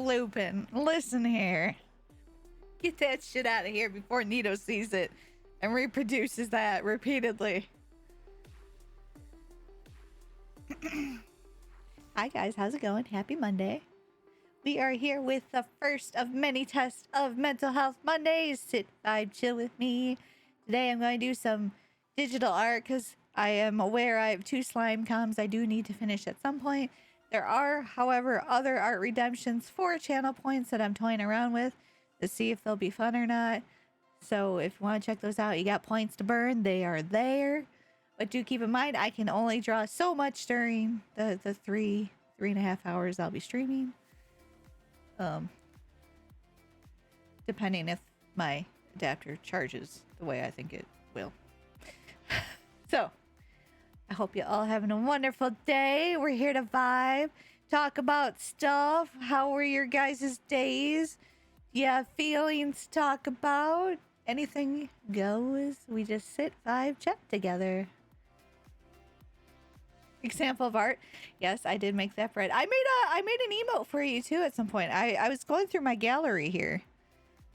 Lupin, listen here. Get that shit out of here before Nito sees it and reproduces that repeatedly. Hi guys, how's it going? Happy Monday. We are here with the first of many tests of Mental Health Mondays. Sit, vibe, chill with me. Today I'm going to do some digital art because I am aware I have 2 slime comms I do need to finish at some point. There are, however, other art redemptions for channel points that I'm toying around with to see if they'll be fun or not. So if you want to check those out, you got points to burn. They are there. But do keep in mind, I can only draw so much during the 3.5 hours I'll be streaming. Depending if my adapter charges the way I think it will. So, I hope you all having a wonderful day. We're here to vibe, talk about stuff. How were your guys' days? Do you have feelings to talk about? Anything goes. We just sit, vibe, chat together. Example of art. Yes, I did make that bread. I made an emote for you too at some point. I was going through my gallery here.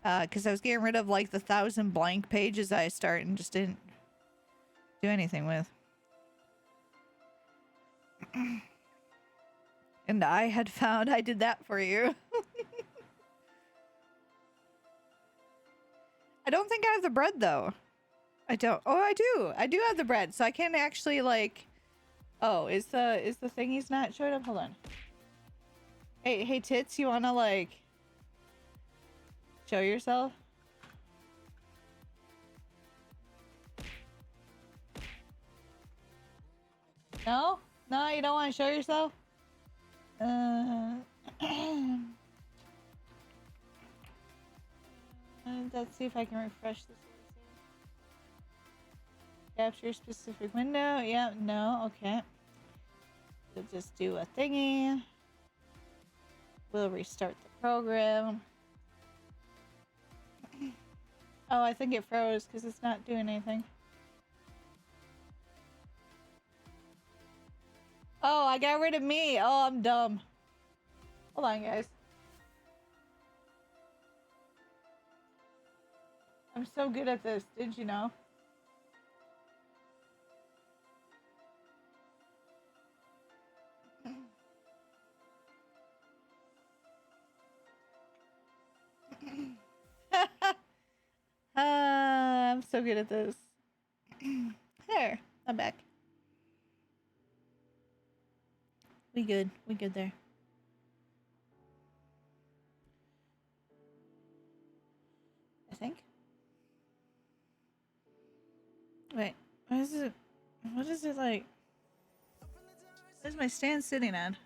Because I was getting rid of like the 1,000 blank pages I start and just didn't do anything with. And I had found I did that for you. I don't think I have the bread though. I don't. Oh, I do. I do have the bread, so I can actually like. Oh, is the thingies not showing up? Hold on. Hey, tits, you wanna like show yourself? No? No, you don't want to show yourself? Let's see if I can refresh this. Capture specific window. Yeah, no, okay. We'll just do a thingy. We'll restart the program. Oh, I think it froze because it's not doing anything. Oh, I got rid of me. Oh, I'm dumb. Hold on, guys. I'm so good at this. Did you know? I'm so good at this. There, I'm back. We good. We good there. I think. Wait, what is it? What is it like? What is my stand sitting on?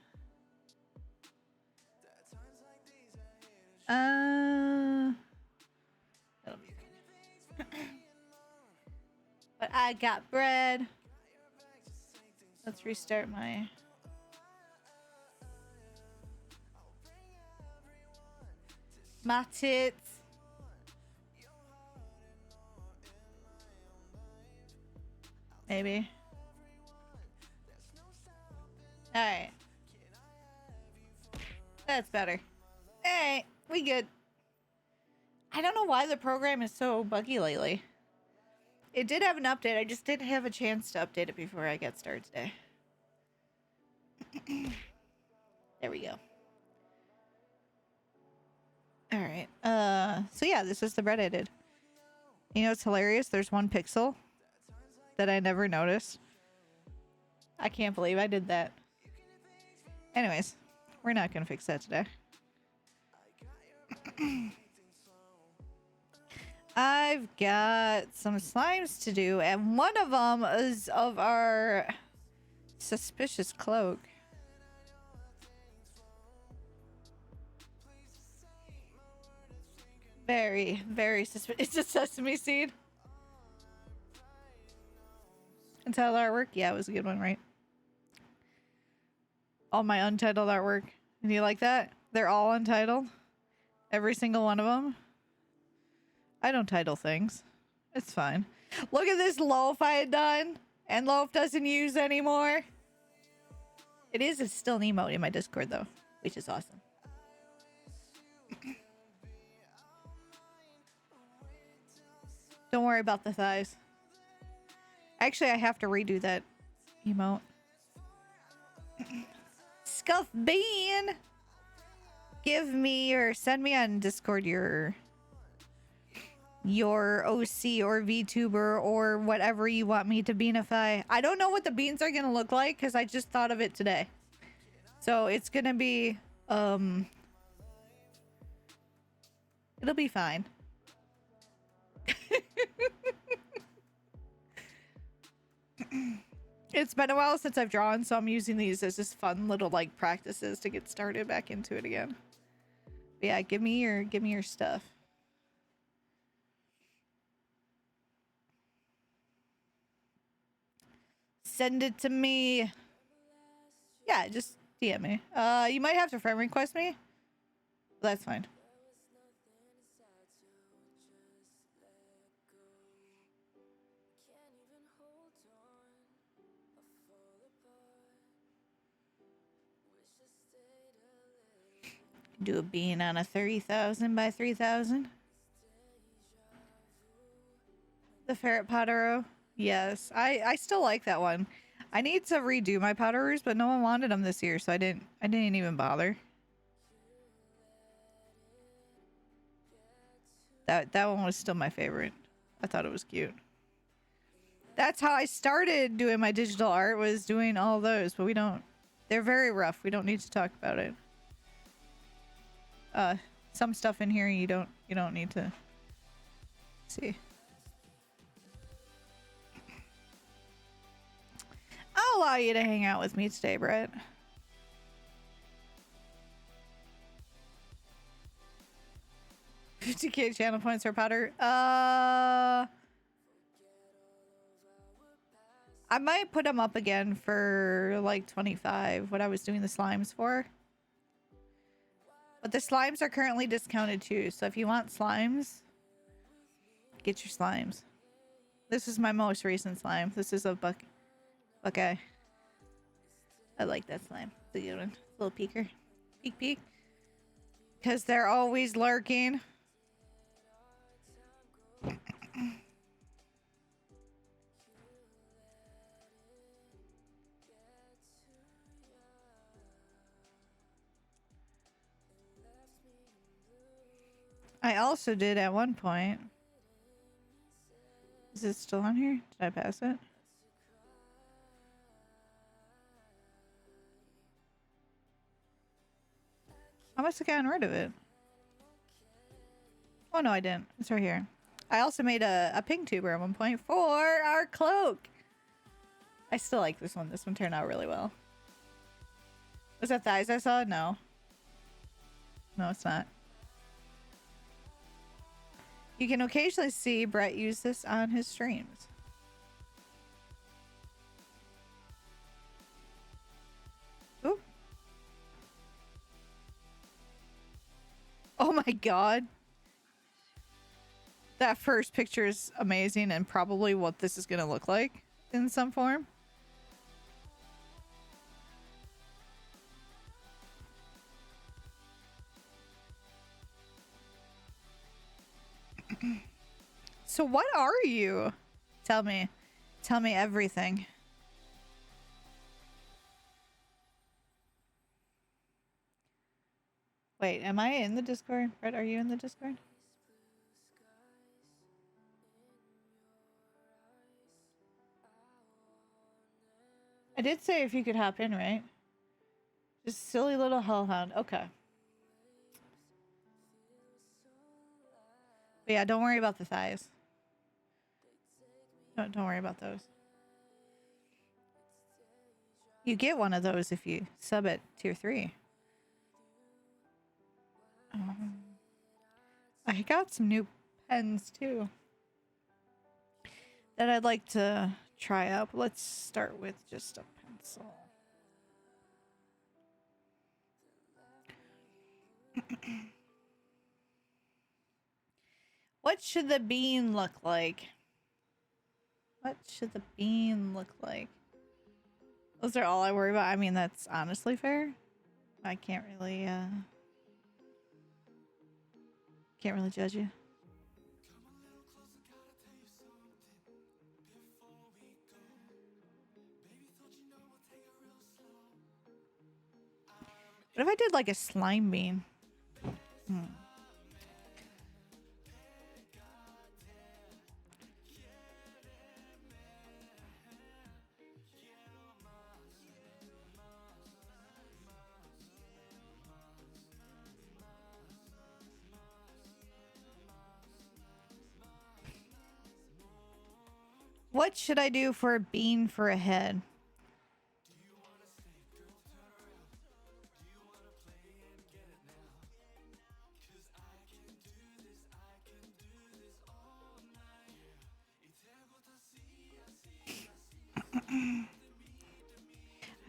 But I got bread. Let's restart my. My tits. Maybe. Alright. That's better. Alright, we good. I don't know why the program is so buggy lately. It did have an update, I just didn't have a chance to update it before I got started today. There we go. Alright, so yeah, this is the bread I did. You know, it's hilarious. There's 1 pixel that I never noticed. I can't believe I did that. Anyways, we're not gonna fix that today. I've got some slimes to do, and one of them is of our suspicious cloak. Very, very suspicious. It's a sesame seed. Untitled artwork? Yeah, it was a good one, right? All my untitled artwork. Do you like that? They're all untitled. Every single one of them. I don't title things. It's fine. Look at this loaf I had done. And loaf doesn't use anymore. It's still an emote in my Discord though, which is awesome. Don't worry about the thighs. Actually, I have to redo that emote. Scuff Bean! Give me or send me on Discord your OC or VTuber or whatever you want me to beanify. I don't know what the beans are gonna look like because I just thought of it today. So it's gonna be it'll be fine. It's been a while since I've drawn, so I'm using these as just fun little like practices to get started back into it again. But yeah, give me your stuff. Send it to me. Yeah, just DM me. You might have to friend request me. That's fine. Do a bean on a 30,000 by 3,000. The ferret Potero. Yes, I still like that one. I need to redo my Potterers, but no one wanted them this year, so I didn't even bother. That one was still my favorite. I thought it was cute. That's how I started doing my digital art, was doing all those, but we don't. They're very rough. We don't need to talk about it. Some stuff in here you don't need to see. I'll allow you to hang out with me today, Brett. $50K channel points for Potter. I might put them up again for like 25, what I was doing the slimes for. But the slimes are currently discounted too, so if you want slimes, get your slimes. This is my most recent slime. This is a Buckeye. I like that slime. It's a good one. Little peeker. Peek peek. Because they're always lurking. I also did at one point. Is it still on here? Did I pass it? I must have gotten rid of it. Oh no, I didn't. It's right here. I also made a pink tuber at one point for our cloak. I still like this one. This one turned out really well. Was that thighs I saw? No. No, it's not. You can occasionally see Brett use this on his streams. Ooh. Oh my god. That first picture is amazing and probably what this is going to look like in some form. So what are you? Tell me. Tell me everything. Wait, am I in the Discord? Brett, are you in the Discord? I did say if you could hop in, right? Just silly little hellhound. Okay. But yeah, don't worry about the thighs. Don't worry about those. You get one of those if you sub at tier 3. I got some new pens too that I'd like to try out. Let's start with just a pencil. What should the bean look like? What should the bean look like? Those are all I worry about. I mean, that's honestly fair. I can't really judge you. What if I did like a slime bean? What should I do for a bean for a head?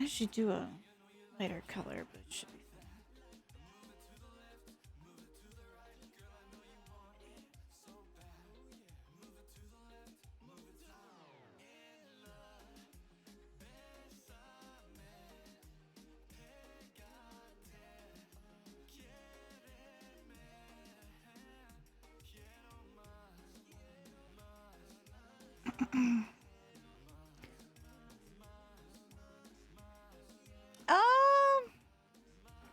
I should do a lighter color, but it should be fine.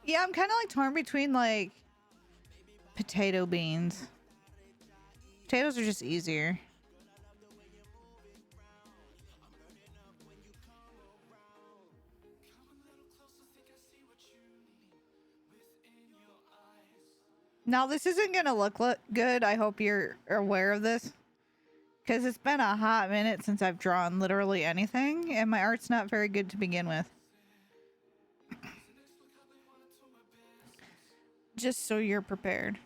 Yeah, I'm kind of like torn between like potato beans. Potatoes are just easier. Now, this isn't going to look good. I hope you're aware of this. Because it's been a hot minute since I've drawn literally anything. And my art's not very good to begin with. Just so you're prepared.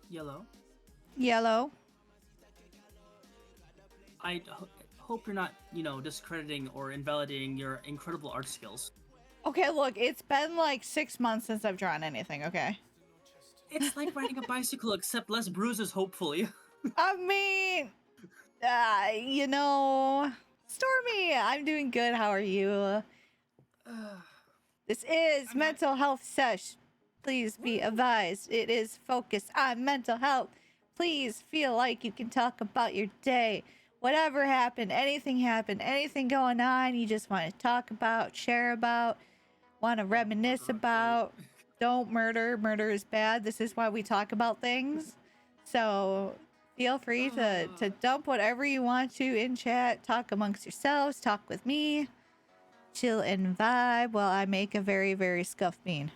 Yellow. Yellow. I hope you're not, discrediting or invalidating your incredible art skills. Okay, look, it's been like 6 months since I've drawn anything, okay? It's like riding a bicycle, except less bruises, hopefully. I mean, Stormy, I'm doing good. How are you? This is Mental Health Sesh. Please be advised, it is focused on mental health. Please feel like you can talk about your day. Whatever happened, anything going on, you just want to talk about, share about, want to reminisce about. Don't murder. Murder is bad. This is why we talk about things. So feel free to dump whatever you want to in chat. Talk amongst yourselves. Talk with me. Chill and vibe while I make a very, very scuffed bean.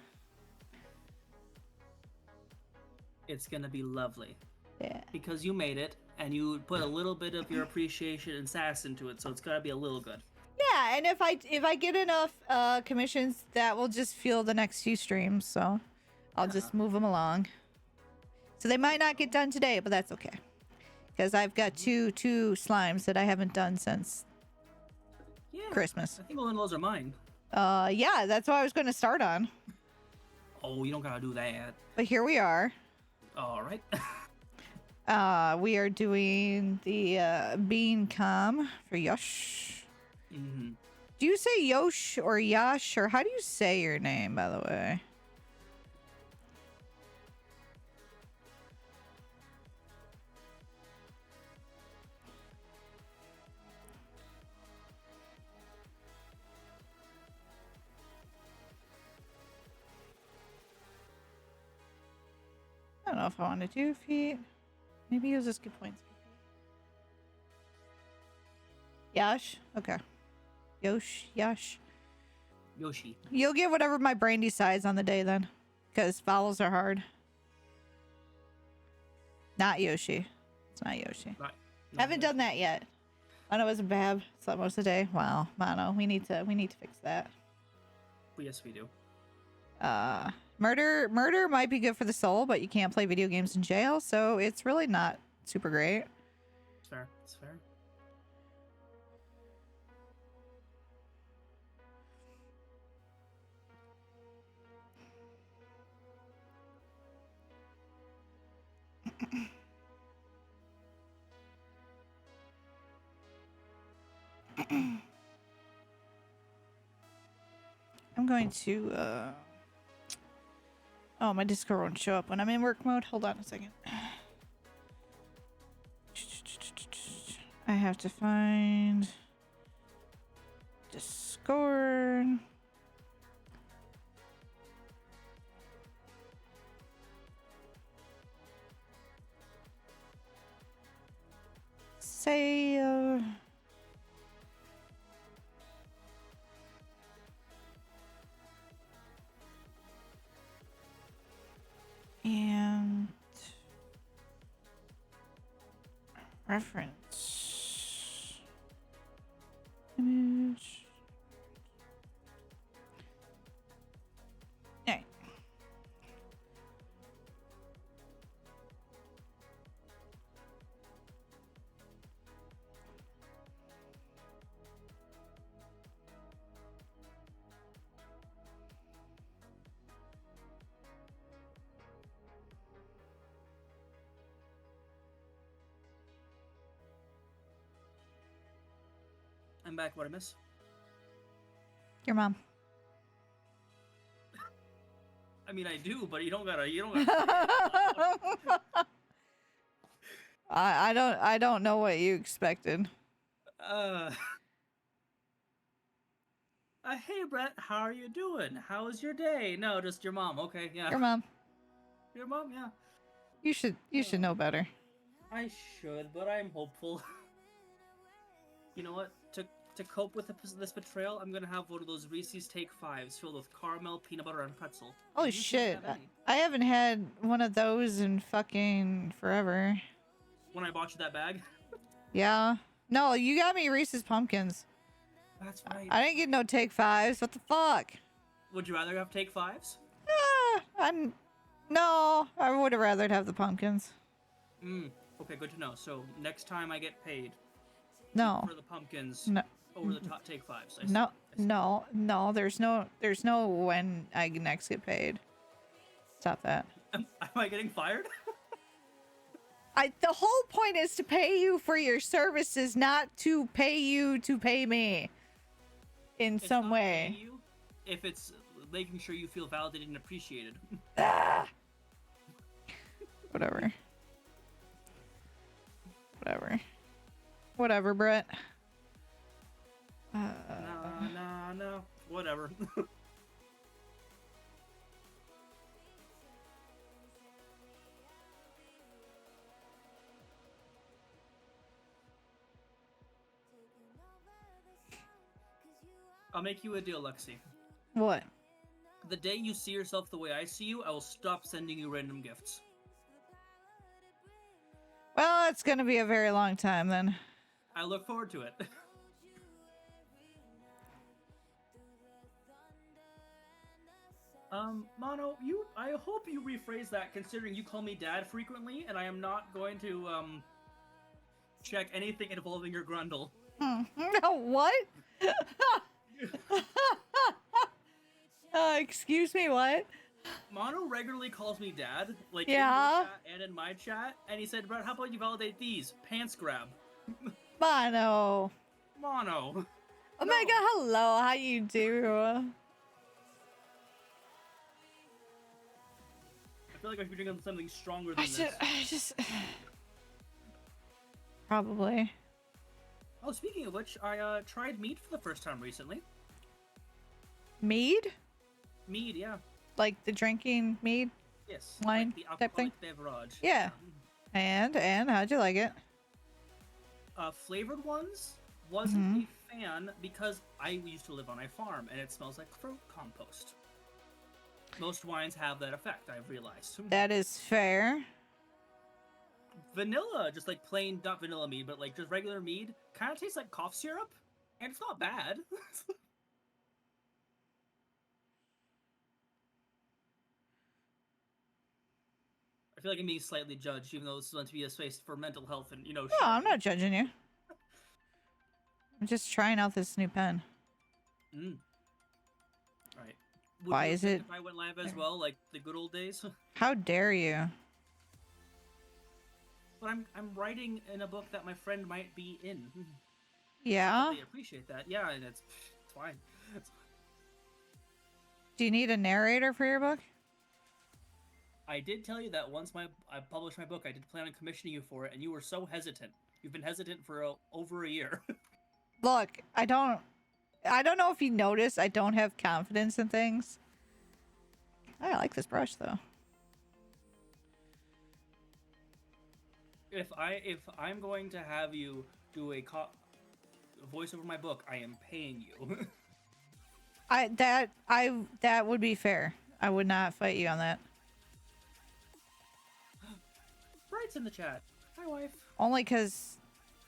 It's gonna be lovely. Yeah. Because you made it, and you put a little bit of your appreciation and sass into it, so it's gotta be a little good. Yeah, and if I get enough commissions, that will just fuel the next few streams. So I'll just move them along. So they might not get done today, but that's okay, because I've got two slimes that I haven't done since Christmas. I think one of those are mine. Yeah, that's what I was going to start on. Oh, you don't gotta do that. But here we are. All right. We are doing the bean com for Yosh. Mm-hmm. Do you say Yosh or Yash, or how do you say your name, by the way? I don't know if I want to do feet. Maybe use this good points. Yash? Okay. Yash. Yoshi. You'll get whatever my brain decides on the day then. Because vowels are hard. Not Yoshi. It's not Yoshi. Right. Haven't done that yet. Mono was a bab. Slept most of the day. Wow, Mono. We need to fix that. Well, yes, we do. Murder might be good for the soul, but you can't play video games in jail, so it's really not super great. It's fair. It's fair. going to oh, my Discord won't show up when I'm in work mode. Hold on a second. I have to find Discord. Save. And reference image. Alright. I'm back. What I miss? Your mom. I mean, I do, but you don't gotta. Say it. I don't know what you expected. Hey Brett, how are you doing? How was your day? No, just your mom. Okay, yeah. Your mom. Your mom, yeah. You should know better. I should, but I'm hopeful. You know what? To cope with this betrayal, I'm gonna have one of those Reese's Take Fives filled with caramel, peanut butter, and pretzel. Holy You can't shit. have any. I haven't had one of those in fucking forever. When I bought you that bag? Yeah. No, you got me Reese's Pumpkins. That's right. I didn't get no Take Fives. What the fuck? Would you rather have Take Fives? No, I would have rather have the pumpkins. Okay, good to know. So next time I get paid No. for the pumpkins No. over the top Take Fives. No. There's no when I next get paid. Stop that. Am I getting fired? The whole point is to pay you for your services, not to pay you to pay me in It's some not way. paying you if it's making sure you feel validated and appreciated. Whatever. Whatever, Brett. No. Whatever. I'll make you a deal, Lexi. What? The day you see yourself the way I see you, I will stop sending you random gifts. Well, it's gonna be a very long time then. I look forward to it. Mono, I hope you rephrase that considering you call me dad frequently, and I am not going to, check anything involving your grundle. What? Excuse me, what? Mono regularly calls me dad, like Yeah. in your chat and in my chat, and he said, Brett, how about you validate these? Pants grab. Mono. Mono. Omega, hello, how you do? I feel like I should be drinking something stronger than this. I just... Probably. Oh, speaking of which, I tried mead for the first time recently. Mead? Mead, yeah. Like the drinking mead? Yes. Wine Like the type thing? alcoholic beverage. Yeah. And how'd you like it? Flavored ones wasn't a fan because I used to live on a farm and it smells like fruit compost. Most wines have that effect, I've realized. That is fair. Vanilla, just like plain, not vanilla mead, but like just regular mead, kind of tastes like cough syrup, and it's not bad. I feel like I'm being slightly judged, even though this is meant to be a space for mental health and, No, I'm not judging you. I'm just trying out this new pen. Right. Why is it... If I went live as well, like the good old days? How dare you? But I'm writing in a book that my friend might be in. Yeah? They appreciate that. Yeah, and it's fine. Do you need a narrator for your book? I did tell you that once I published my book, I did plan on commissioning you for it, and you were so hesitant. You've been hesitant for over a year. Look, I don't know if you noticed, I don't have confidence in things. I like this brush though. If I'm going to have you do a voice over my book, I am paying you. That would be fair. I would not fight you on that. Bright's in the chat. Hi, wife. Only because,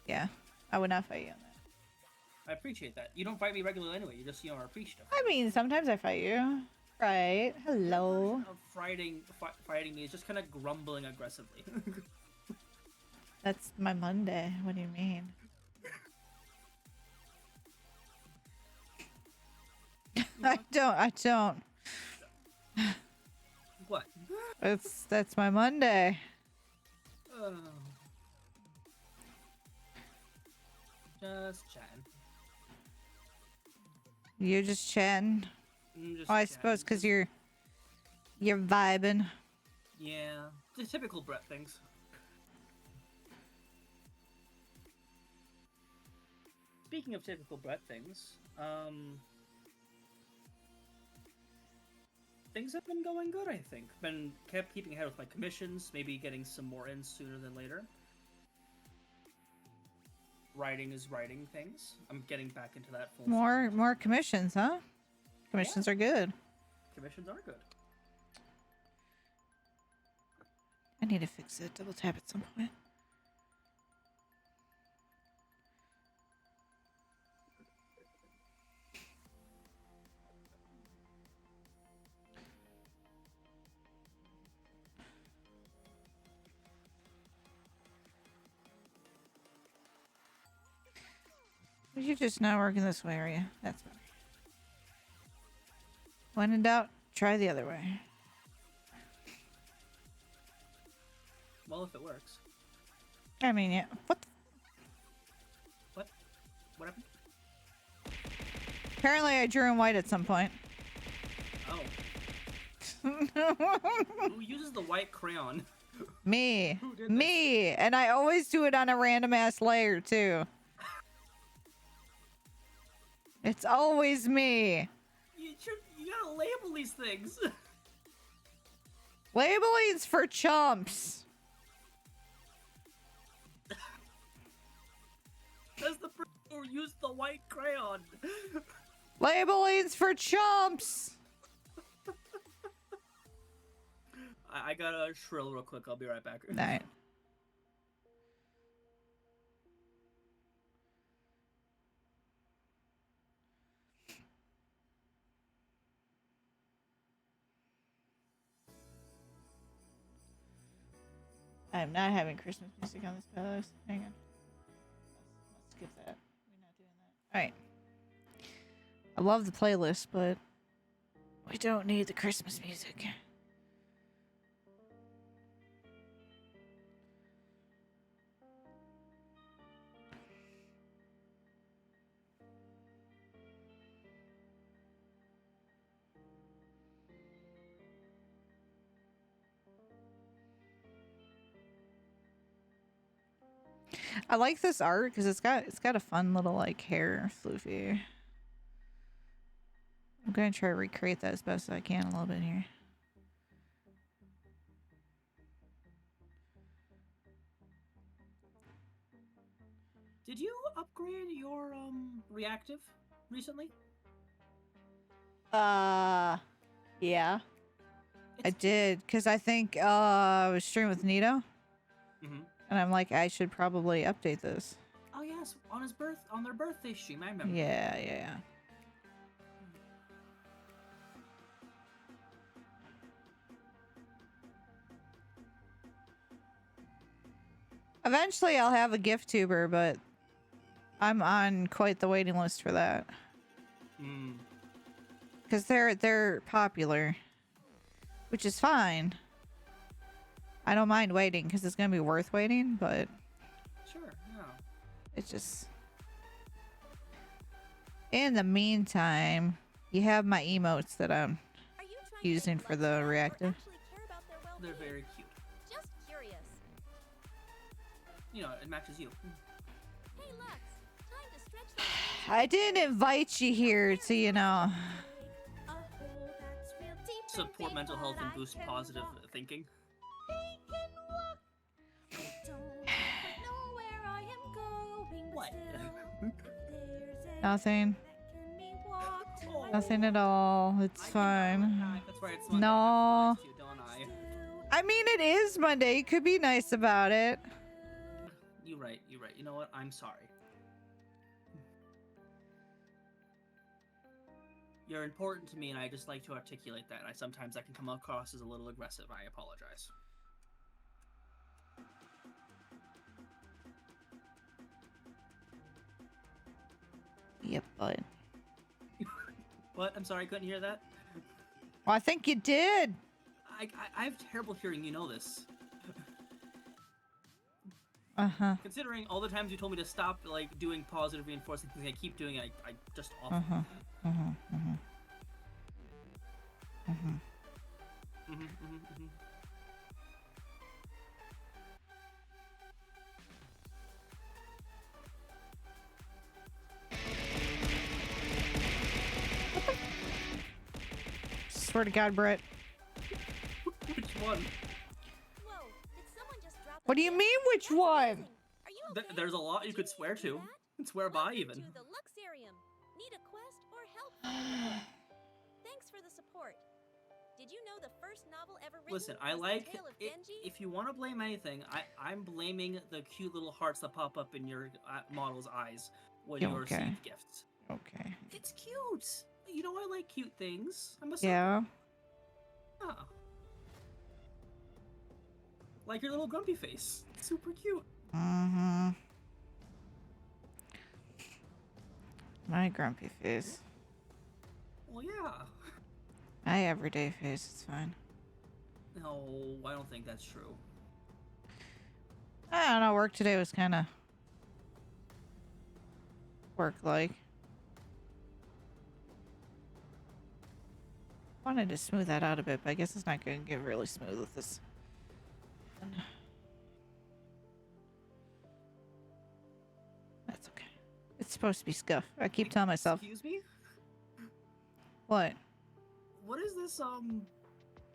yeah, I would not fight you on that. I appreciate that. You don't fight me regularly anyway. You just, are appreciative. I mean, sometimes I fight you. Right. Hello. Fighting me is just kind of grumbling aggressively. That's my Monday. What do you mean? I don't. What? That's my Monday. Just chatting. You're just chatting. I suppose because you're vibing. Yeah, the typical Brett things. Speaking of typical Brett things, things have been going good, I think. Kept keeping ahead with my commissions, maybe getting some more in sooner than later. Writing is writing things. I'm getting back into that full. More commissions, huh? Commissions are good. Commissions are good. I need to fix it. Double tap at some point. You're just not working this way, are you? That's better. When in doubt, try the other way. Well, if it works. I mean, yeah. What? What? What happened? Apparently, I drew in white at some point. Oh. Who uses the white crayon? Me. Who did Me. And I always do it on a random ass layer, too. It's always me. You gotta label these things. Labeling's for chumps. That's the person who used the white crayon. Labeling's for chumps. I gotta shrill real quick. I'll be right back. Night. I'm not having Christmas music on this playlist. Hang on. Let's skip that. We're not doing that. Alright. I love the playlist, but we don't need the Christmas music. I like this art because it's got a fun little like hair floofy. I'm gonna try to recreate that as best as I can a little bit here. Did you upgrade your reactive recently? Yeah. I did because I think I was streaming with Nito. Mm-hmm. And I'm like, I should probably update this. Oh yes, on their birthday stream, I remember. Yeah. Eventually I'll have a Vtuber, but I'm on quite the waiting list for that. Because they're popular. Which is fine. I don't mind waiting because it's gonna be worth waiting, but Sure, yeah. it's just in the meantime, you have my emotes that I'm using for the reactive. They're very cute. Just curious. You know, it matches you. Hey, Lux. Time to stretch those legs. I didn't invite you here to, you know. A hole that's real deep and Support deep, mental health but and I boost can positive walk. thinking. He can walk. I don't quite know where I am going What? still. There's a Nothing. that can be walked. Oh. Nothing at all. It's I can fine. attack. That's right, it's Monday. No. I have to be nice to you, don't I? I mean, it is Monday. You could be nice about it. You're right, you're right. You know what? I'm sorry. You're important to me, and I just like to articulate that. Sometimes I can come across as a little aggressive. I apologize. Yep, bud. What? I'm sorry, I couldn't hear that. Well, I think you did. I have terrible hearing. You know this. Uh-huh. Considering all the times you told me to stop, like, doing positive reinforcing things, I keep doing it. I just awful. Uh-huh. Uh-huh. Uh-huh. Uh-huh. Swear to God, Brett. Which one? Whoa, did someone just drop What a do you hit? mean, which That's one? amazing. Are you okay? There's a lot you Did could need swear to to. do that? And swear by, Welcome even. to the Luxarium. Need a quest or help? Thanks for the support. Did you know the first novel ever written Listen, I was like The Tale of it. Genji? If you want to blame anything, I'm blaming the cute little hearts that pop up in your model's eyes when you Okay. receive gifts. Okay. It's cute. You know I like cute things. I'm a sucker. Yeah. Yeah. Like your little grumpy face. It's super cute. Mm-hmm. My grumpy face. Well, yeah. My everyday face. It's fine. No, I don't think that's true. I don't know. Work today was kind of work-like. Wanted to smooth that out a bit, but I guess it's not going to get really smooth with this. That's okay. It's supposed to be scuff. I keep telling myself. Excuse me? What? What is this,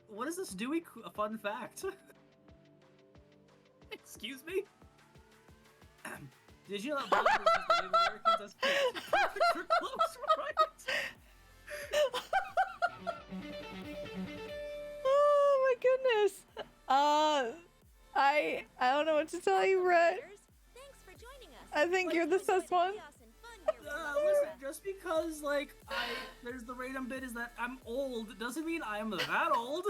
what is this Dewey a fun fact? Excuse me? Did you know that Bowser is the Native Americans as picture close, right? Oh my goodness. I don't know what to tell you, Brett. Thanks for joining us. I think you're the sus one. Listen, just because, like, there's the random bit is that I'm old, doesn't mean I'm that old.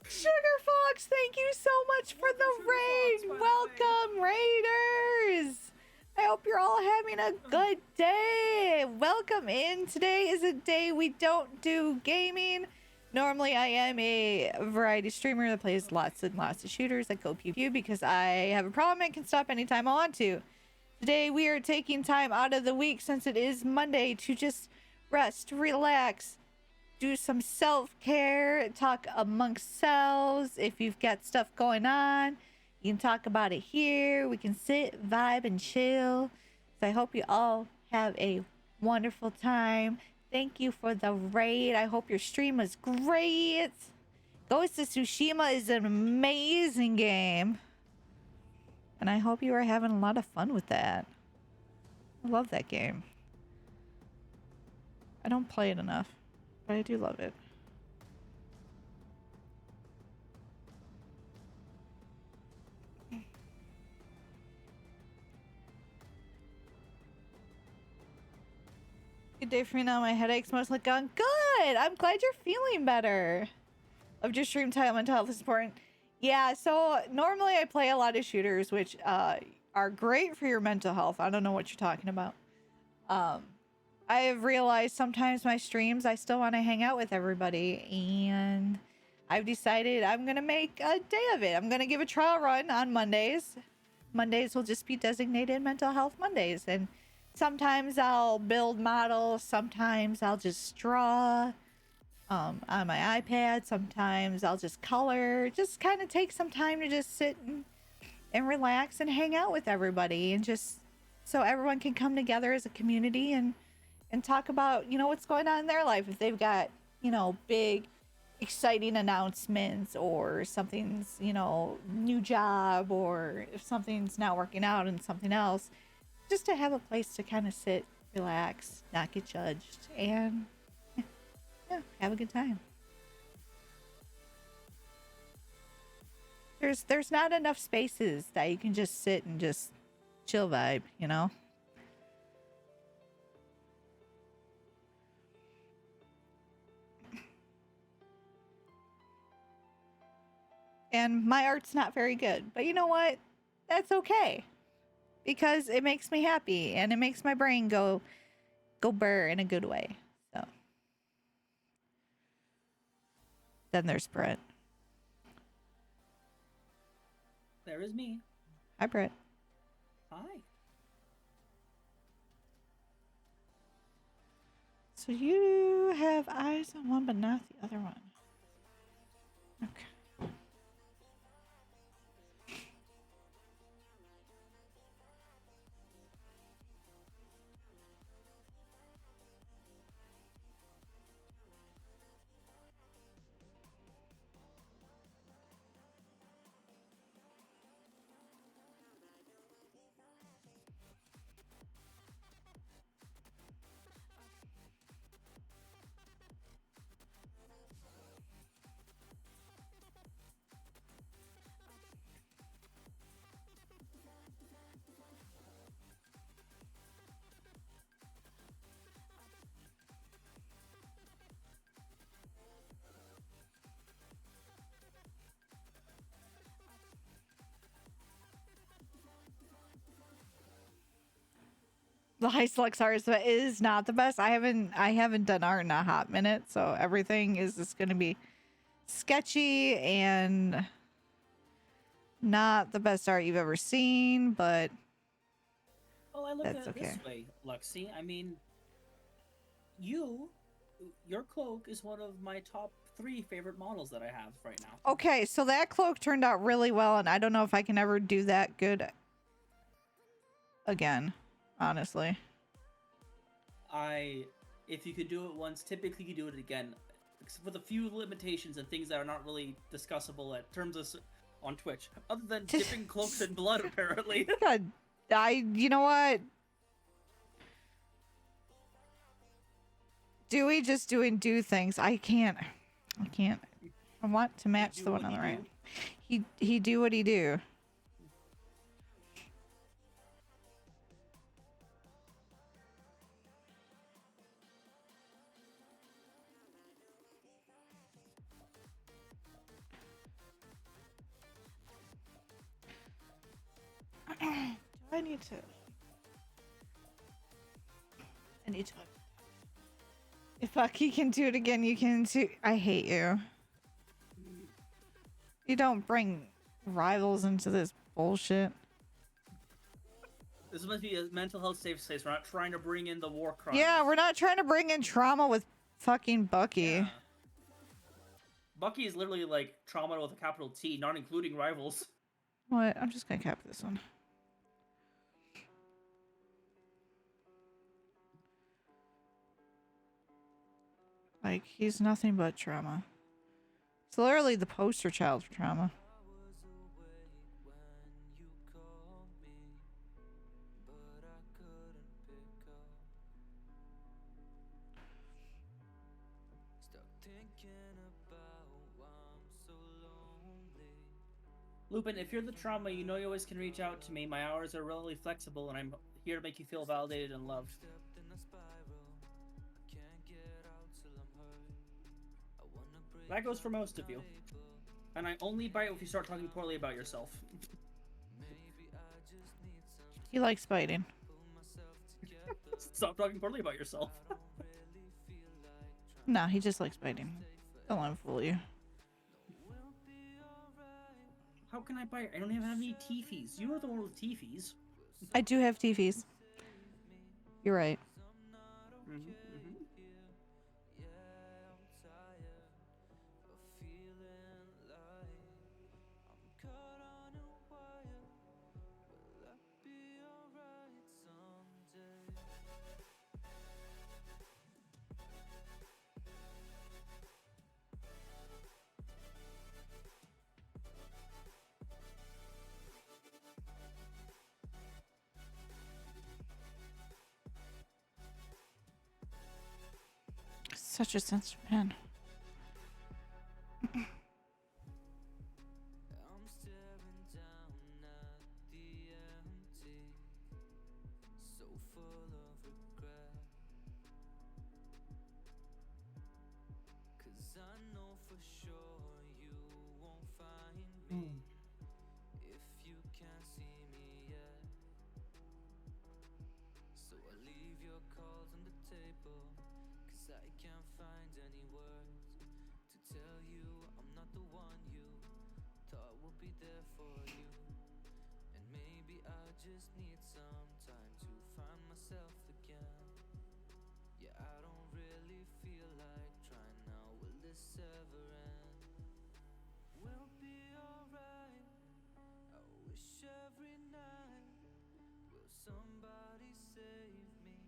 Sugar Fox, thank you so much for the Sugar raid. Fox, by the Welcome, Raiders. I hope you're all having a good day. Welcome in. Today is a day we don't do gaming. Normally, I am a variety streamer that plays lots and lots of shooters that go pew pew because I have a problem and can stop anytime I want to. Today, we are taking time out of the week since it is Monday to just rest, relax, do some self-care, talk amongst selves. If you've got stuff going on, you can talk about it here. We can sit, vibe, and chill. So I hope you all have a wonderful time. Thank you for the raid. I hope your stream was great. Ghost of Tsushima is an amazing game. And I hope you are having a lot of fun with that. I love that game. I don't play it enough, but I do love it. Good day for me now. My headache's mostly gone. Good! I'm glad you're feeling better. Of your stream time, mental health is important. Yeah, so normally I play a lot of shooters, which are great for your mental health. I don't know what you're talking about. I have realized sometimes my streams, I still want to hang out with everybody, and I've decided I'm going to make a day of it. I'm going to give a trial run on Mondays. Mondays will just be designated mental health Mondays, and sometimes I'll build models, sometimes I'll just draw. on my iPad. Sometimes I'll just color, just kind of take some time to just sit and relax and hang out with everybody, and just so everyone can come together as a community and talk about, you know, what's going on in their life. If they've got, you know, big exciting announcements, or something's, you know, new job, or if something's not working out and something else, just to have a place to kind of sit, relax, not get judged, and yeah, have a good time. There's not enough spaces that you can just sit and just chill vibe, you know? And my art's not very good, but you know what? That's okay, because it makes me happy and it makes my brain go burr in a good way. So then there's Brett. There is me. Hi, Brett. Hi. So you have eyes on one but not the other one. Okay. The Hyslux art is not the best. I haven't done art in a hot minute, so everything is just gonna be sketchy and not the best art you've ever seen, but Well, I look at that's it okay. this way, Luxie. I mean, your cloak is one of my top 3 favorite models that I have right now. Okay, so that cloak turned out really well, and I don't know if I can ever do that good again, honestly. If you could do it once, typically you do it again, with a few limitations and things that are not really discussable at terms of on Twitch, other than dipping cloaks in blood, apparently. God, you know what? Dewey just do things. I can't. I want to match the one on the right. He do what he do. Do I need to? If Bucky can do it again, you can too. I hate you. You don't bring rivals into this bullshit. This must be a mental health safe space. We're not trying to bring in the war crimes. Yeah, we're not trying to bring in trauma with fucking Bucky. Yeah. Bucky is literally like trauma with a capital T, not including rivals. What? I'm just gonna cap this one. Like, he's nothing but trauma. It's literally the poster child for trauma. Lupin, if you're the trauma, you know you always can reach out to me. My hours are really flexible, and I'm here to make you feel validated and loved. That goes for most of you. And I only bite if you start talking poorly about yourself. He likes biting. Stop talking poorly about yourself. No, he just likes biting. Don't let him fool you. How can I bite? I don't even have any teefies. You are the one with teefies. I do have TVs. You're right. Such a sensitive pen. I'm staring down at the empty, so full of regret. 'Cause I know for sure you won't find me if you can't see me yet. So I leave your calls on the table, 'cause I can't find any words to tell you I'm not the one you thought would be there for you. And maybe I just need some time to find myself again. Yeah, I don't really feel like trying now. Will this ever end? We'll be alright. I wish every night. Will somebody save me?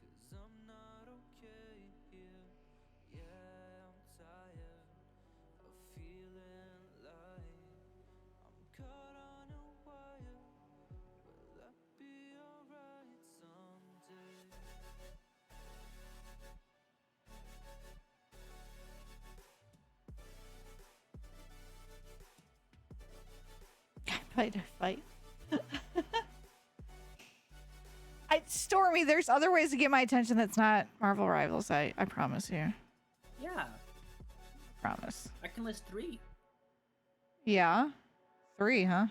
'Cause I'm not okay here. Yeah, I'm tired of feeling like I'm caught on a wire. Will I be alright someday? Fight or fight. Stormy, there's other ways to get my attention that's not Marvel Rivals. I promise you. Yeah, Promise. I can list 3. Yeah. 3, huh?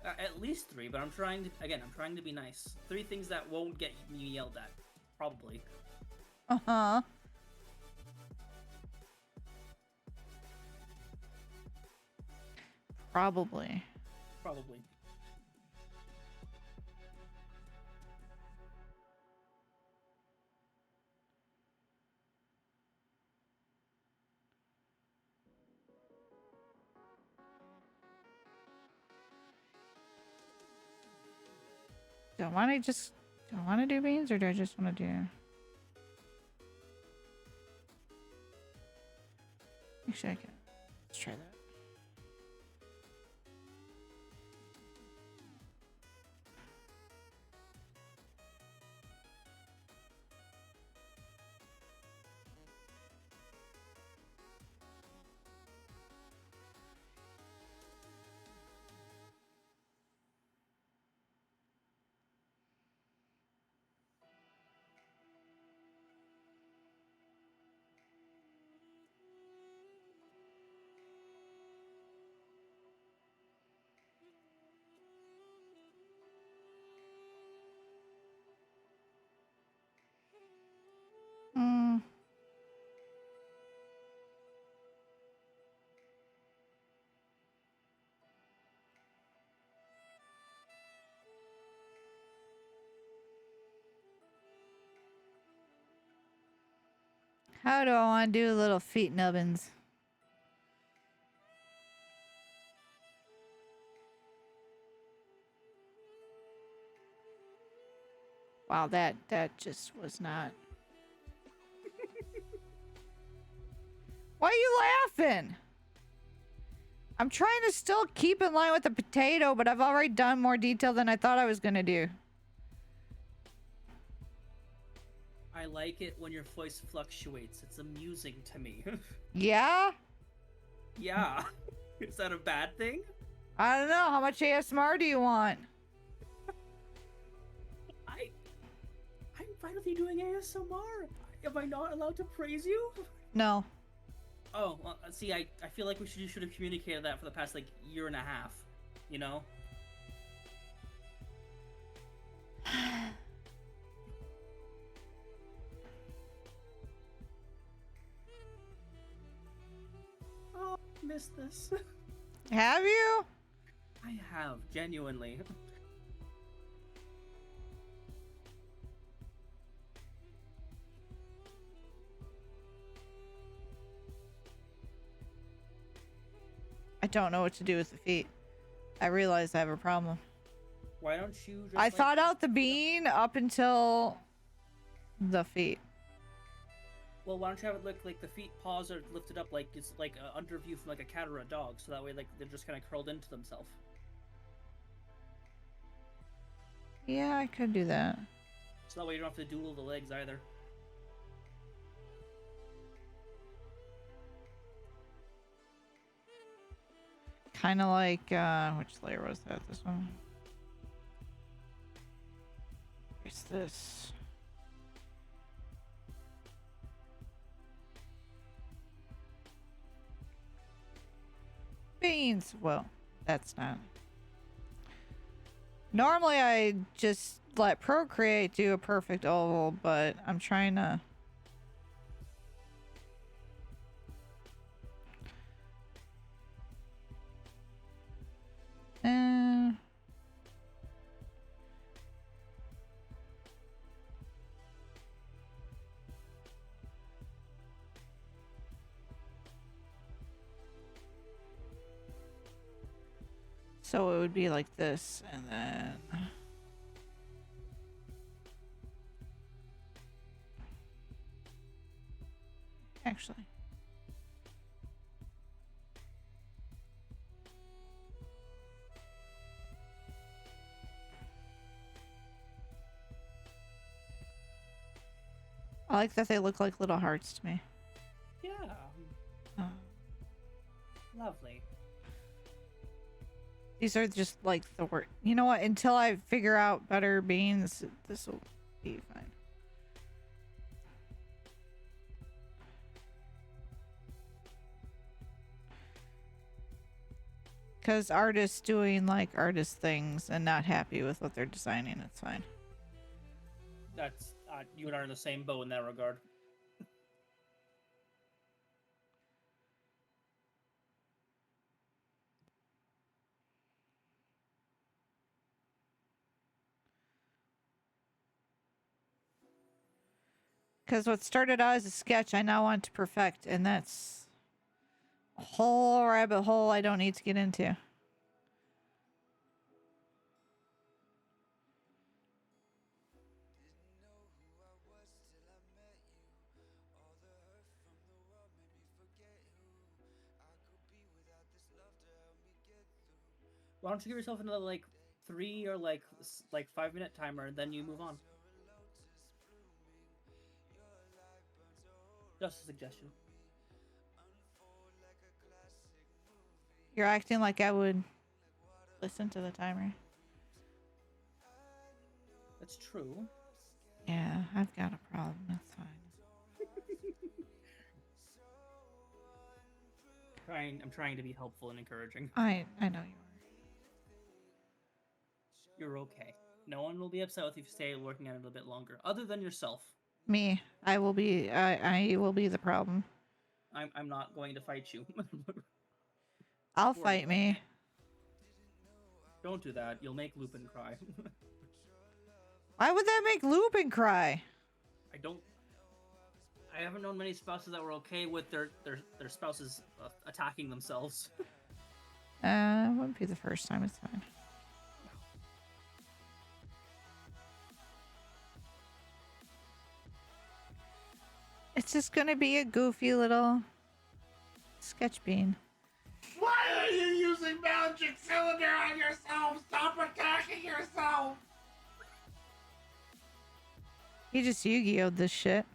At least 3, but I'm trying to, again, I'm trying to be nice. 3 things that won't get me yelled at. Probably. Uh-huh. Probably. Probably. Do I want to do beans or do I just want to do... Actually, I can. Let's try that. Mm. How do I want to do little feet nubbins? Wow, that just was not. Why are you laughing? I'm trying to still keep in line with the potato, but I've already done more detail than I thought I was gonna do. I like it when your voice fluctuates. It's amusing to me. Yeah? Yeah. Is that a bad thing? I don't know. How much ASMR do you want? I'm fine with you doing ASMR. Am I not allowed to praise you? No. Oh, well, see, I feel like you should have communicated that for the past, like, year and a half. You know? Oh, I missed this. Have you? I have, genuinely. I don't know what to do with the feet. I realize I have a problem. Why don't you just, I like, thought out the bean up until the feet. Well, why don't you have it look like the feet, paws are lifted up like it's like an under view from like a cat or a dog, so that way like they're just kind of curled into themselves. Yeah, I could do that. So that way you don't have to doodle the legs either. Kind of like, which layer was that? This one? Where's this? Beans! Well, that's not. Normally I just let Procreate do a perfect oval, but I'm trying to... So it would be like this, and then... Actually... I like that they look like little hearts to me. Yeah. Oh. Lovely. These are just like the word. You know what? Until I figure out better beans, this will be fine. Because artists doing like artist things and not happy with what they're designing, it's fine. That's you and I are in the same boat in that regard. Because what started out as a sketch, I now want to perfect, and that's a whole rabbit hole I don't need to get into. Why don't you give yourself another like 3 or like 5 minute timer, and then you move on? Just a suggestion. You're acting like I would listen to the timer. That's true. Yeah, I've got a problem. That's fine. I'm trying to be helpful and encouraging. I know you are. You're okay. No one will be upset with you if you stay working on it a little bit longer, other than yourself. Me. I will be the problem. I'm not going to fight you. I'll fight me. Don't do that. You'll make Lupin cry. Why would that make Lupin cry? I haven't known many spouses that were okay with their spouses attacking themselves. It wouldn't be the first time. It's fine. It's just gonna be a goofy little sketch bean. Why are you using magic cylinder on yourself? Stop attacking yourself! He just Yu-Gi-Oh'd this shit.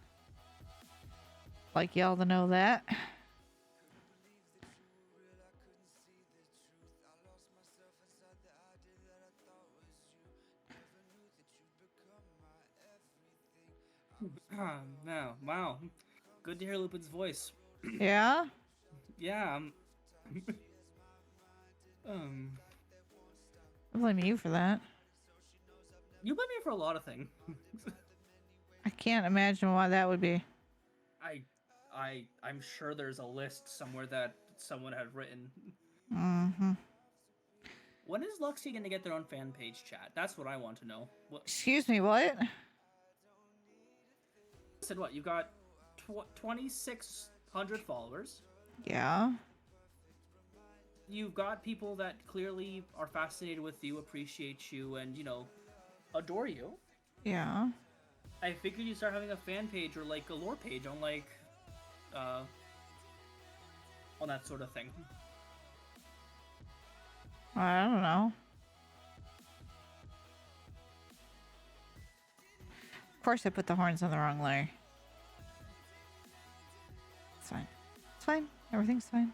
Like y'all to know that. No, wow. Good to hear Lupin's voice. Yeah? Yeah, I blame you for that. you blame me for a lot of things. I can't imagine why that would be. I'm sure there's a list somewhere that someone had written. Mm-hmm. When is Luxie gonna get their own fan page, chat? That's what I want to know. What? Excuse me, what? Said what? You got 2,600 followers. Yeah. You've got people that clearly are fascinated with you, appreciate you, and, adore you. Yeah. I figured you'd start having a fan page or, like, a lore page on, like, on that sort of thing. I don't know. Of course I put the horns on the wrong layer. It's fine. It's fine. Everything's fine.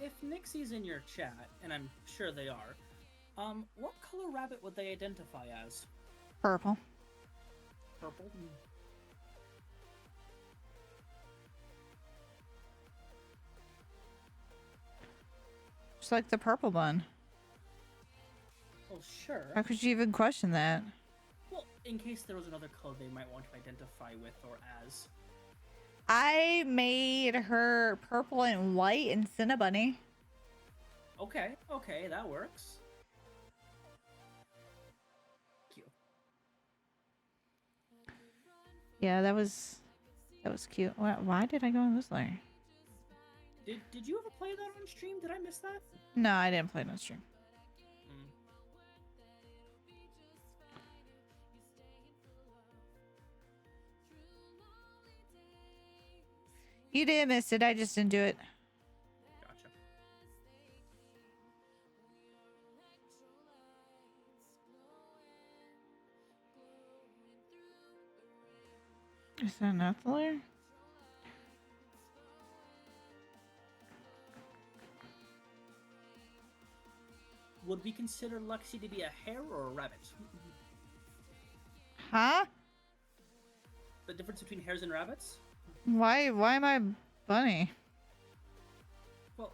If Nixie's in your chat, and I'm sure they are, what color rabbit would they identify as? Purple. Purple? Just like the purple one. Well, sure. How could you even question that? Well, in case there was another color they might want to identify with or as. I made her purple and white in Cinnabunny. Okay, okay, that works. Cute. Yeah, that was cute. Why did I go in this layer? Did you ever play that on stream? Did I miss that? No, I didn't play it on stream. Mm. You did miss it. I just didn't do it. Gotcha. Is that not the layer? Would we consider Lexi to be a hare or a rabbit? Huh? The difference between hares and rabbits? Why am I bunny? Well,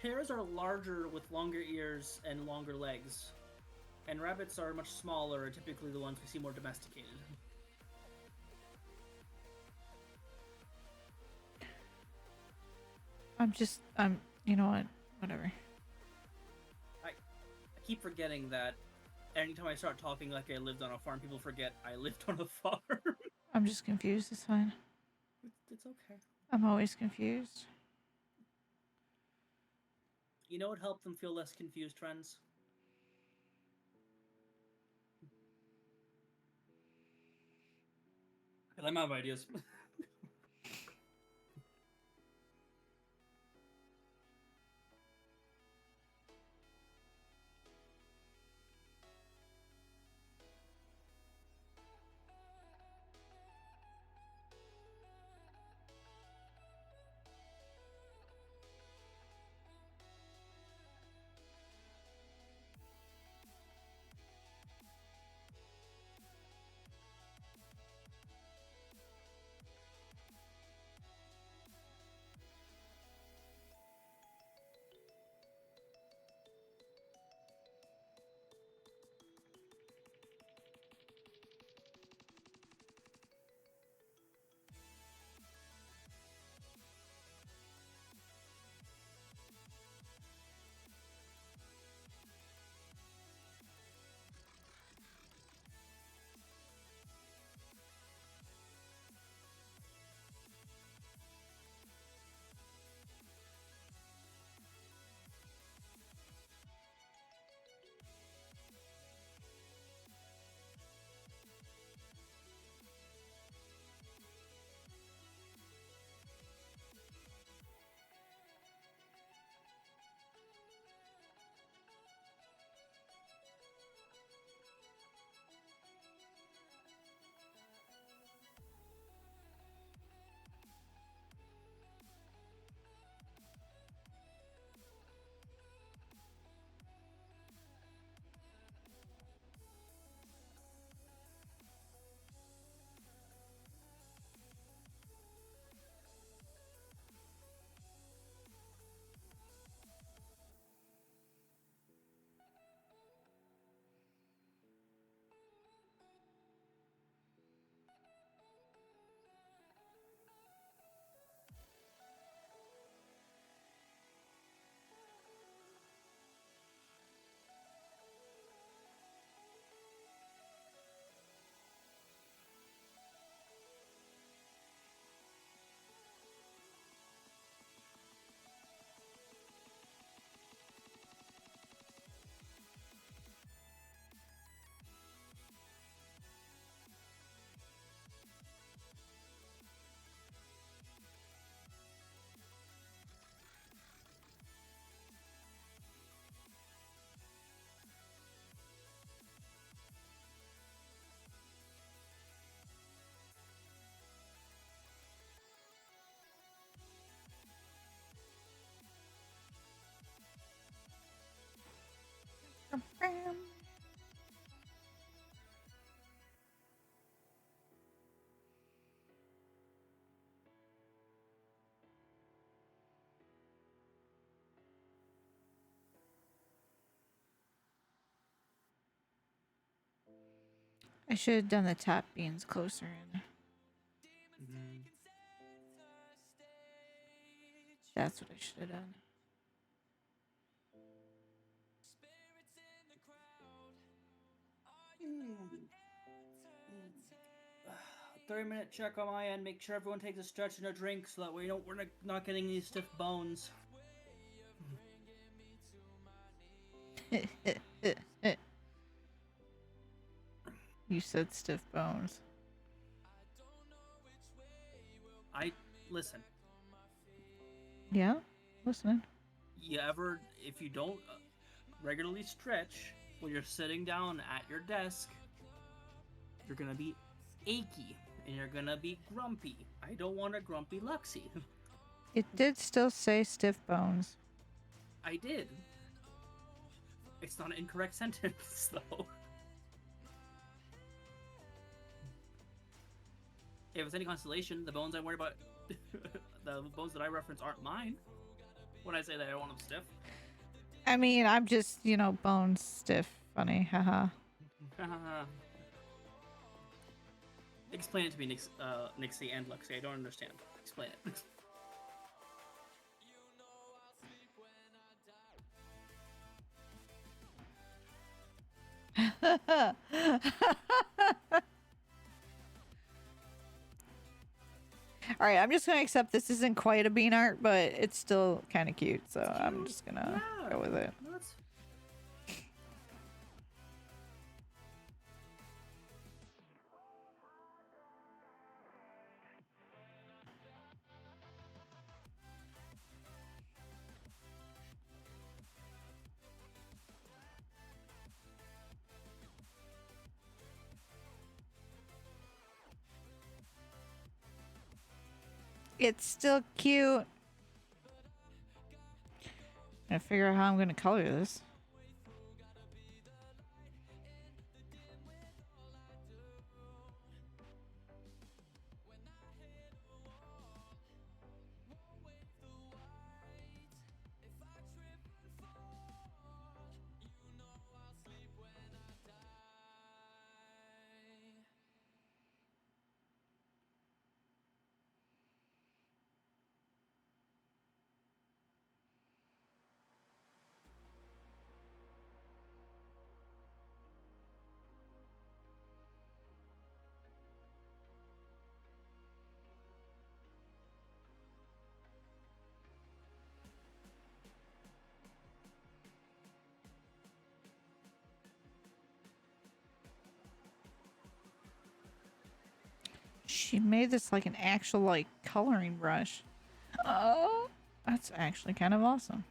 hares are larger with longer ears and longer legs, and rabbits are much smaller and typically the ones we see more domesticated. You know what? Whatever. I keep forgetting that anytime I start talking like I lived on a farm, people forget I lived on a farm. I'm just confused. It's fine. It's okay. I'm always confused. You know what helped them feel less confused, friends? I'm out of ideas. I should have done the top beans closer in. Mhm. That's what I should have done. 30-minute check on my end. Make sure everyone takes a stretch and a drink so that we're not getting any stiff bones. You said stiff bones. I listen. Yeah? Listening. If you don't regularly stretch when you're sitting down at your desk, you're gonna be achy and you're gonna be grumpy. I don't want a grumpy Luxie. It did still say stiff bones. I did. It's not an incorrect sentence, though. If it's any consolation, the bones I worry about, the bones that I reference aren't mine. When I say that I don't want them stiff. I mean, I'm just, bones stiff. Funny. Haha. Explain it to me, Nixie and Luxie. I don't understand. Explain it. All right, I'm just gonna accept this isn't quite a bean art, but it's still kind of cute, so I'm just gonna go with it. That's... It's still cute. Gotta figure out how I'm gonna color this. She made this like an actual like coloring brush. Oh, that's actually kind of awesome.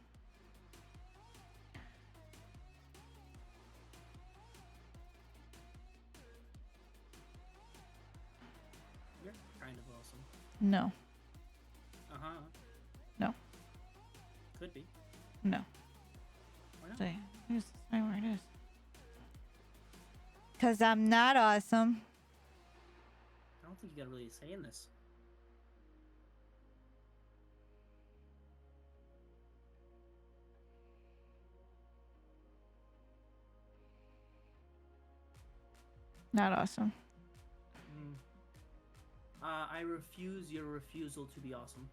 You're kind of awesome. No, Uh-huh. no, Could be. no. Why not? See, here's the sign where it is. Cause I'm not awesome. I don't think you gotta really say in this. Not awesome. I refuse your refusal to be awesome.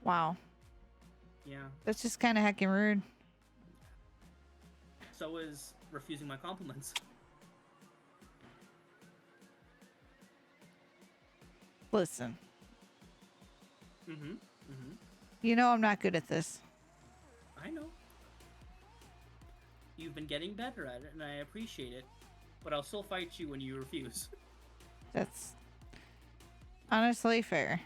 Wow, Yeah. that's just kind of heckin' rude. So is refusing my compliments. Listen, Mm-hmm. Mm-hmm. you know I'm not good at this. I know. You've been getting better at it, and I appreciate it. But I'll still fight you when you refuse. That's honestly fair.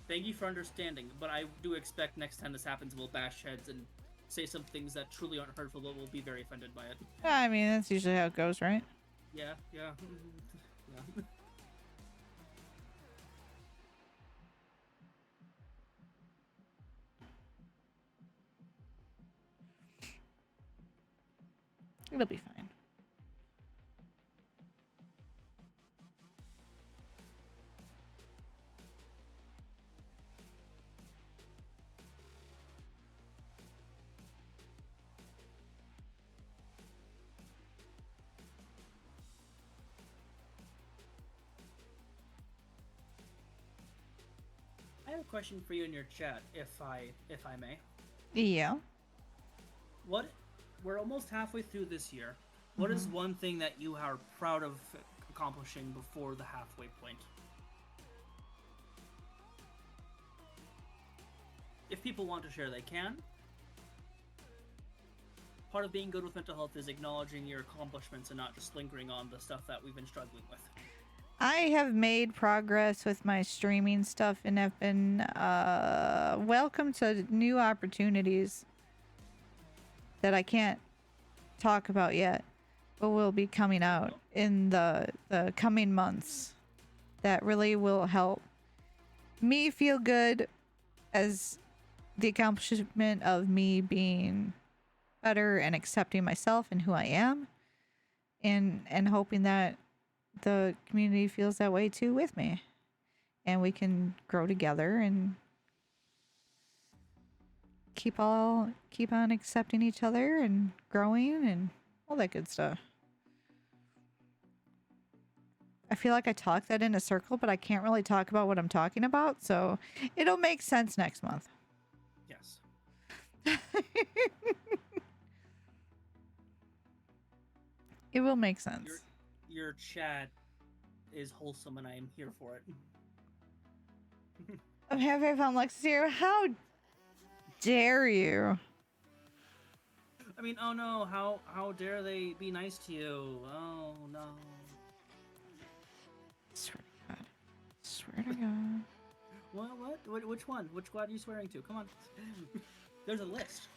Thank you for understanding, but I do expect next time this happens, we'll bash heads and say some things that truly aren't hurtful, but we'll be very offended by it. I mean, that's usually how it goes, right? Yeah, yeah. Yeah. It'll be fine. have a question for you in your chat, if I may. Yeah. What? We're almost halfway through this year. What is one thing that you are proud of accomplishing before the halfway point? If people want to share, they can. Part of being good with mental health is acknowledging your accomplishments and not just lingering on the stuff that we've been struggling with. I have made progress with my streaming stuff and have been welcome to new opportunities that I can't talk about yet, but will be coming out in the coming months that really will help me feel good as the accomplishment of me being better and accepting myself and who I am, and hoping that the community feels that way too with me, and we can grow together and keep on accepting each other and growing and all that good stuff. I feel like I talk that in a circle, but I can't really talk about what I'm talking about, so it'll make sense next month. Yes. It will make sense. Your chat is wholesome, and I am here for it. I'm happy I found Lex here. How dare you? I mean, oh no, how dare they be nice to you? Oh no. Swear to God. Swear to God. What? Which one? Which squad are you swearing to? Come on. There's a list.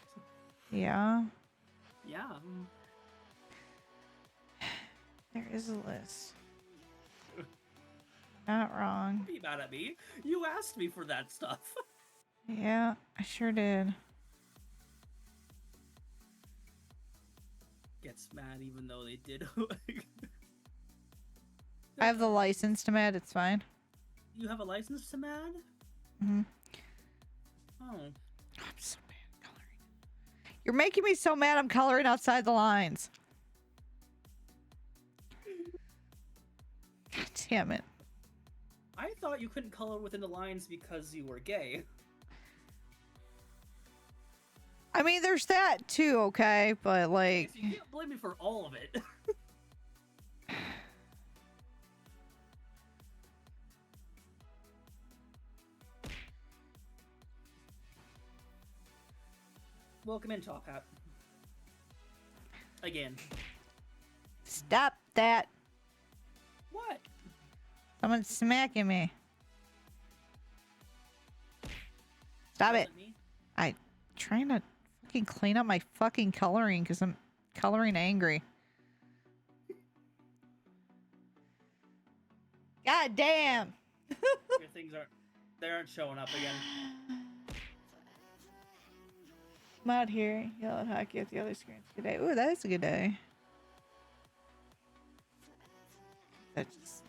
Yeah. Yeah. There is a list. Not wrong. Don't be mad at me. You asked me for that stuff. Yeah, I sure did. Gets mad even though they did. I have the license to mad, it's fine. You have a license to mad? Mm-hmm. Oh. I'm so mad coloring. You're making me so mad I'm coloring outside the lines. God damn it. I thought you couldn't color within the lines because you were gay. I mean, there's that too, okay? But like... So you can't blame me for all of it. Welcome in, Top Hat. Again. Stop that. What? Someone's smacking me. Stop it. Wasn't me? I'm trying to fucking clean up my fucking coloring because I'm coloring angry. God damn. Your things aren't showing up again. I'm out here, yellow hockey at the other screens today. Ooh, that is a good day. That just...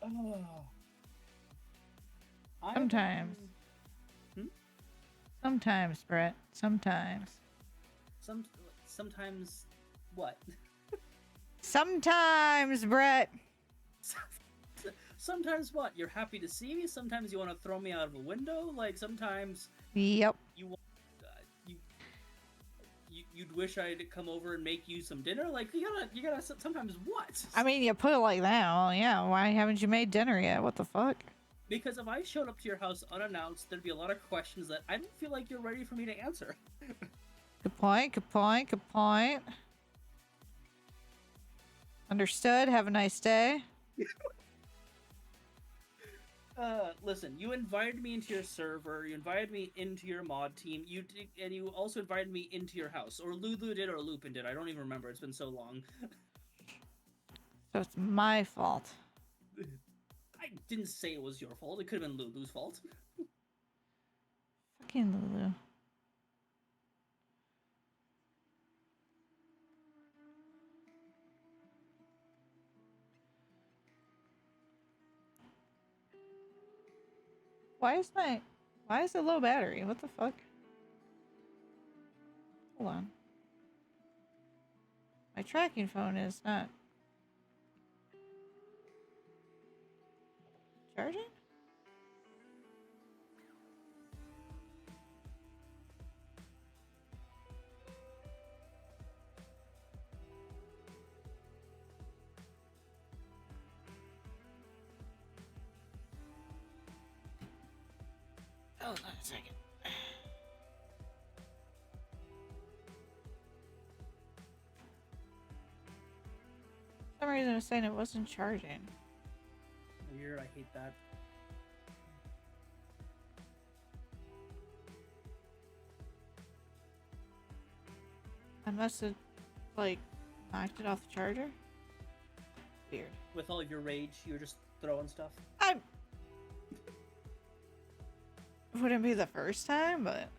Oh. Sometimes. Sometimes, Brett. Sometimes. Sometimes what? Sometimes, Brett. Sometimes what? You're happy to see me? Sometimes you want to throw me out of a window? Like sometimes Yep. you'd wish I'd come over and make you some dinner? Like you gotta sometimes what? I mean, you put it like that. Well, yeah. Why haven't you made dinner yet? What the fuck? Because if I showed up to your house unannounced, there'd be a lot of questions that I don't feel like you're ready for me to answer. Good point. Good point. Good point. Understood. Have a nice day. Listen, you invited me into your server, you invited me into your mod team, and you also invited me into your house. Or Lulu did, or Lupin did. I don't even remember. It's been so long. So it's my fault. I didn't say it was your fault. It could have been Lulu's fault. Fucking Lulu. Why is it low battery? What the fuck? Hold on. My tracking phone is not charging? Hold on a second. For some reason it was saying it wasn't charging. Weird, I hate that. I must have, like, knocked it off the charger. Weird. With all of your rage, you were just throwing stuff. Wouldn't be the first time, but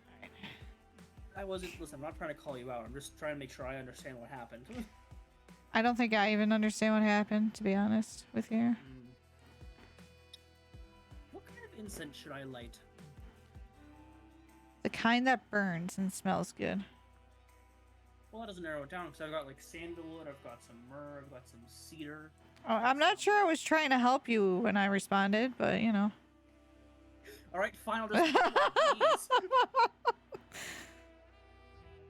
I wasn't. Listen, I'm not trying to call you out. I'm just trying to make sure I understand what happened. I don't think I even understand what happened, to be honest with you. What kind of incense should I light? The kind that burns and smells good. Well, that doesn't narrow it down because I've got like sandalwood, I've got some myrrh, I've got some cedar. Oh, I'm not sure I was trying to help you when I responded, but you know. All right, fine. I'll just. Please.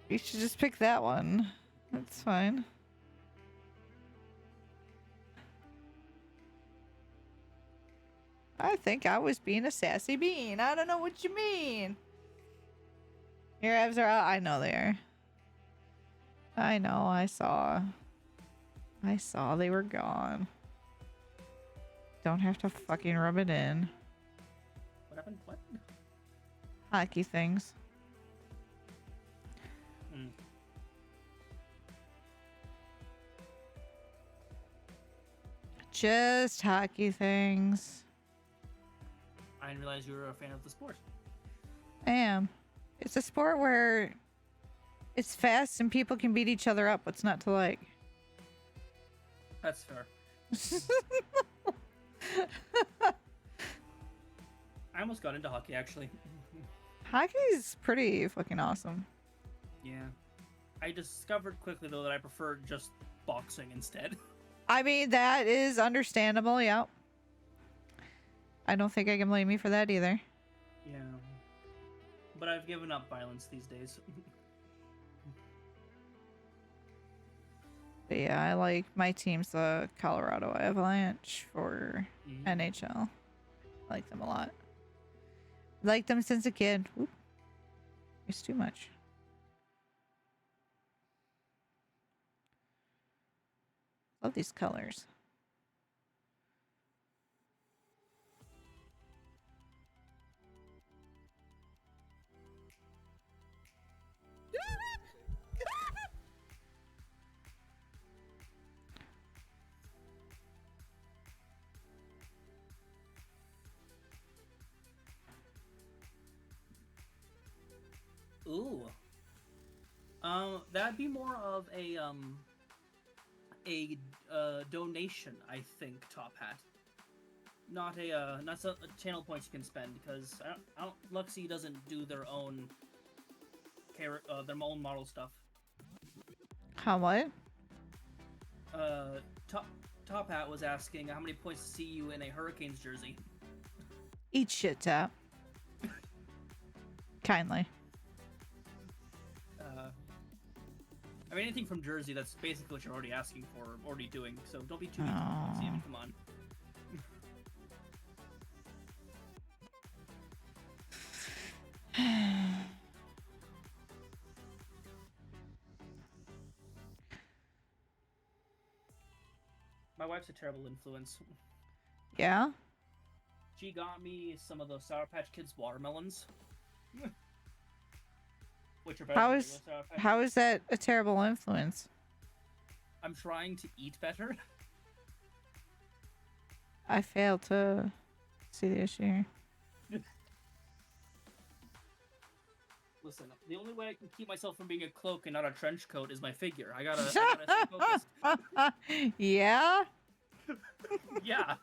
You should just pick that one. That's fine. I think I was being a sassy bean. I don't know what you mean. Your abs are out. I know they are. I know. I saw. I saw they were gone. Don't have to fucking rub it in. What happened? What? Hockey things. Just hockey things. I didn't realize you were a fan of the sport. I am. It's a sport where it's fast and people can beat each other up. What's not to like? That's fair. I almost got into hockey, actually. Hockey's pretty fucking awesome. Yeah. I discovered quickly, though, that I prefer just boxing instead. I mean, that is understandable, yeah. I don't think I can blame you for that either. Yeah. But I've given up violence these days. But yeah, I like my team's the Colorado Avalanche for NHL. I like them a lot. Liked them since a kid. Oop. It's too much. Love these colors. Ooh. That'd be more of a donation, I think, Top Hat. Not a channel points you can spend, because I don't Luxie doesn't do their own their own model stuff. How what? Top Hat was asking how many points to see you in a Hurricanes jersey. Eat shit, Tap. Kindly. I mean, anything from Jersey, that's basically what you're already asking for, already doing, so don't be too mean to Luxie, come on. My wife's a terrible influence. Yeah? she got me some of those Sour Patch Kids watermelons. Which are better How than is regular Sour Patch how Kids. is that a terrible influence? I'm trying to eat better. I fail to see the issue here. Listen, the only way I can keep myself from being a cloak and not a trench coat is my figure. I gotta stay focused. Yeah? Yeah.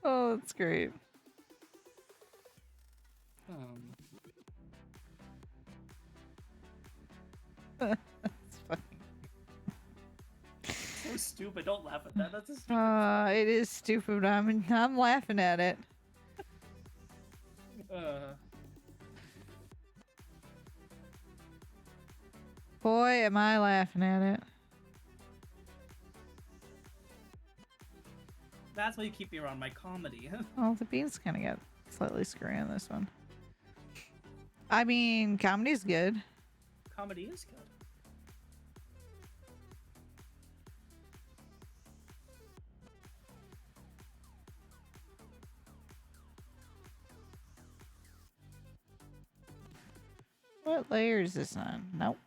Oh, that's great. That's funny. So stupid. Don't laugh at that. That's a stupid. It is stupid. I'm laughing at it. Boy, am I laughing at it. That's why you keep me around my comedy. Oh, the beans kind of got slightly screwy on this one. I mean, comedy's good. Comedy is good. What layer is this on? Nope.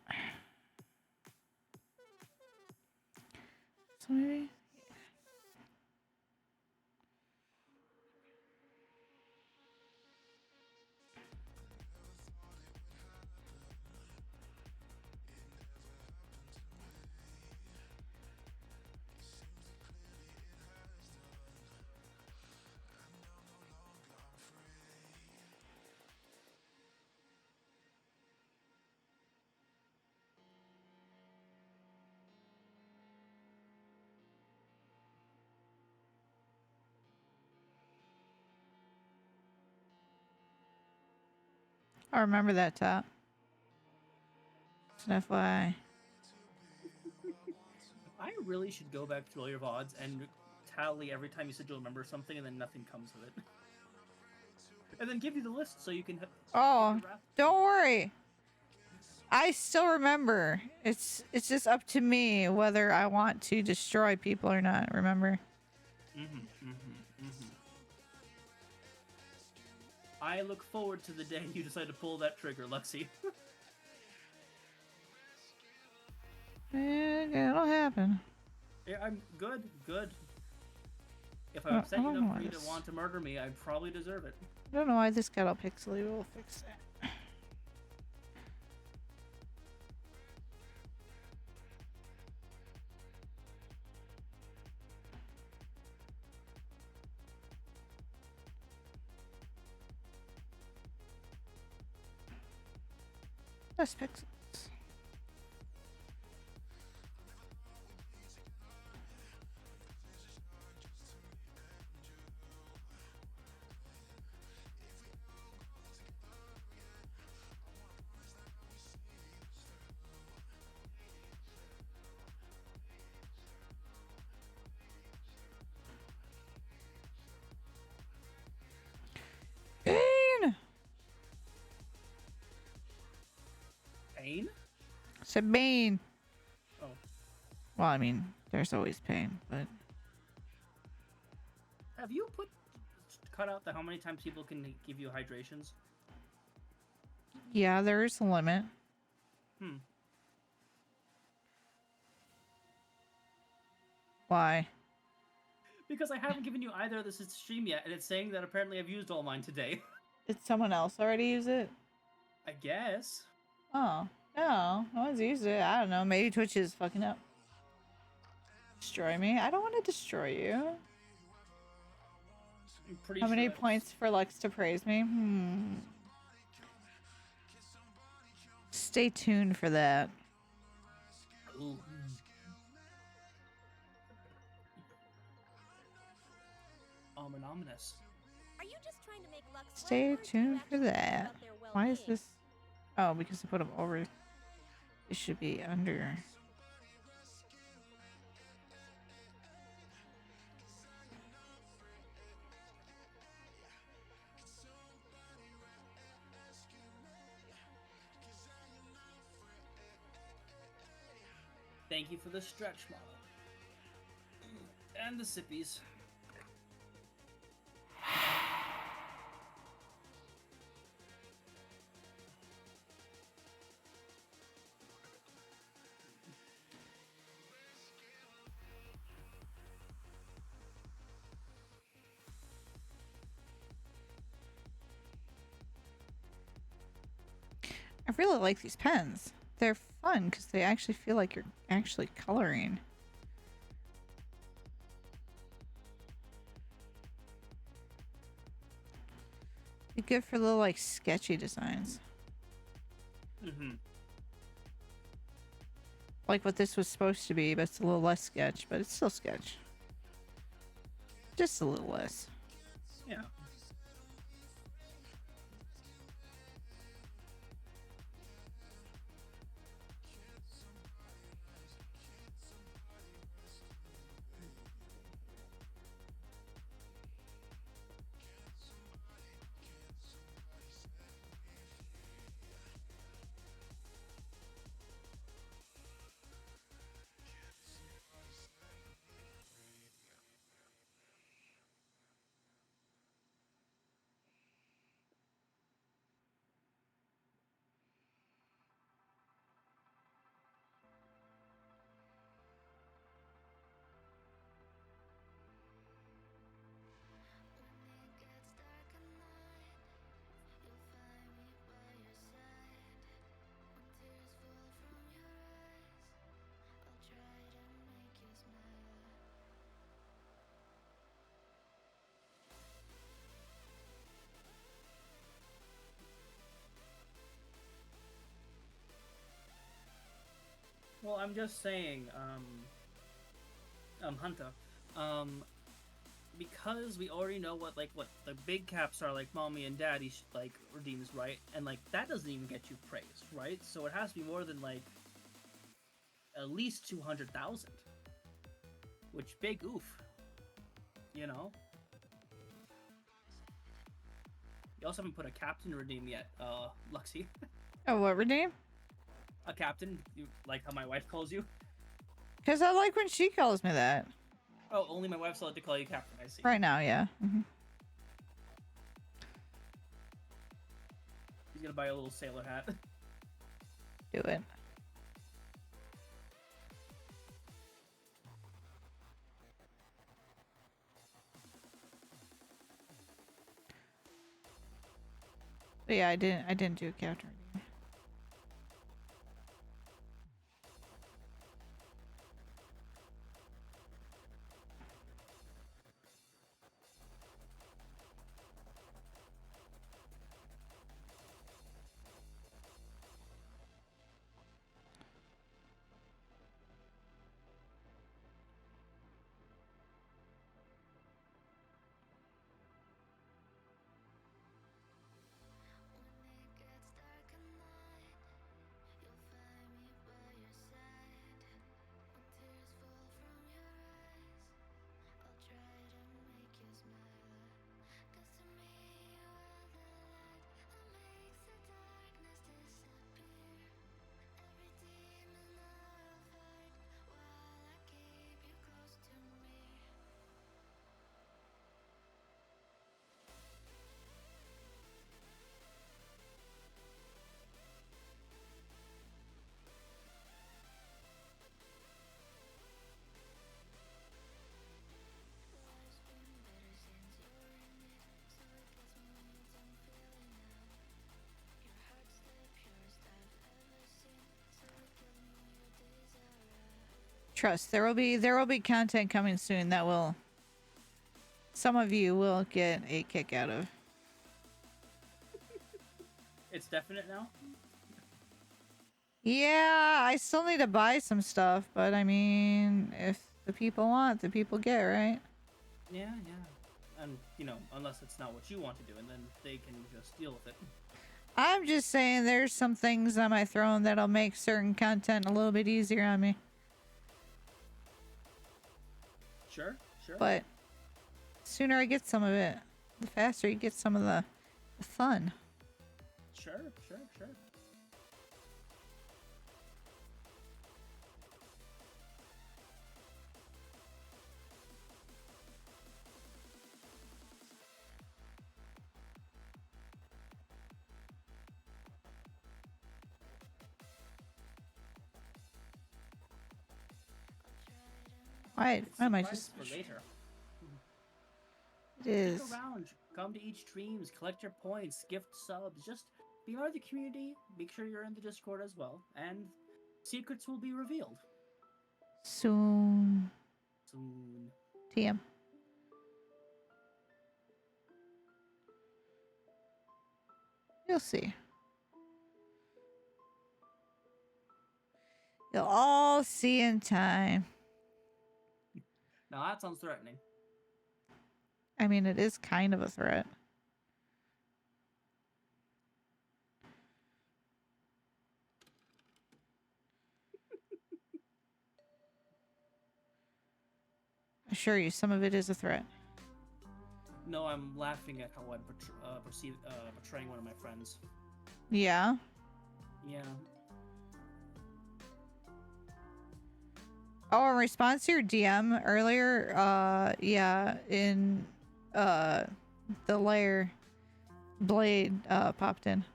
So maybe. I remember that top. It's an FYI. I really should go back through all your VODs and tally every time you said you'll remember something and then nothing comes of it. And then give you the list so you can... Oh, don't worry. I still remember. It's just up to me whether I want to destroy people or not, remember? I look forward to the day you decide to pull that trigger, Lexi. Yeah, it'll happen. Yeah, I'm good. If I I'm don't upset know enough why for you to this- want to murder me, I probably deserve it. I don't know why this got all pixely. We'll fix that. Less pixels. Pain! Pain? Sabine. Oh. Well, I mean, there's always pain, but Have you cut out how many times people can give you hydrations? yeah, there is a limit. Why? Because I haven't given you either of this stream yet, and it's saying that apparently I've used all mine today. Did someone else already use it? I guess. Oh, no. No one's used it. I don't know. Maybe Twitch is fucking up. Destroy me? I don't want to destroy you. I'm pretty How sure many that's- points for Lex to praise me? Stay tuned for that. Ooh. Ominous. Are you just trying to make Lux Stay laugh, or do you tuned for actually care that. about their Why is well-being? this? Oh, because I put them over. It should be under. Thank you for the stretch model. And the sippies. really like these pens. They're fun because they actually feel like you're actually coloring. Be good for little like sketchy designs. Mm-hmm. Like what this was supposed to be, but it's a little less sketch, but it's still sketch. Just a little less. Yeah. Well, I'm just saying, Hunter, um, because we already know what the big caps are, like mommy and daddy like redeems, right? And like that doesn't even get you praise, right? So it has to be more than like at least 200,000, which big oof, you know. You also haven't put a captain redeem yet, Luxie. Oh, what redeem? A captain, you like how my wife calls you? Because I like when she calls me that. Oh, only my wife's allowed to call you captain. I see. Right now, yeah. He's gonna buy a little sailor hat. Do it. But yeah, I didn't do a captain redeem. Trust, there will be content coming soon that will some of you will get a kick out of. It's definite now. Yeah, I still need to buy some stuff, but I mean, if the people want, the people get, right? Yeah, yeah. And you know, unless it's not what you want to do, and then they can just deal with it. I'm just saying there's some things on my throne that'll make certain content a little bit easier on me. Sure, sure. But the sooner I get some of it, the faster you get some of the fun. Sure, sure, sure. Why am I Surprise just... for later? It is. Stick around. Come to each streams, collect your points, gift subs. Just be part of the community. Make sure you're in the Discord as well, and secrets will be revealed Soon. soon. TM. You'll see. You'll all see in time. Now that sounds threatening. I mean, it is kind of a threat. I assure you, some of it is a threat. No, I'm laughing at how I'm betraying one of my friends. Yeah. Yeah. Oh, in response to your DM earlier, yeah, in the lair, Blade popped in.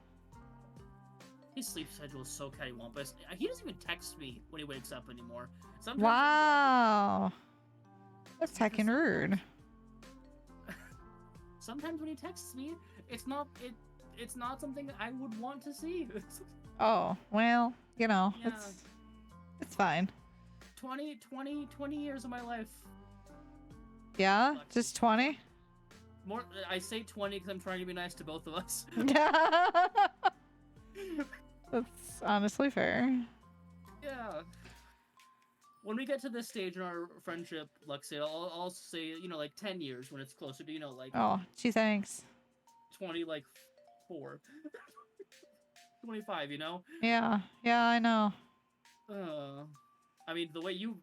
His sleep schedule is so cattywampus. He doesn't even text me when he wakes up anymore. Sometimes Wow. That's heckin' rude. Sometimes when he texts me, it's not something I would want to see. Oh, well, you know, Yeah. it's fine. 20 years of my life. Yeah? Just 20? More, I say 20 because I'm trying to be nice to both of us. That's honestly fair. Yeah. When we get to this stage in our friendship, Lexi, I'll say, you know, like 10 years when it's closer to, you know, like Oh, gee, thanks. 20, like 4. 25, you know? Yeah, I know. I mean, the way you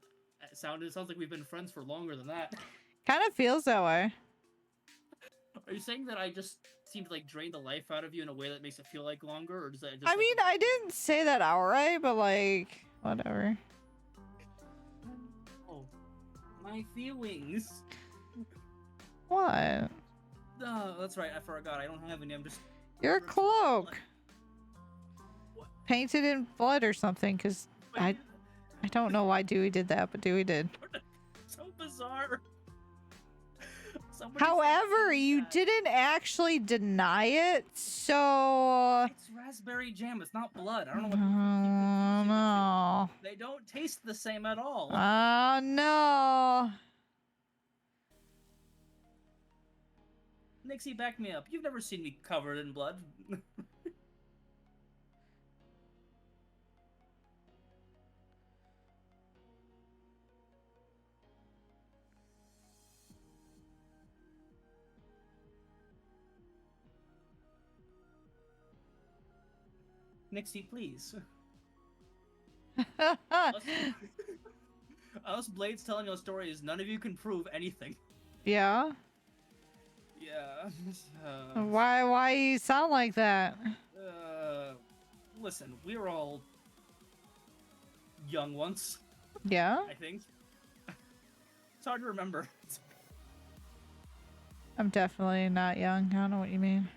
sounded, it sounds like we've been friends for longer than that. Kind of feels that way. Are you saying that I just seem to, like, drain the life out of you in a way that makes it feel like longer, or does that just, I mean, I didn't say that outright, but like, whatever. Oh, my feelings. What? That's right, I forgot. I don't have any, I'm just... Your cloak. What? Painted in blood or something, because I don't know why Dewey did that, but Dewey did. So bizarre. Somebody However, said you that. didn't actually deny it, so... It's raspberry jam, it's not blood. I don't know what Oh, no. They don't taste the same at all. Oh, no. Nixie, back me up. You've never seen me covered in blood. Nixie, please. Us Blades telling us stories, none of you can prove anything. Yeah? Yeah. Why you sound like that? Listen, we were all young once, Yeah? I think. It's hard to remember. I'm definitely not young. I don't know what you mean.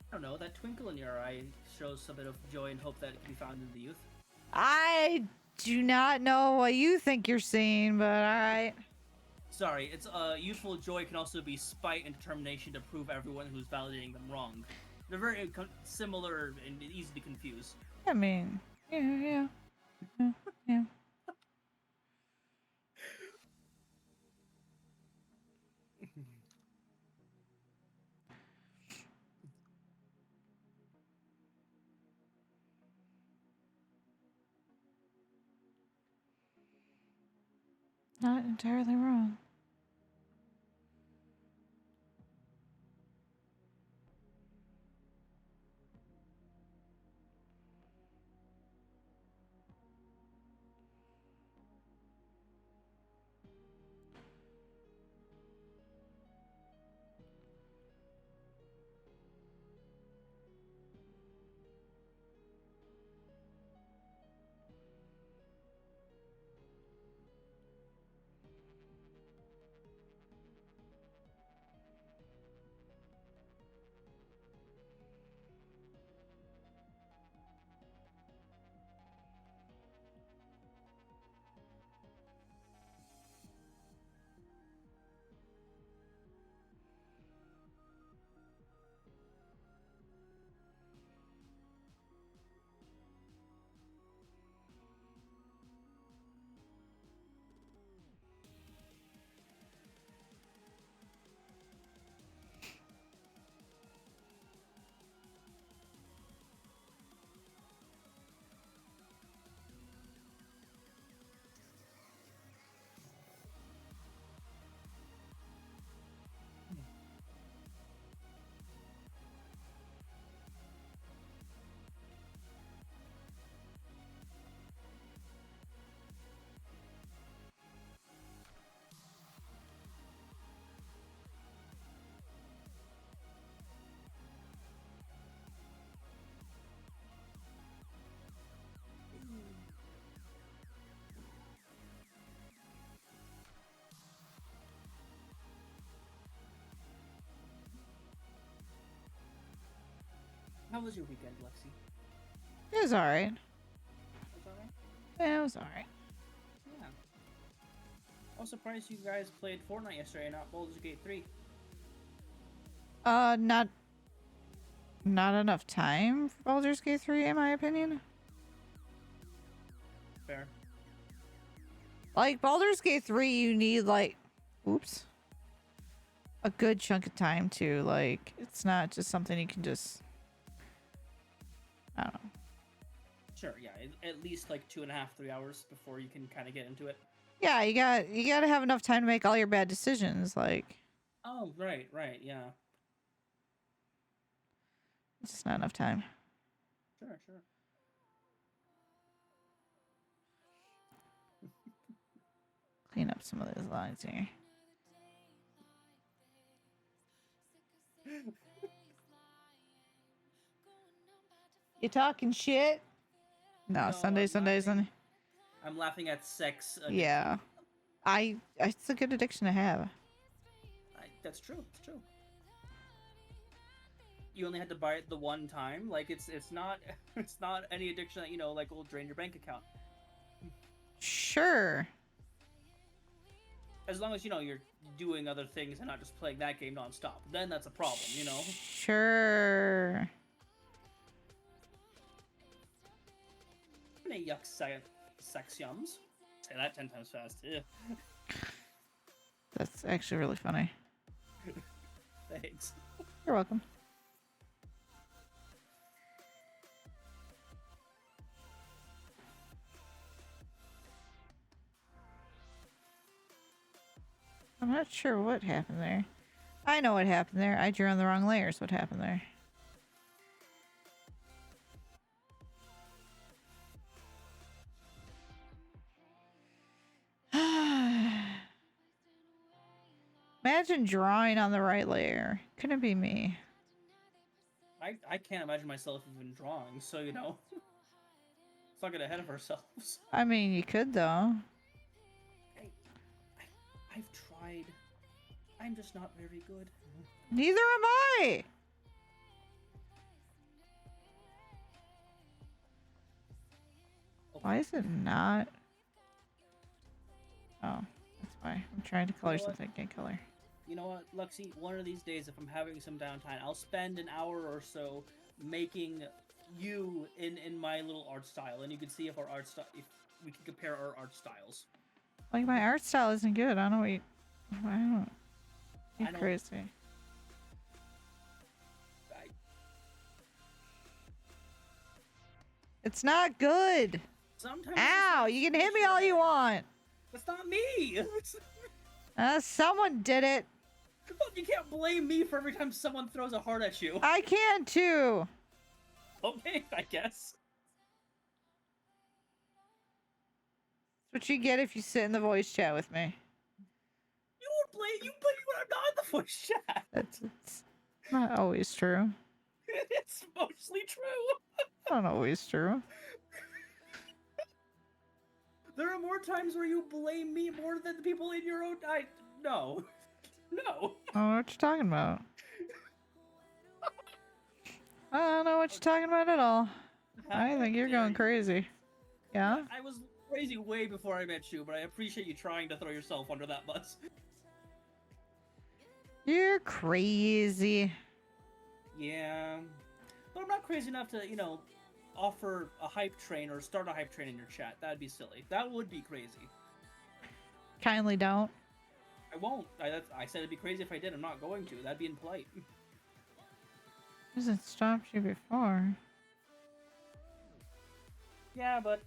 I don't know, that twinkle in your eye shows a bit of joy and hope that it can be found in the youth. I do not know what you think you're seeing, but alright. Sorry, it's youthful joy can also be spite and determination to prove everyone who's validating them wrong. They're very similar and easy to confuse. I mean, yeah. Not entirely wrong. How was your weekend, Lexi? It was alright. Was alright? Yeah, it was alright. Yeah. I was surprised you guys played Fortnite yesterday, not Baldur's Gate 3. Not enough time for Baldur's Gate 3, in my opinion. Fair. Like, Baldur's Gate 3, you need, like... Oops. A good chunk of time, too. Like, it's not just something you can just... I don't know. Sure, yeah. At least like 2.5, 3 hours before you can kind of get into it. Yeah, you gotta have enough time to make all your bad decisions, like... Oh, right, yeah. It's just not enough time. Sure. Clean up some of those lines here. You talking shit? No, No, Sunday. I'm laughing at sex addiction. Yeah. It's a good addiction to have. That's true. It's true. You only had to buy it the one time. Like it's not it's not any addiction that like will drain your bank account. Sure. As long as you're doing other things and not just playing that game nonstop. Then that's a problem. Sure. Yuck, sex yums. Say that 10 times fast. Yeah. That's actually really funny. Thanks. You're welcome. I'm not sure what happened there. I know what happened there. I drew on the wrong layers. What happened there? Imagine drawing on the right layer. Couldn't be me. I can't imagine myself even drawing, so let's not get ahead of ourselves. I mean, you could though. I've tried. I'm just not very good. Neither am I. Why is it not? Oh, that's why. I'm trying to color something. I can't color. You know what, Lexi? One of these days, if I'm having some downtime, I'll spend an hour or so making you in my little art style, and you can see if if we can compare our art styles. Like, my art style isn't good. I don't know what you... I don't... You're crazy. It's not good. Sometimes. Ow! You can hit me all you want. That's not me. Someone did it. You can't blame me for every time someone throws a heart at you. I can too. Okay, I guess. That's what you get if you sit in the voice chat with me. You blame when I'm not in the voice chat. It's not always true. It's mostly true. Not always true. There are more times where you blame me more than the people in your own... No. No. I don't know what you're talking about. I don't know what you're talking about at all. I think you're going crazy. Yeah? I was crazy way before I met you, but I appreciate you trying to throw yourself under that bus. You're crazy. Yeah. But I'm not crazy enough to, offer a hype train or start a hype train in your chat. That'd be silly. That would be crazy. Kindly don't. I won't. I said it'd be crazy if I did. I'm not going to. That'd be impolite. Hasn't stopped you before. Yeah, but...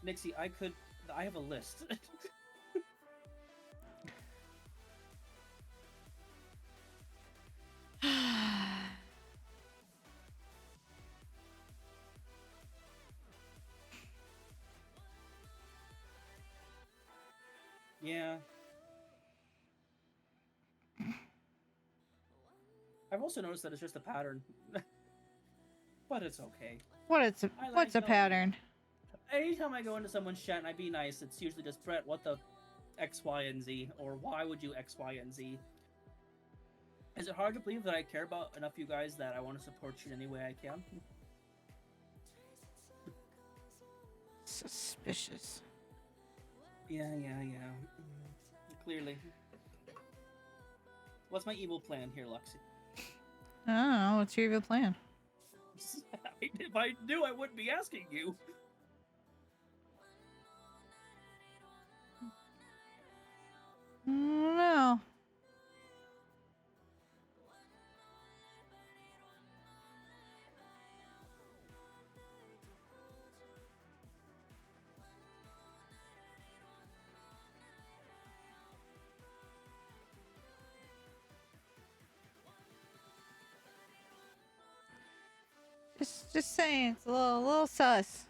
Nixie, I have a list. Yeah. I've also noticed that it's just a pattern. But it's okay. What's a pattern? anytime I go into someone's chat and I be nice, it's usually just Brett, what the X, Y, and Z, or why would you X, Y, and Z? Is it hard to believe that I care about enough you guys that I want to support you in any way I can? Suspicious. Yeah. Clearly. What's my evil plan here, Lexi? I don't know. What's your evil plan? If I knew, I wouldn't be asking you. No. Just saying, it's a little sus.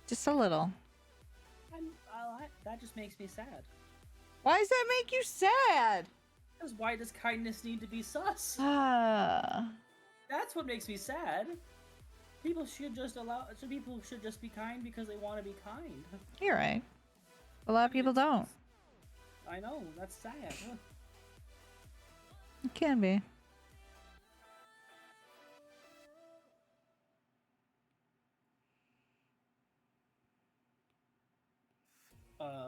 Just a little. That just makes me sad. Why does that make you sad? Because why does kindness need to be sus? Ah. That's what makes me sad. People should just be kind because they want to be kind. You're right. A lot of people don't. I know, that's sad. It can be.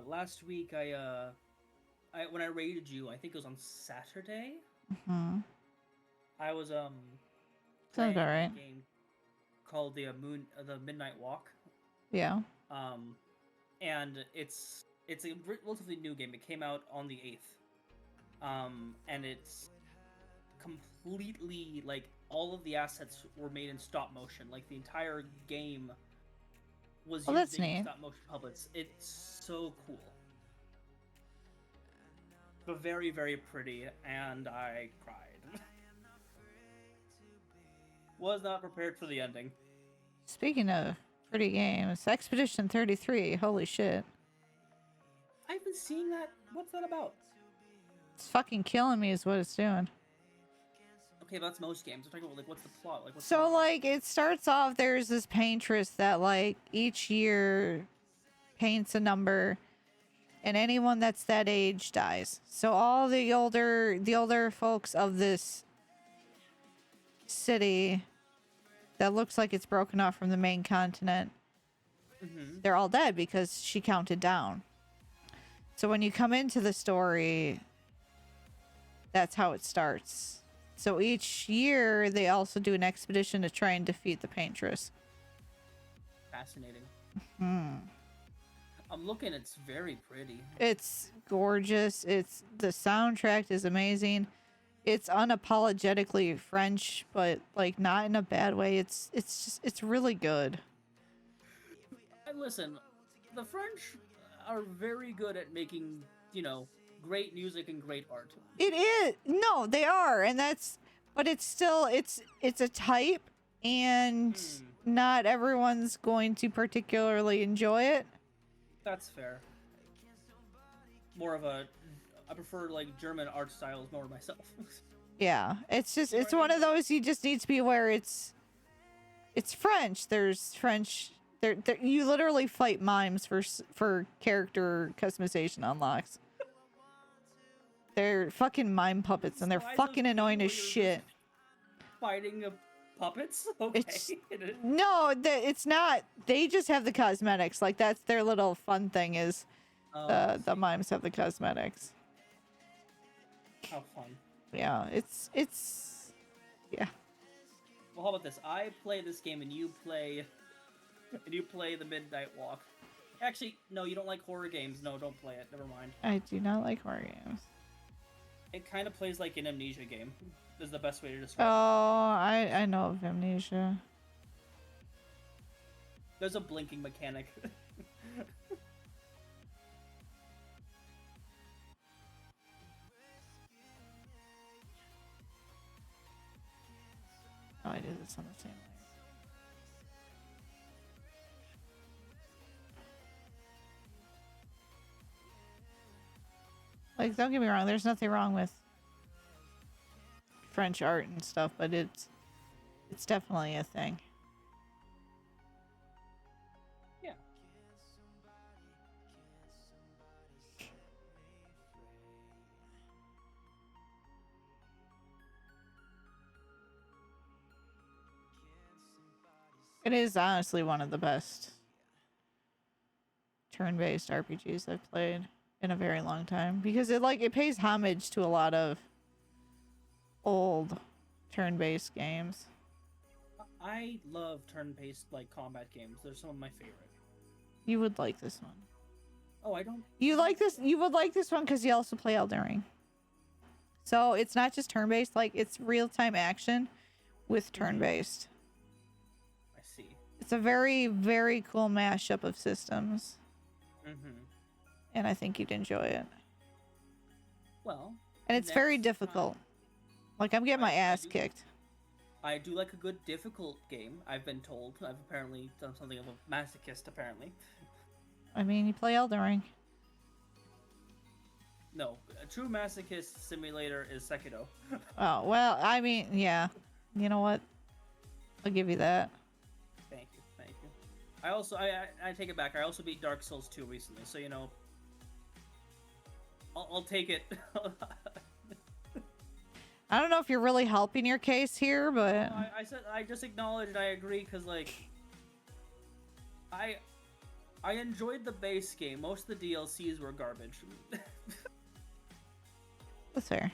Last week when I raided you, I think it was on Saturday. Hmm. I was Sounds playing about right. a game called the Midnight Walk. Yeah. And it's a relatively new game. It came out on the 8th. And it's completely like all of the assets were made in stop motion. Like the entire game was that's using neat. stop motion puppets. It's so cool. But very, very pretty, and I cried. Was not prepared for the ending. Speaking of pretty games, Expedition 33. Holy shit. I've been seeing that. What's that about? It's fucking killing me is what it's doing. Okay, but that's most games. I'm talking about like what's the plot? Like what's So the... like it starts off, there's this paintress that like each year paints a number, and anyone that's that age dies. So all the older folks of this city that looks like it's broken off from the main continent, they're all dead because she counted down. So when you come into the story, that's how it starts. So each year they also do an expedition to try and defeat the paintress. Fascinating. Hmm. I'm looking. It's very pretty. It's gorgeous. It's the soundtrack is amazing. It's unapologetically French, but like not in a bad way. It's really good. And listen, the French are very good at making, great music and great art. It is. No, they are. And but it's still, it's a type, and not everyone's going to particularly enjoy it. That's fair. I prefer like German art styles more myself. Yeah. It's just, You know it's what I one mean? of those you just need to be aware it's French. There's French. There, you literally fight mimes for character customization unlocks. They're fucking mime puppets, and they're Slides of fucking game annoying where as you're just shit. Fighting puppets? Okay. No, it's not. They just have the cosmetics. Like that's their little fun thing. Is the mimes have the cosmetics? How fun. Yeah, it's yeah. Well, how about this? I play this game and you play the Midnight Walk. Actually, no, you don't like horror games. No, don't play it. Never mind. I do not like horror games. It kind of plays like an Amnesia game. Is the best way to Oh, describe it. I know of Amnesia. There's a blinking mechanic. Oh, I did this on the same layer. Like, don't get me wrong, there's nothing wrong with French art and stuff, but it's definitely a thing. It is honestly one of the best turn-based RPGs I've played in a very long time because it pays homage to a lot of old turn-based games. I love turn-based like combat games. They're some of my favorite. You would like this one. Oh, I don't. You would like this one because you also play Elden Ring. So it's not just turn-based, like it's real-time action with turn-based. I see. It's a very, very cool mashup of systems. Mm-hmm. And I think you'd enjoy it. Well. And it's very next difficult. time- Like I'm getting my I ass do- kicked. I do like a good difficult game. I've been told. I've apparently done something of a masochist. Apparently. I mean, you play Elden Ring. No, a true masochist simulator is Sekiro. Oh, well, I mean, yeah. You know what? I'll give you that. Thank you, thank you. I also, I take it back. I also beat Dark Souls 2 recently, so you know, I'll take it. I don't know if you're really helping your case here, but I said I just acknowledged I agree because like, I enjoyed the base game. Most of the DLCs were garbage. that's fair.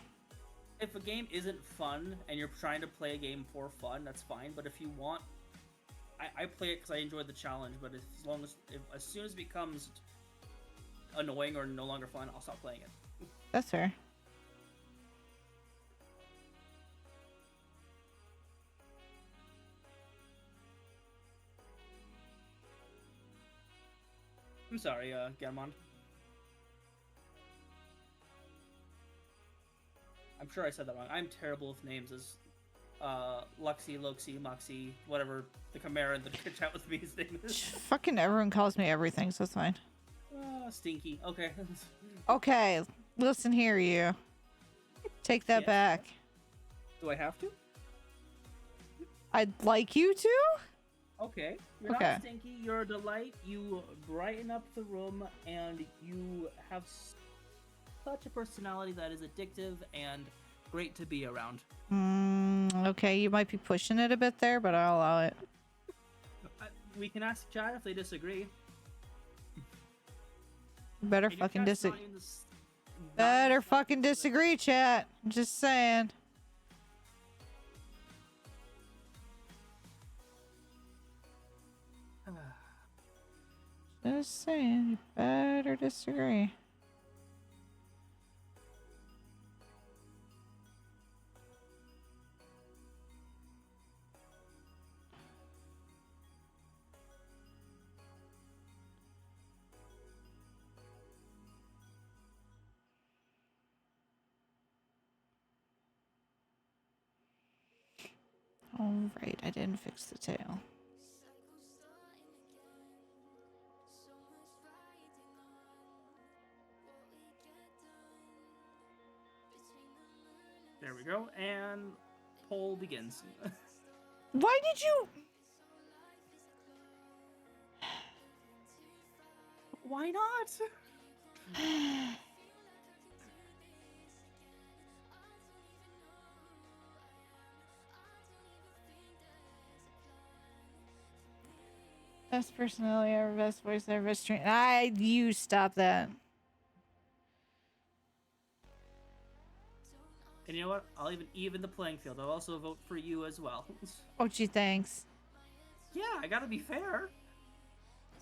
If a game isn't fun and you're trying to play a game for fun, that's fine. But if you want, I play it because I enjoy the challenge. But as soon as it becomes annoying or no longer fun, I'll stop playing it. That's fair. I'm sorry, Gamon. I'm sure I said that wrong. I'm terrible with names as Luxie, Loxie, Moxie, whatever the Chimera in the chat with me his name is. Fucking everyone calls me everything, so it's fine. Stinky. Okay. Okay, listen here, you. Take that Yes. back. Do I have to? I'd like you to? Okay. You're Okay. not stinky. You're a delight. You brighten up the room, and you have such a personality that is addictive and great to be around. Okay, you might be pushing it a bit there, but I'll allow it. We can ask chat if they disagree. Better And if fucking chat's disagree. not in this- not in Better this fucking topic, disagree, chat. I'm just saying. Just saying, you better disagree. All right, I didn't fix the tail. There we go, and poll begins. Why did you? Why not? Best personality ever, best voice ever, best stream. You stop that. And you know what? I'll even the playing field. I'll also vote for you as well. Oh, gee, thanks. Yeah, I gotta be fair.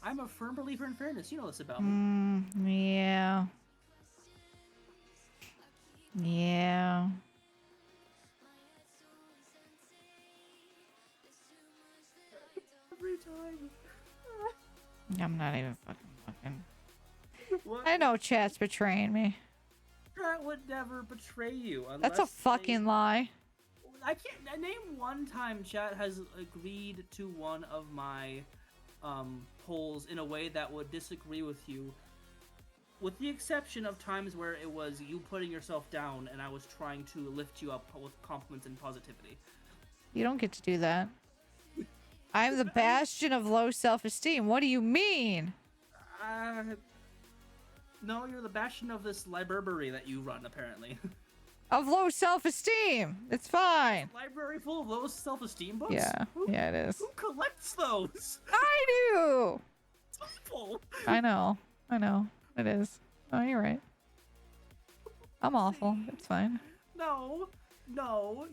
I'm a firm believer in fairness. You know this about me. Yeah. Yeah. Every time. I'm not even fucking looking. What? I know chat's betraying me. Chat would never betray you unless That's a fucking lie. I can't name one time chat has agreed to one of my polls in a way that would disagree with you, with the exception of times where it was you putting yourself down and I was trying to lift you up with compliments and positivity. You don't get to do that. I'm the bastion of low self-esteem. What do you mean? No, you're the bastion of this library that you run, apparently. of low self-esteem. It's fine. Library full of low self-esteem books? Yeah, yeah, it is. Who collects those? I do. It's awful. I know. It is. Oh, you're right. I'm awful. It's fine. No,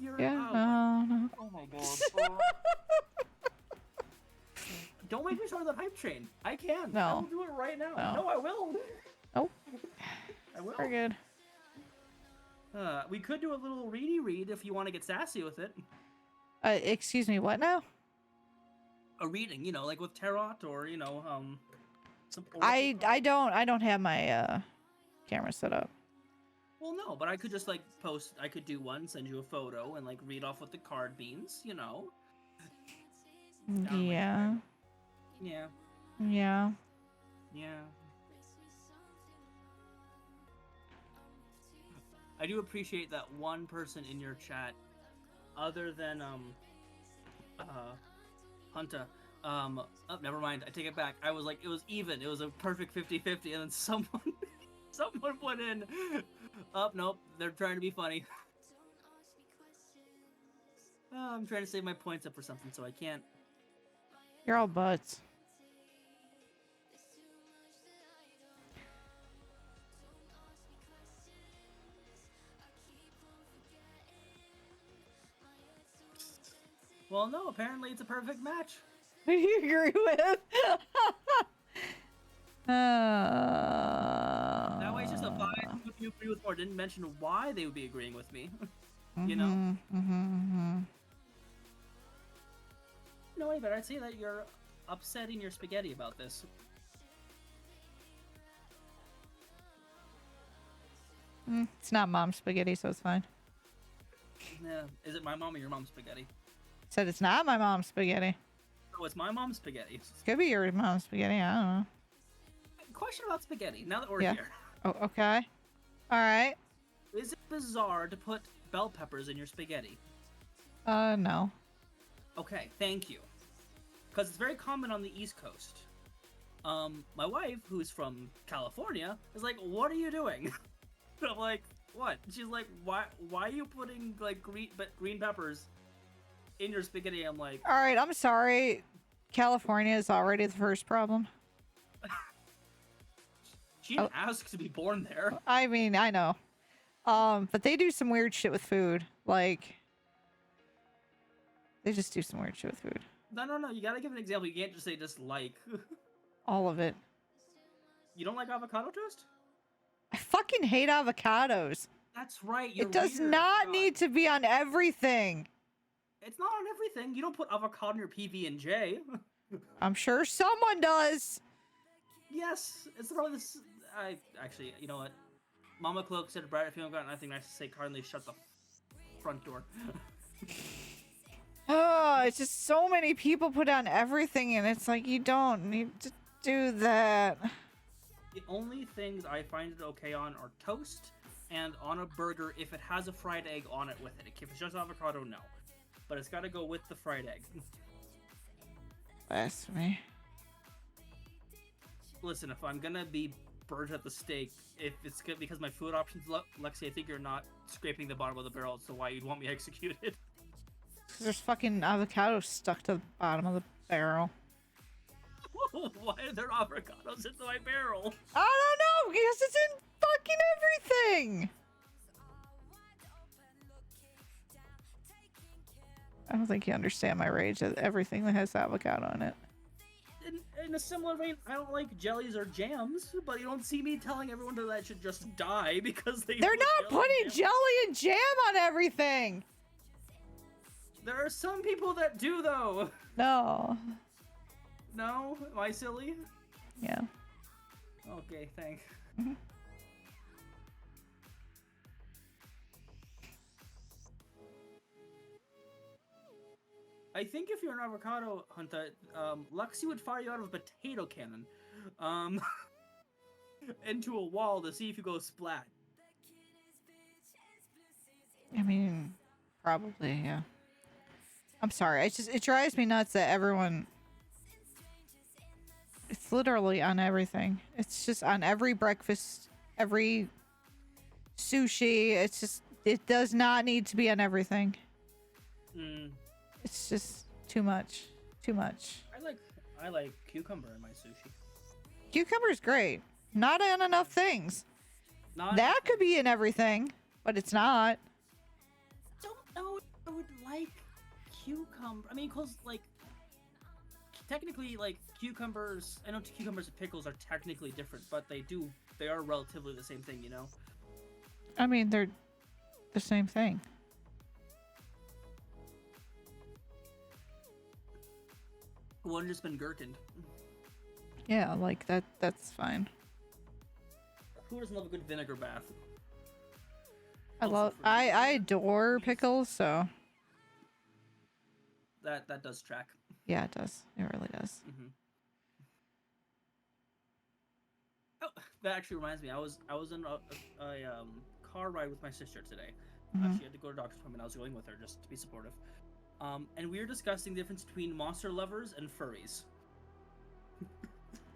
you're Yeah, oh, no. oh my god. Don't make me start that hype train. I can. No. I will do it right now. No. No, I will. Nope. I will. We're good. We could do a little read if you want to get sassy with it. Excuse me, what now? A reading, like with tarot or some. I don't have my camera set up. Well, no, but I could just post. I could do one, send you a photo, and read off what the card means. Yeah. Yeah. Yeah. Yeah. I do appreciate that one person in your chat, other than Hunter. Oh, never mind. I take it back. I was like, it was even. It was a perfect 50-50, and then someone put in. Oh, nope. They're trying to be funny. Oh, I'm trying to save my points up for something, so I can't. You're all butts. Well, no. Apparently, it's a perfect match. Who do you agree with? That way, it's just a vibe. Who do you agree with more? Didn't mention why they would be agreeing with me. You know. No, but I'd say that you're upsetting your spaghetti about this. It's not mom's spaghetti, so it's fine. Yeah. Is it my mom or your mom's spaghetti? Said it's not my mom's spaghetti. Oh, it's my mom's spaghetti. Could be your mom's spaghetti. I don't know. Question about spaghetti. Now that we're Yeah. here, Oh, okay. All right. is it bizarre to put bell peppers in your spaghetti? No. Okay, thank you. Because it's very common on the East Coast. My wife, who's from California, is like, "What are you doing?" And I'm like, "What?" She's like, "Why are you putting green peppers in your spaghetti?" I'm like, All right. I'm sorry. California is already the first problem. she didn't ask to be born there. I mean, I know. But they do some weird shit with food. Like, they just do some weird shit with food. No. You gotta give an example. You can't just say dislike. All of it. You don't like avocado toast? I fucking hate avocados. That's right. You're It does weird. not God. need to be on everything. It's not on everything. You don't put avocado in your PB&J. I'm sure someone does. Yes, it's probably this. I actually, you know what? Mama Cloak said, "Brad, if you don't got nothing nice to say, kindly shut the front door." Oh, it's just so many people put on everything, and it's like you don't need to do that. The only things I find it okay on are toast and on a burger if it has a fried egg on it with it. If it's just avocado, no. But it's got to go with the fried egg. Blasphemy. Listen, if I'm gonna be burnt at the stake, if it's good because my food options, Lexi, I think you're not scraping the bottom of the barrel as to why you'd want me executed. There's fucking avocados stuck to the bottom of the barrel. Why are there avocados in my barrel? I don't know, because it's in fucking everything. I don't think you understand my rage at everything that has avocado in it. In a similar vein, I don't like jellies or jams, but you don't see me telling everyone that should just die because They're put not jelly putting and jam. jelly and jam on everything. There are some people that do, though. No. No? Am I silly? Yeah. Okay, thanks. Mhm. I think if you're an avocado hunter, Lexi would fire you out of a potato cannon, into a wall to see if you go splat. I mean, probably, yeah. I'm sorry. It drives me nuts that everyone. It's literally on everything. It's just on every breakfast, every sushi. It's just it does not need to be on everything. Mm, It's just too much. Too much. I like cucumber in my sushi. Cucumber's great. Not on enough things. Not That could be in everything, but it's not. don't know if I would like cucumber. I mean, cause like technically, like cucumbers. I know cucumbers and pickles are technically different, but they are relatively the same thing, you know. I mean, they're the same thing. One just been gherkined. Yeah, like that's fine. Who doesn't love a good vinegar bath? I adore pickles, so That does track. yeah, it does. It really does. Mm-hmm. Oh, that actually reminds me. I was in a car ride with my sister today. Mhm. She had to go to a doctor's appointment. I was going with her just to be supportive. And we were discussing the difference between monster lovers and furries.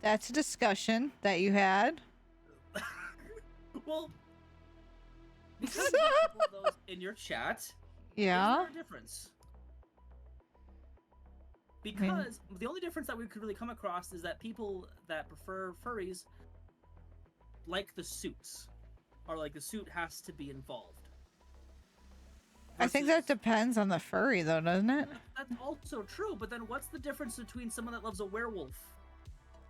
That's a discussion that you had. Well, because you have a couple of those in your chat, Yeah. is there a difference? Because the only difference that we could really come across is that people that prefer furries like the suits, or like the suit has to be involved. I think that Versus- depends on the furry, though, doesn't it? That's also true, but then what's the difference between someone that loves a werewolf?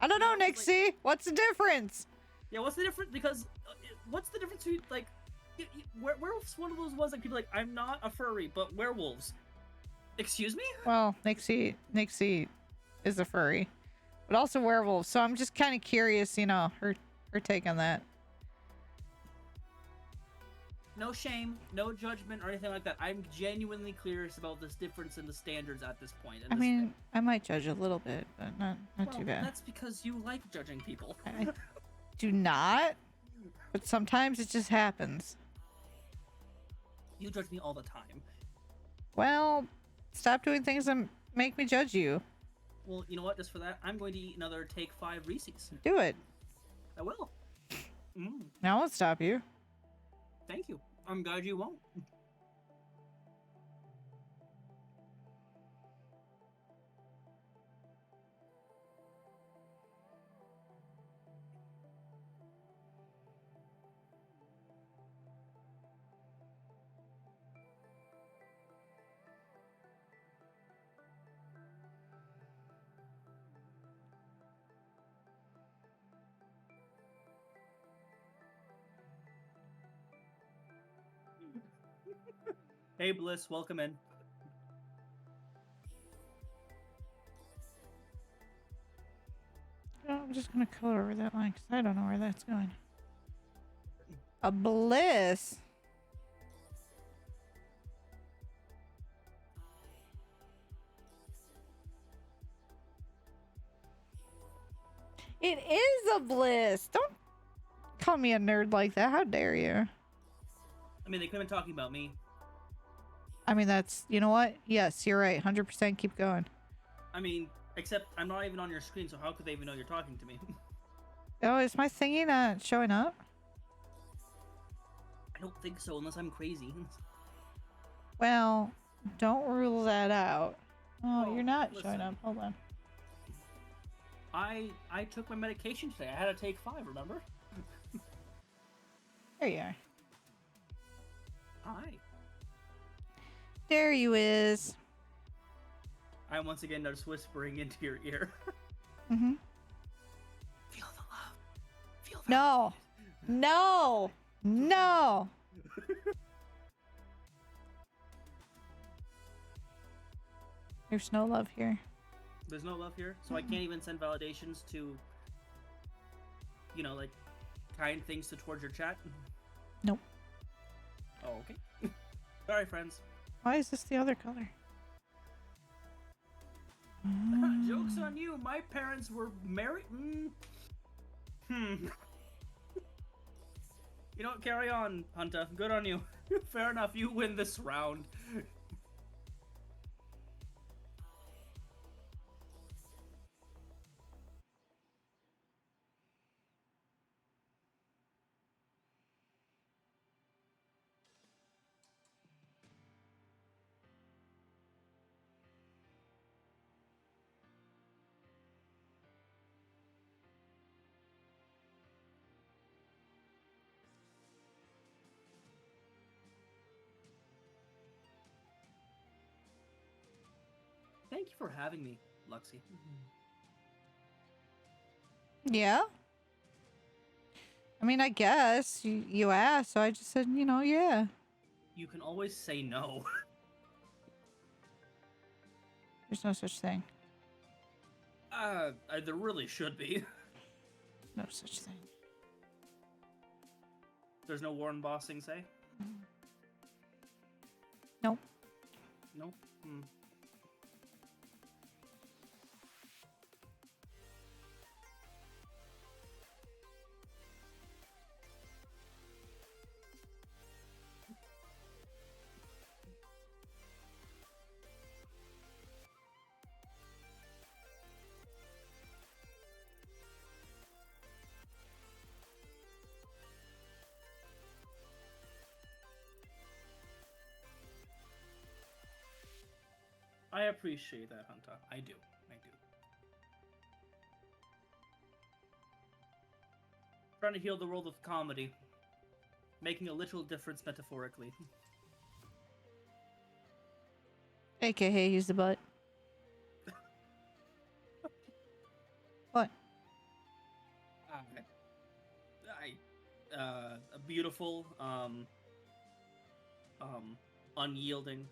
I don't know, Yeah, it's Nixie. What's the difference? Yeah, what's the difference? Because what's the difference between like werewolves? One of those ones like people like I'm not a furry, but werewolves. Excuse me? Well, Nixie is a furry, but also werewolf. So I'm just kind of curious, you know, her take on that. No shame, no judgment, or anything like that. I'm genuinely curious about this difference in the standards at this point. I mean, I might judge a little bit, but not too bad. That's because you like judging people. I do not, but sometimes it just happens. You judge me all the time. Well, stop doing things that make me judge you. Well, you know what? Just for that, I'm going to eat another Take 5 Reese's. Do it. I will. I won't stop you. Thank you. I'm glad you won't. Hey, Bliss, welcome in. Oh, I'm just gonna color over that line because I don't know where that's going. A bliss. It is a bliss. Don't call me a nerd like that. How dare you? I mean, they could have been talking about me. I mean, that's, you know what? Yes, you're right. 100% keep going. I mean, except I'm not even on your screen, so how could they even know you're talking to me? Oh, is my thingy not showing up? I don't think so, unless I'm crazy. Well, don't rule that out. Oh, Well, you're not listen. showing up. Hold on. I took my medication today. I had to take 5, remember? There you are. Hi. There you is. I'm once again just whispering into your ear. Mm-hmm. Feel the love. Feel the No. No. No. There's no love here. There's no love here, so I can't even send validations to, you know, like, kind things towards your chat. Nope. Oh, okay. Sorry, friends. Why is this the other color? Joke's on you. My parents were married. You know what? Carry on, Hunter. Good on you. Fair enough. You win this round. thank you for having me, Luxie. Yeah. I mean, I guess you asked, so I just said, yeah. You can always say no. There's no such thing. There really should be. No such thing. There's no Warren Bossing say? Nope. Nope. Hmm. I appreciate that, Hunter. I do. Trying to heal the world with comedy. Making a literal difference metaphorically. AKA use the butt. What? A beautiful, unyielding,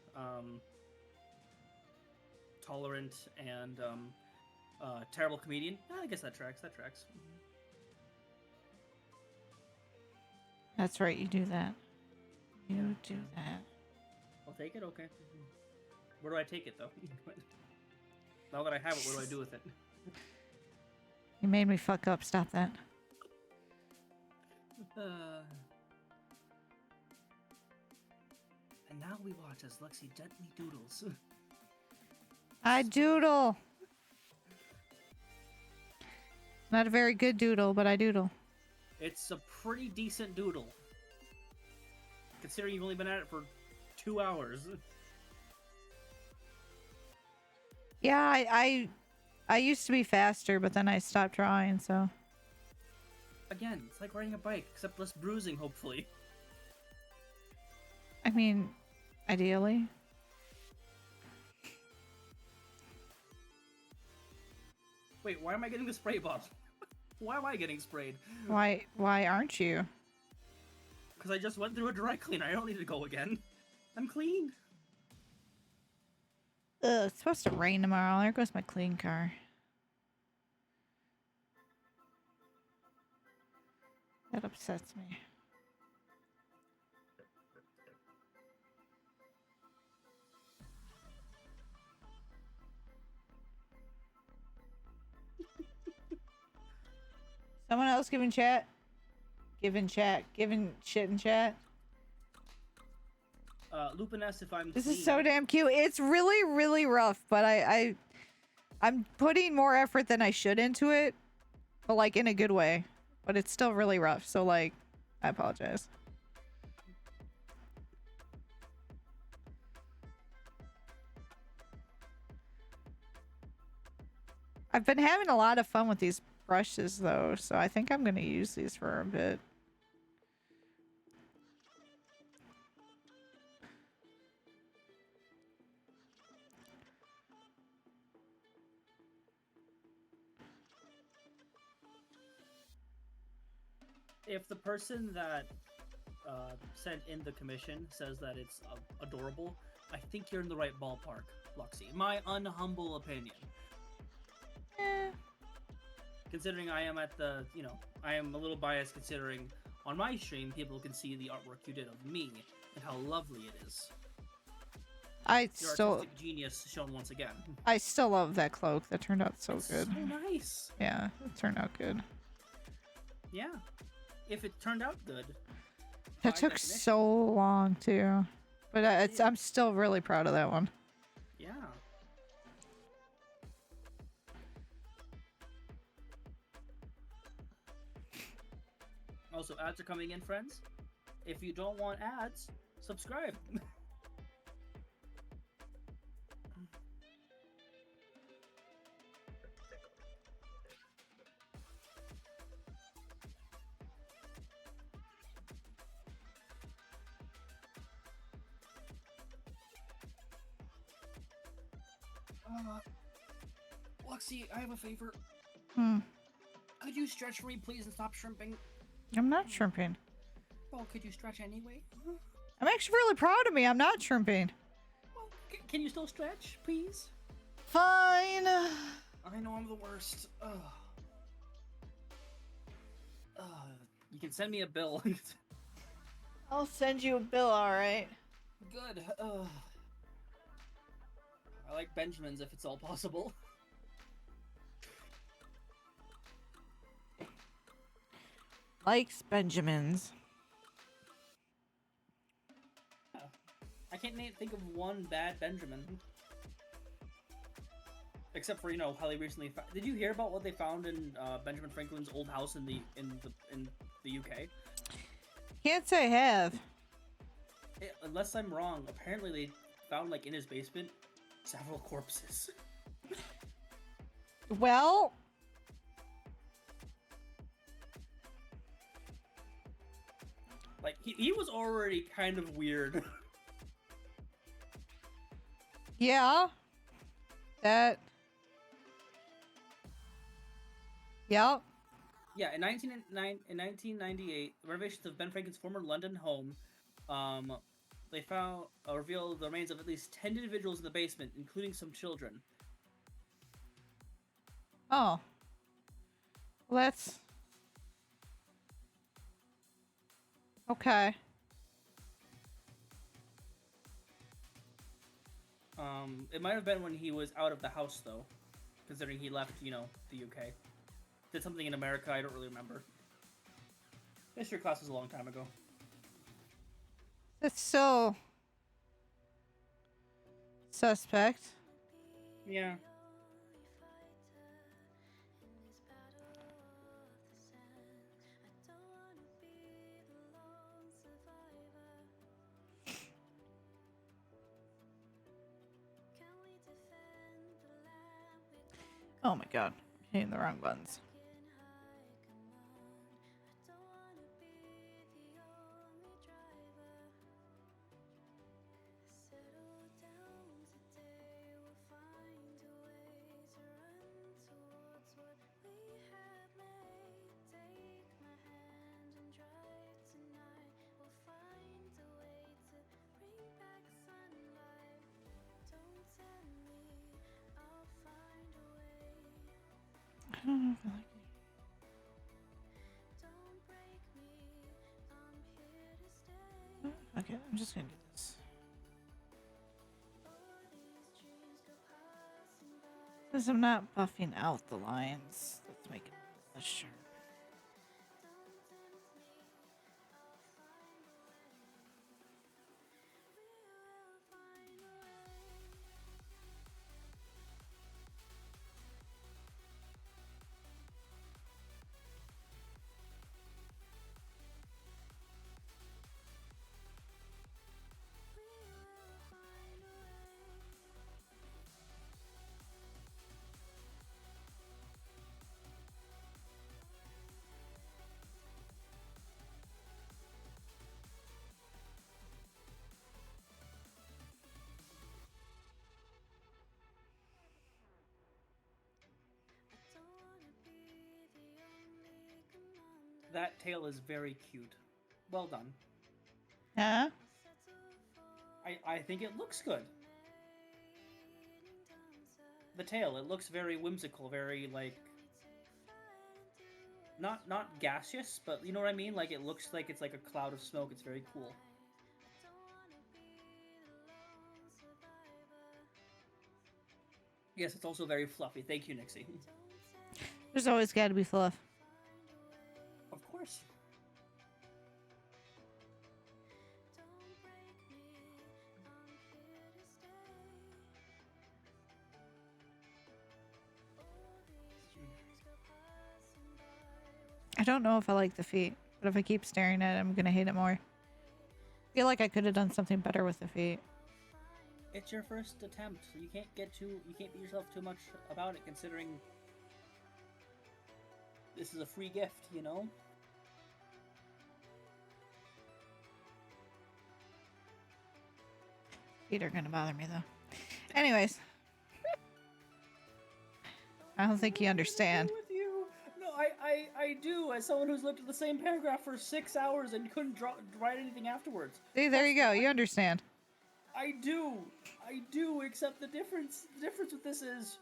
tolerant, and, terrible comedian. I guess that tracks. That's right, you do that. You do that. I'll take it, okay. Where do I take it, though? Now that I have it, what do I do with it? You made me fuck up. Stop that. And now we watch as Lexi gently doodles. I doodle. Not a very good doodle, but I doodle. It's a pretty decent doodle. Considering you've only been at it for 2 hours. Yeah, I used to be faster, but then I stopped trying, so. Again, it's like riding a bike, except less bruising, hopefully. I mean, ideally. Wait, why am I getting the spray bottle? Why am I getting sprayed? Why aren't you? Because I just went through a dry cleaner. I don't need to go again. I'm clean. Ugh, it's supposed to rain tomorrow. There goes my clean car. That upsets me. Someone else giving chat? Giving shit in chat? Lupin asks if I'm This clean. is so damn cute. It's really, really rough, but I'm putting more effort than I should into it, but like in a good way. But it's still really rough, so like, I apologize. I've been having a lot of fun with these brushes though, so I think I'm gonna use these for a bit. If the person that sent in the commission says that it's adorable, I think you're in the right ballpark, Luxie. My unhumble opinion. Eh. Considering I am at the, I am a little biased considering on my stream people can see the artwork you did of me and how lovely it is. Your artistic genius shown once again. I still love that cloak. That turned out so It's good. so nice. Yeah, it turned out good. Yeah. If it turned out good. That took so long too, but I'm still really proud of that one. Yeah. Also, ads are coming in, friends. If you don't want ads, subscribe. Luxie, I have a favor. Hmm. Could you stretch for me, please, and stop shrimping? I'm not shrimping. Well, could you stretch anyway? I'm actually really proud of me. I'm not shrimping. Well, can you still stretch, please? Fine. I know I'm the worst. You can send me a bill. I'll send you a bill, alright. Good. I like Benjamins if it's all possible. Likes Benjamins. I can't think of one bad Benjamin. Except for, you know, how they recently did you hear about what they found in Benjamin Franklin's old house in the UK? Can't say I have. Unless I'm wrong, apparently they found, like, in his basement several corpses. Well, Like, he was already kind of weird. yeah. That. Yep. Yeah, in 1998, renovations of Ben Franklin's former London home, they found revealed the remains of at least 10 individuals in the basement, including some children. Oh. Well, that's. Okay. It might have been when he was out of the house, though, considering he left, you know, the UK. Did something in America, I don't really remember. History class was a long time ago. That's so. Suspect. Yeah. Oh my god. I'm hitting the wrong buttons. I don't know if I like it. Okay, I'm just gonna do this. Because I'm not buffing out the lines. Let's make it less sharp. That tail is very cute. Well done. Huh? I think it looks good. The tail, it looks very whimsical, very, like... Not gaseous, but you know what I mean? Like, it looks like it's like a cloud of smoke. It's very cool. Yes, it's also very fluffy. Thank you, Nixie. There's always got to be fluff. Of course. I don't know if I like the feet, but if I keep staring at it, I'm gonna hate it more. I feel like I could have done something better with the feet. It's your first attempt. You can't beat yourself too much about it, considering this is a free gift, you know? Feet are gonna bother me though. Anyways. I don't think you understand. With you. No, I do. As someone who's looked at the same paragraph for 6 hours and couldn't write anything afterwards. See, there you go. You understand. I do. Except the difference with this is,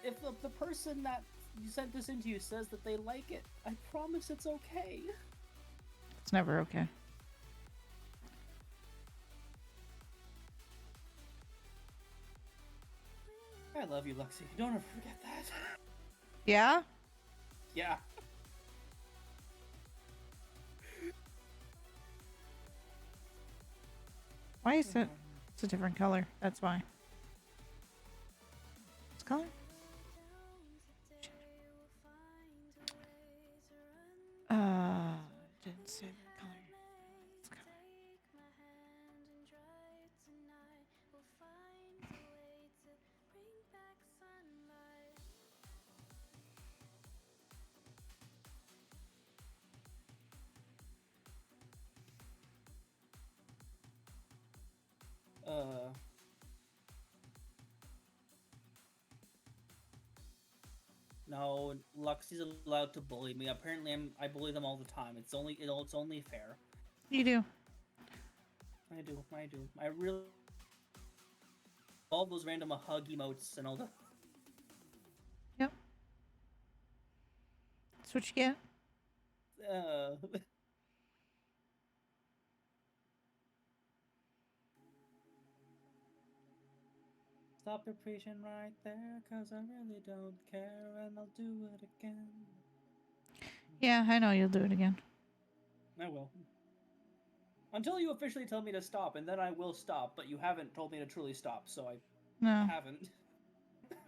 if the person that you sent this into you says that they like it, I promise it's okay. It's never okay. I love you, Lexi. Don't ever forget that. Yeah? Yeah. Why is it? It's a different color. That's why. What's color? Didn't say the color. It's color. No, Luxie's allowed to bully me. Apparently, I bully them all the time. It's only fair. You do. I do. I really all those random hug emotes and all that. Yep. That's what you get. Stop your preaching right there, 'cause I really don't care, and I'll do it again. Yeah, I know you'll do it again. I will. Until you officially tell me to stop, and then I will stop, but you haven't told me to truly stop, so I No, haven't.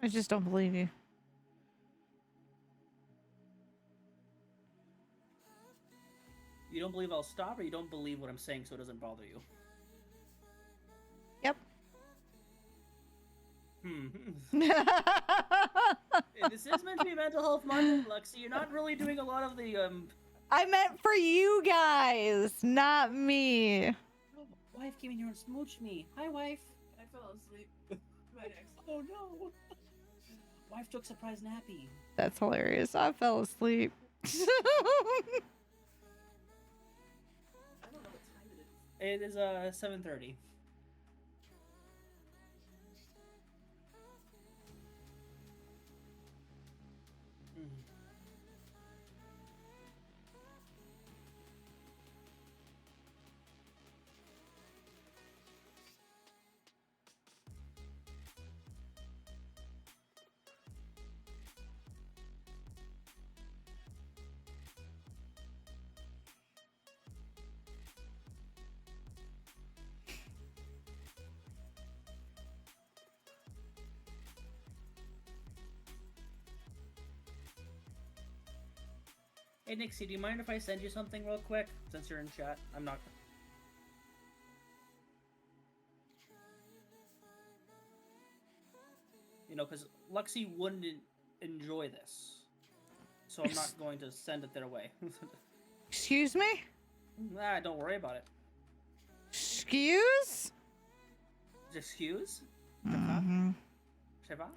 I just don't believe you. You don't believe I'll stop, or you don't believe what I'm saying so it doesn't bother you? Yep. This is meant to be Mental Health Monday, Luxie. You're not really doing a lot of the, I meant for you guys, not me. Oh, wife came in here and smooched me. Hi, wife. I fell asleep right next to Oh, no. Wife took surprise nappy. That's hilarious. I fell asleep. I don't know what time it is. It is, 7:30. Hey, Nixie, do you mind if I send you something real quick? Since you're in chat, I'm not... You know, because Luxie wouldn't enjoy this. So I'm not going to send it their way. Excuse me? Nah, don't worry about it. Excuse? Excuse? Mhm. Shiva?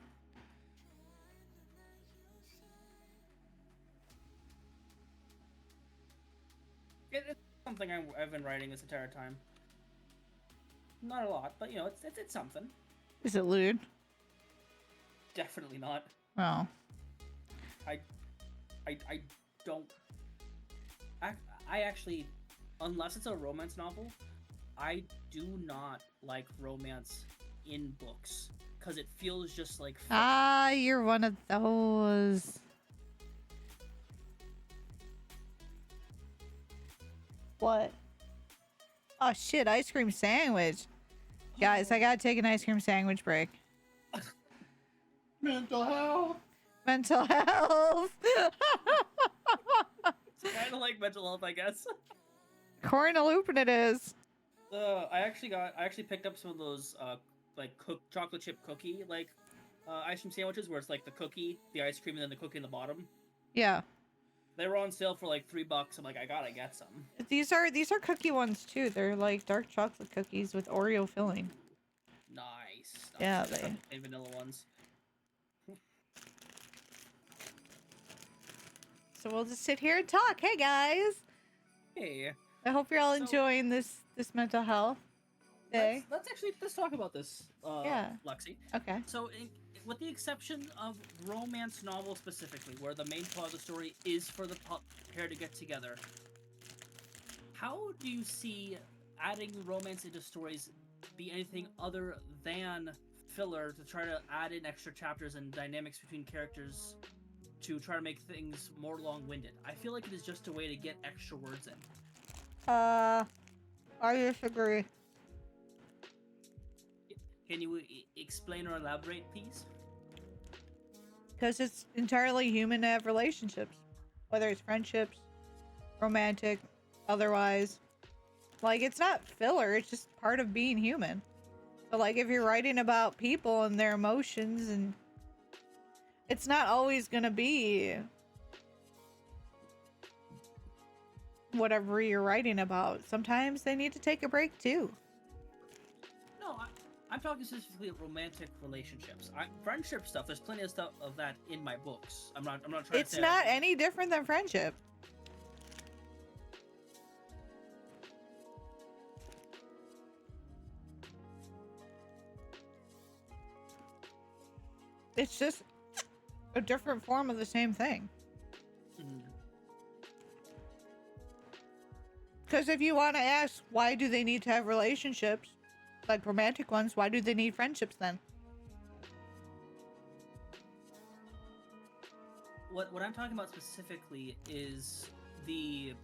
It's something I've been writing this entire time. Not a lot, but you know, it's something. Is it lewd? Definitely not. Oh. I don't. I actually, unless it's a romance novel, I do not like romance in books because it feels just like. Ah, you're one of those. What? Oh shit, ice cream sandwich. Guys, I gotta take an ice cream sandwich break. Mental health. Mental health. It's kind of like mental health, I guess. Corn-a-loopin' it is. I actually picked up some of those like chocolate chip cookie ice cream sandwiches where it's like the cookie, the ice cream, and then the cookie in the bottom. Yeah. They were on sale for like $3. I'm like, I gotta get some. These are cookie ones too. They're like dark chocolate cookies with Oreo filling. Nice. Yeah, Plain vanilla ones. so we'll just sit here and talk. Hey guys, Hey, I hope you're all So- enjoying this mental health day. let's talk about this, Yeah. Lexi. Okay. So, with the exception of romance novels specifically, where the main plot of the story is for the pair to get together, how do you see adding romance into stories be anything other than filler to try to add in extra chapters and dynamics between characters to try to make things more long-winded? I feel like it is just a way to get extra words in. I disagree. Can you explain or elaborate, please? Because it's entirely human to have relationships, whether it's friendships, romantic, otherwise. Like, it's not filler, it's just part of being human. So, like, if you're writing about people and their emotions, and it's not always gonna be whatever you're writing about. Sometimes they need to take a break too. No, I'm talking specifically of romantic relationships. Friendship stuff. There's plenty of stuff of that in my books. I'm not trying to It's say not any different than friendship. It's just a different form of the same thing. Mhm. Because if you want to ask, why do they need to have relationships, like romantic ones, why do they need friendships then? What I'm talking about specifically is the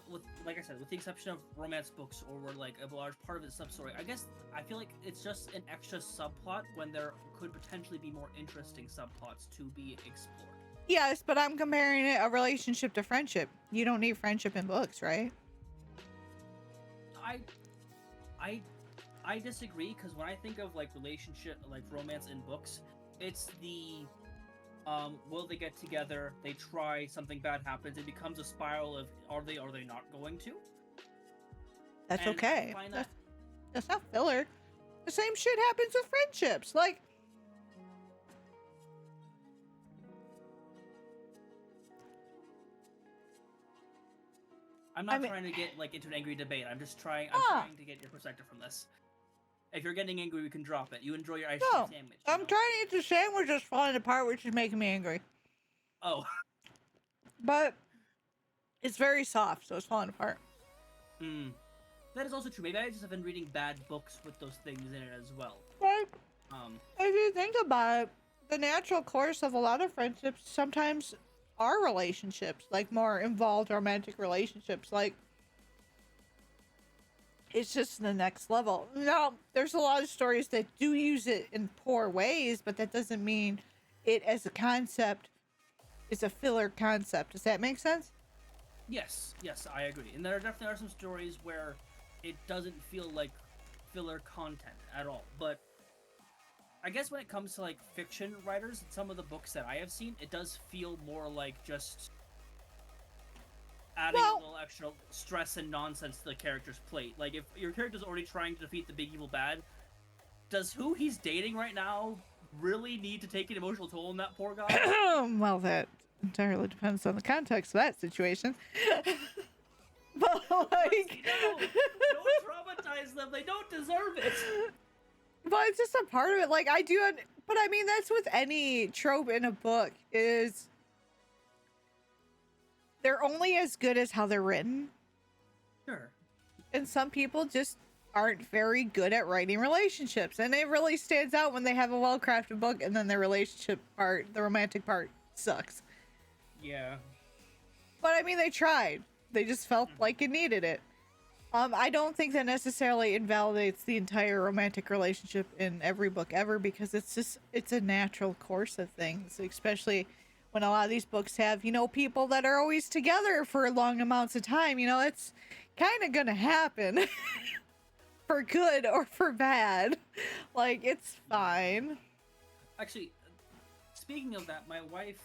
with, like I said, with the exception of romance books or where like a large part of it's sub-story, I feel like it's just an extra subplot when there could potentially be more interesting subplots to be explored. Yes, but I'm comparing a relationship to friendship. You don't need friendship in books, right? I disagree, because when I think of like relationship, like romance in books, it's the will they get together, they try, something bad happens, it becomes a spiral of are they not going to? That's And I okay. find that- That's not filler. The same shit happens with friendships. Like, I'm not I mean- trying to get like into an angry debate. I'm trying to get your perspective from this. If you're getting angry, we can drop it. You enjoy your ice No, cream sandwich. I'm trying to eat the sandwich that's falling apart, which is making me angry. Oh, But it's very soft, so it's falling apart. that is also true. Maybe I just have been reading bad books with those things in it as well. Like, Um, if you think about it, the natural course of a lot of friendships sometimes are relationships, like more involved romantic relationships. Like, it's just the next level. Now, there's a lot of stories that do use it in poor ways, but that doesn't mean it as a concept is a filler concept. Does that make sense? yes, I agree. And there definitely are some stories where it doesn't feel like filler content at all. But I guess when it comes to like fiction writers, some of the books that I have seen, it does feel more like just adding a little extra stress and nonsense to the character's plate. Like, if your character's already trying to defeat the big evil bad, does who he's dating right now really need to take an emotional toll on that poor guy? Well, that entirely depends on the context of that situation. But like, No, don't traumatize them. They don't deserve it. but it's just a part of it. Like, I do, but I mean, that's with any trope in a book, is they're only as good as how they're written. Sure. And some people just aren't very good at writing relationships. And it really stands out when they have a well-crafted book and then their relationship part, the romantic part, sucks. Yeah. But I mean, they tried. They just felt like it needed it. I don't think that necessarily invalidates the entire romantic relationship in every book ever, because it's a natural course of things, especially when a lot of these books have, people that are always together for long amounts of time. It's kind of gonna happen for good or for bad. Like, it's fine. Actually, speaking of that, my wife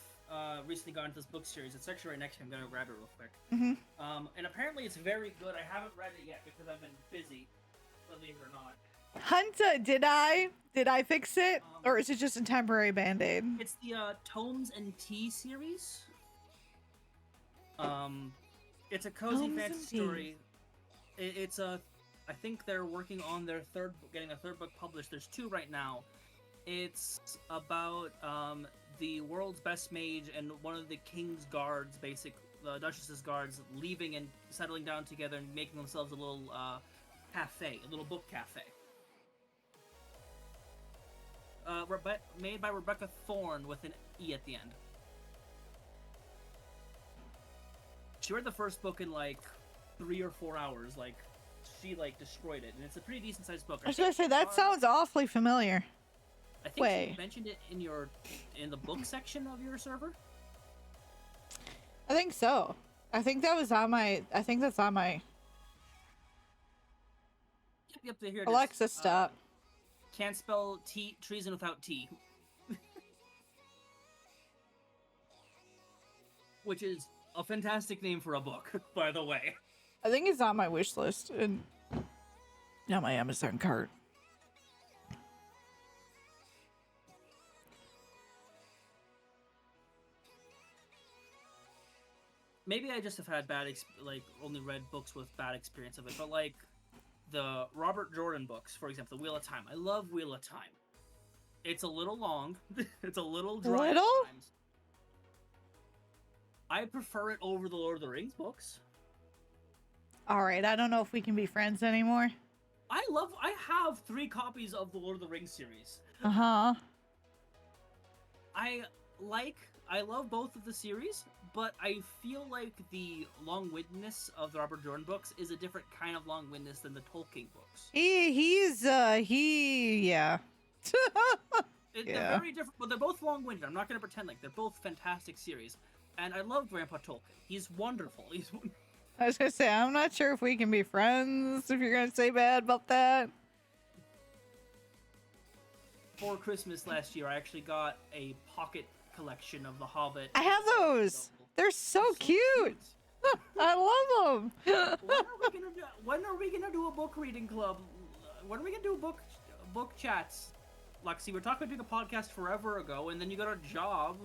recently got into this book series. It's actually right next to me. I'm gonna grab it real quick. Mm-hmm. And apparently it's very good. I haven't read it yet because I've been busy, believe it or not. Hunter, did I fix it? Or is it just a temporary band-aid? It's the Tomes and Tea series. It's a cozy Gnomes fantasy and story. It's a, I think they're working on their getting a third book published. There's 2 right now. It's about the world's best mage and one of the king's guards, the duchess's guards, leaving and settling down together and making themselves a little cafe, a little book cafe. Made by Rebecca Thorne with an E at the end. She read the first book in like 3 or 4 hours. Like, she like destroyed it, and it's a pretty decent sized book. I was gonna say that sounds awfully familiar. I think Wait. she mentioned it in the book section of your server. I think so. I think that was on my. I think that's on my. Yep, here it is. Alexa, stop. Can't spell treason without T. Which is a fantastic name for a book, by the way. I think it's on my wish list and not my Amazon cart. Maybe I just have had only read books with bad experience of it, but like the Robert Jordan books, for example, The Wheel of Time. I love Wheel of Time. It's a little long. It's a little dry at times. I prefer it over the Lord of the Rings books. All right, I don't know if we can be friends anymore. I have 3 copies of the Lord of the Rings series. Uh-huh. I love both of the series, but I feel like the long-windedness of the Robert Jordan books is a different kind of long-windedness than the Tolkien books. Yeah. They're very different, but they're both long-winded. I'm not going to pretend like they're both fantastic series. And I love Grandpa Tolkien. He's wonderful. I was gonna say, I'm not sure if we can be friends if you're gonna say bad about that. For Christmas last year, I actually got a pocket collection of The Hobbit. I have those. They're so cute. I love them. When are we gonna do a book reading club? When are we gonna do book chats? Lexi, we're talking about doing a podcast forever ago, and then you got a job.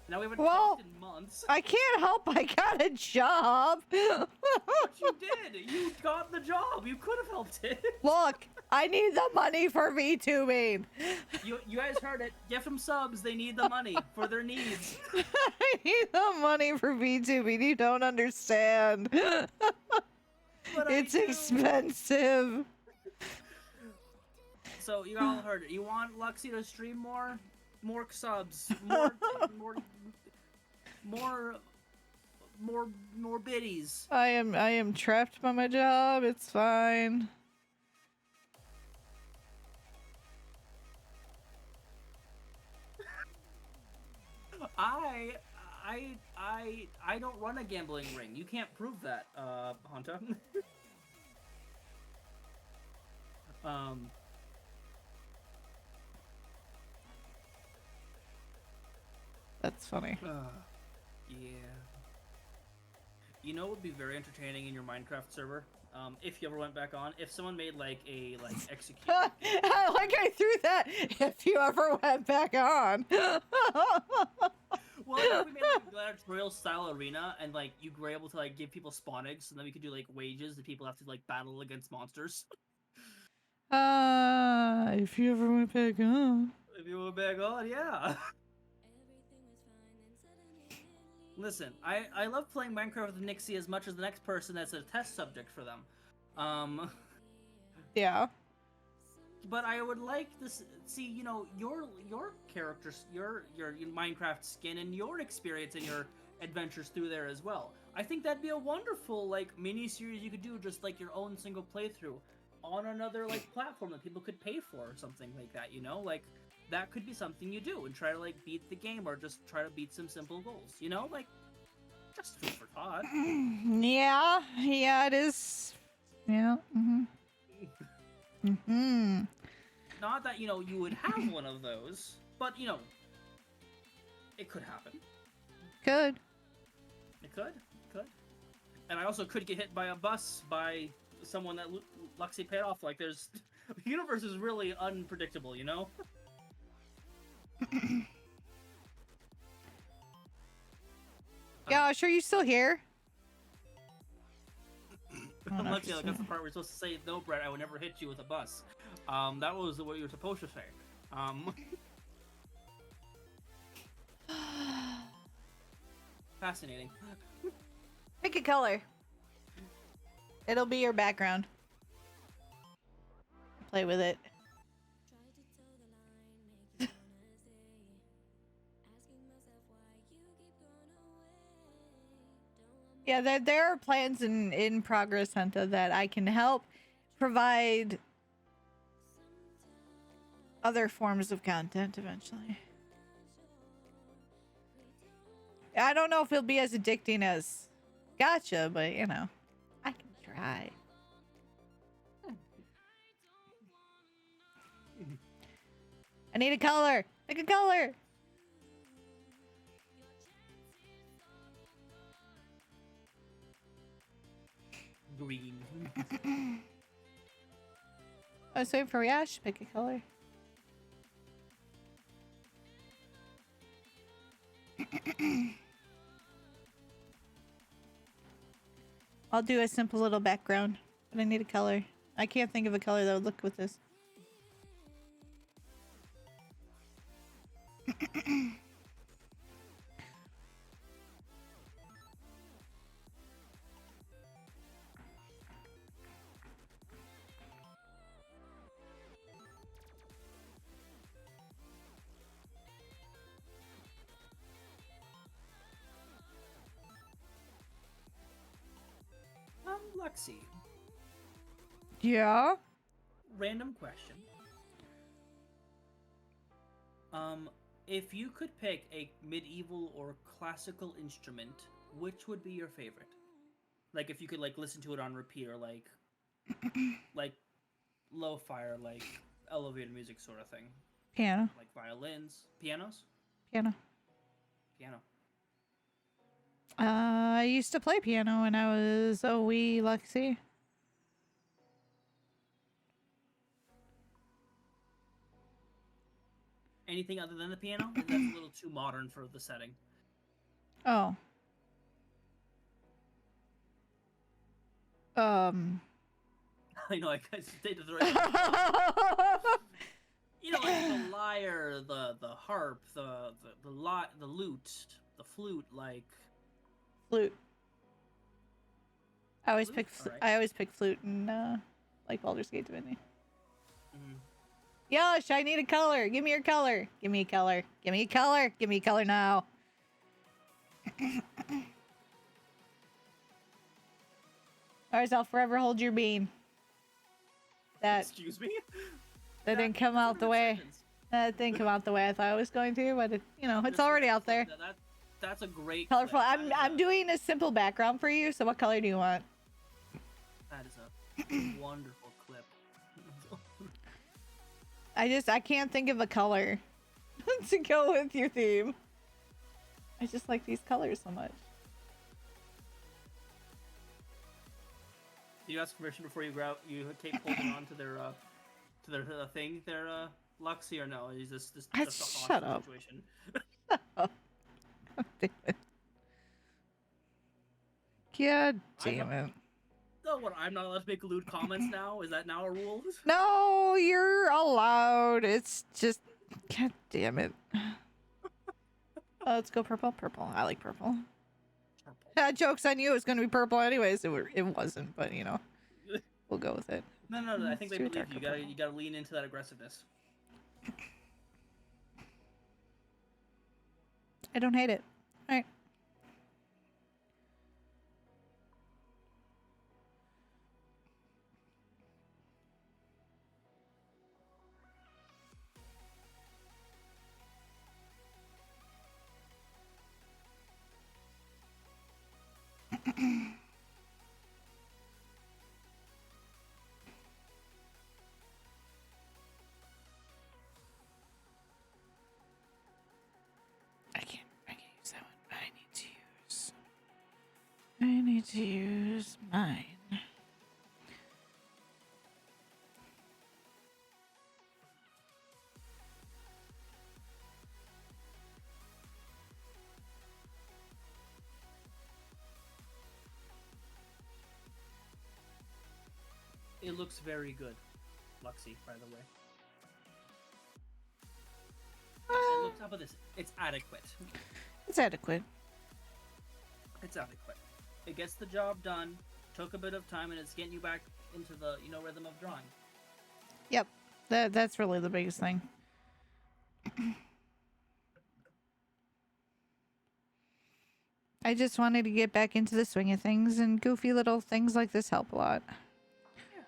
Now we haven't talked in months. I can't help. I got a job. But you did. You got the job. You could have helped it. Look, I need the money for VTubing. You guys heard it. Give them subs. They need the money for their needs. I need the money for VTubing. You don't understand. It's expensive. So you all heard it. You want Luxie to stream more subs, more biddies. I am trapped by my job. It's fine. I don't run a gambling ring. You can't prove that, Honta. That's funny. Yeah. You know what would be very entertaining in your Minecraft server? If you ever went back on, if someone made like a execute. I threw that. If you ever went back on. Well, if we made like a gladiatorial style arena, and like you were able to like give people spawn eggs, and then we could do like wages that people have to like battle against monsters. If you ever went back on. If you went back on, yeah. Listen, I love playing Minecraft with Nixie as much as the next person that's a test subject for them. Yeah. But I would like to see, you know, your characters, your Minecraft skin, and your experience and your adventures through there as well. I think that'd be a wonderful like mini series you could do, just like your own single playthrough on another like platform that people could pay for or something like that. You know, like that could be something you do and try to like beat the game or just try to beat some simple goals. You know, like just food for thought. Yeah, it is. Yeah. Not that, you know, you would have one of those, but, you know, it could happen. Could. It could. And I also could get hit by a bus by someone that Luxie paid off. Like, the universe is really unpredictable, you know? Gosh, are you still here? Oh, no, Let's see, she's like, that's the part where we're supposed to say, no, Brett, I would never hit you with a bus. That was what you were supposed to say. Fascinating. Pick a color. It'll be your background. Play with it. Yeah, there are plans in progress, Hunter, that I can help provide other forms of content eventually. I don't know if it'll be as addicting as Gotcha, but you know, I can try. I need a color. Pick a color. Green. I was waiting for Yash to pick a color. I'll do a simple little background, but I need a color. I can't think of a color that would look with this. Lexi. Yeah? Random question. If you could pick a medieval or classical instrument, which would be your favorite? Like, if you could, like, listen to it on repeat, or, like lo-fi, or, like, elevator music sort of thing. Piano. Like violins. Pianos? Piano. Piano. I used to play piano when I was a wee Lexi. Anything other than the piano? That's a little too modern for the setting. Oh. I know, I guess they did the right. You know, like the lyre, the harp, the lute, the flute, like Flute. I always Flute? pick Alright. I always pick flute in like Baldur's Gate Divinity. Mhm. Yosh, I need a color. Give me your color. Give me a color. Give me a color. Give me a color now. Otherwise, I'll forever hold your bean. That Excuse me? didn't come out the way. That didn't come out the way I thought it was going to, but it, you know, it's already out there. That's a great Colorful. clip. I'm doing a simple background for you. So what color do you want? That is a wonderful clip. I can't think of a color to go with your theme. I just like these colors so much. Do you ask permission before you keep holding on to their thing, their Luxie, or no? Is this just a Shut hostage up. situation? Oh. Damn it. God damn it. Oh, what? I'm not allowed to make lewd comments now? Is that now a rule? No, you're allowed. It's just, god damn it. Let's go purple. Purple. I like purple. Joke's on you. It was going to be purple anyways. It wasn't, but you know, we'll go with it. No, I think they Let's do believe you. darker You gotta lean into that aggressiveness. I don't hate it. All right. I can't use that one. I need to use mine. It looks very good, Luxie, by the way. And look top of this. It's adequate. It's adequate. It's adequate. It gets the job done. Took a bit of time, and it's getting you back into the rhythm of drawing. Yep. That's really the biggest thing. I just wanted to get back into the swing of things, and goofy little things like this help a lot. Yeah.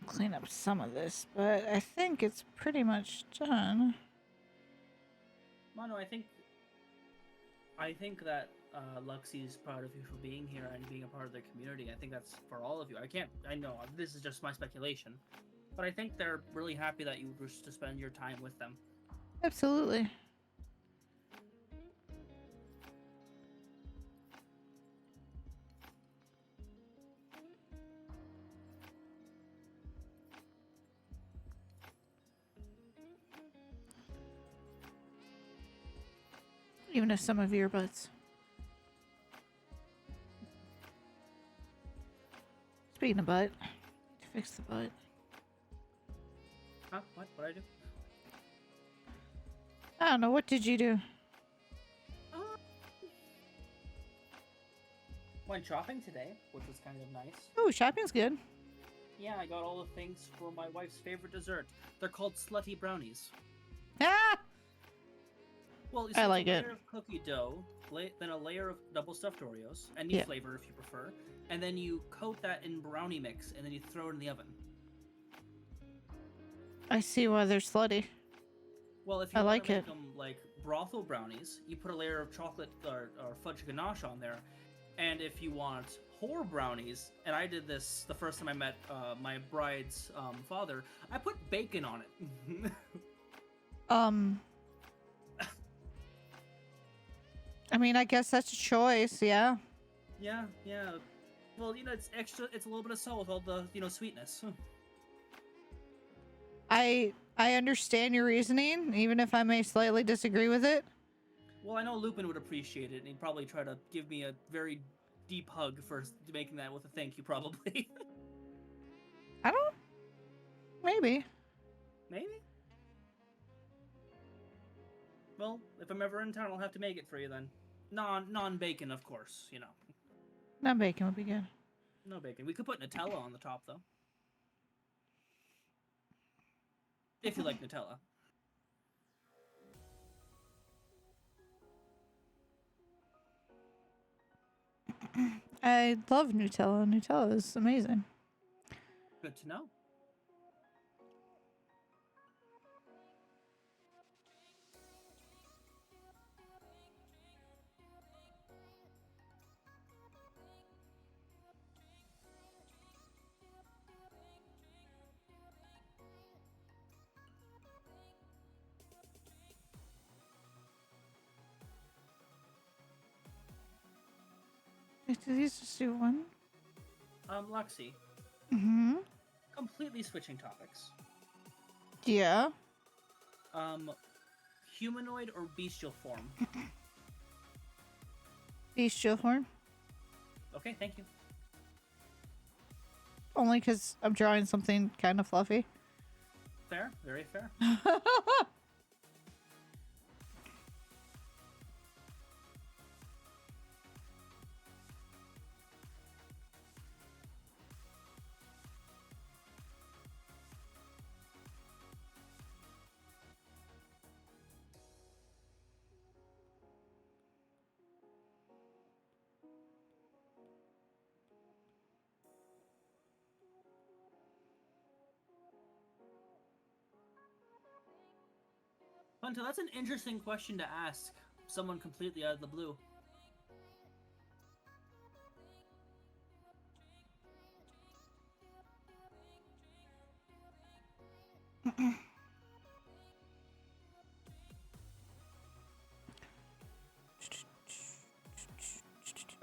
Clean up some of this, but I think it's pretty much done. Mono, I think that Luxie's proud of you for being here and being a part of their community. I think that's for all of you. I know this is just my speculation, but I think they're really happy that you wish to spend your time with them. Absolutely. Even if some of your butts. Speaking of butt, to fix the butt. Huh? What? What'd I do? I don't know. What did you do? Went shopping today, which was kind of nice. Oh, shopping's good. Yeah, I got all the things for my wife's favorite dessert. They're called slutty brownies. Ah! Well, you see, I like a it. layer of cookie dough, then a layer of double stuffed Oreos, any Yeah. flavor if you prefer, and then you coat that in brownie mix, and then you throw it in the oven. I see why they're slutty. Well, if you I want like to make it. them like brothel brownies, you put a layer of chocolate or fudge ganache on there, and if you want whore brownies, and I did this the first time I met my bride's father, I put bacon on it. I mean, I guess that's a choice, yeah. Yeah. Well, it's extra. It's a little bit of salt with all the sweetness. I understand your reasoning, even if I may slightly disagree with it. Well, I know Lupin would appreciate it, and he'd probably try to give me a very deep hug for making that with a thank you, probably. I don't. Maybe. Maybe. Well, if I'm ever in town, I'll have to make it for you then. Non-bacon, of course. Not bacon would be good. No bacon. We could put Nutella on the top, though. If you like Nutella. I love Nutella. Nutella is amazing. Good to know. Wait, did these just do one? Luxie, Mm-hmm. completely switching topics. Yeah. Humanoid or bestial form? Bestial form. Okay, thank you. Only because I'm drawing something kind of fluffy. Fair, very fair. Punta, that's an interesting question to ask someone completely out of the blue.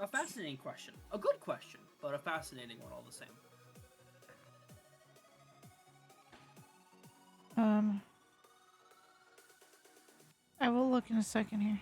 A fascinating question. A good question, but a fascinating one all the same. look in a second here.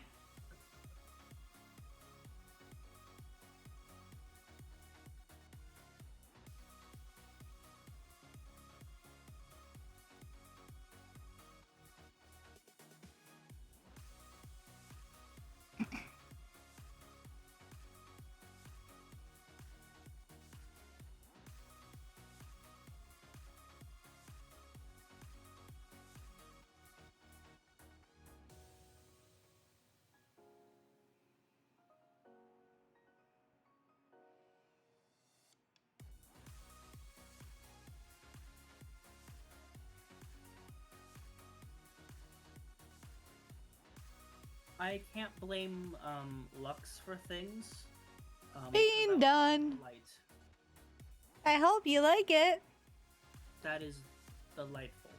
I can't blame Lux for things. Being done. Light. I hope you like it. That is delightful.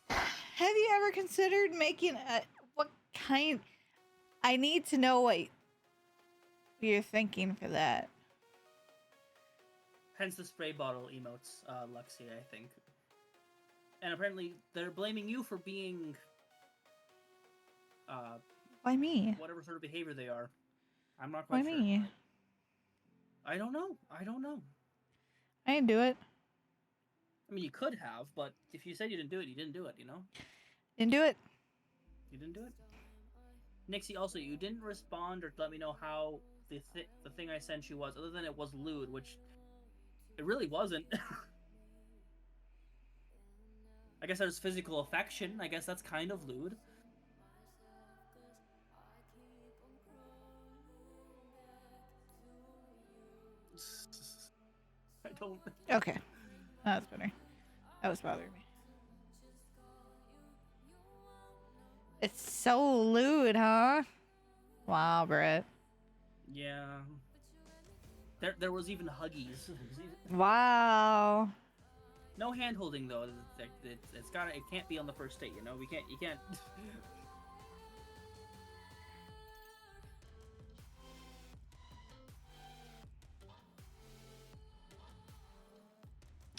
Have you ever considered making a what kind? I need to know what you're thinking for that. Hence the spray bottle emotes, Luxie, I think. And apparently they're blaming you for being Why me? whatever sort of behavior they are. I'm not Why quite sure. me? I don't know. I didn't do it. I mean, you could have, but if you said you didn't do it, you didn't do it, you know? Didn't do it. You didn't do it. Nixie, also, you didn't respond or let me know how the thing I sent you was, other than it was lewd, which it really wasn't. I guess there's physical affection. I guess that's kind of lewd. I don't... Okay. That's better. That was bothering me. It's so lewd, huh? Wow, Brett. Yeah. There was even huggies. Wow. No hand holding though. It can't be on the first date, you know? You can't.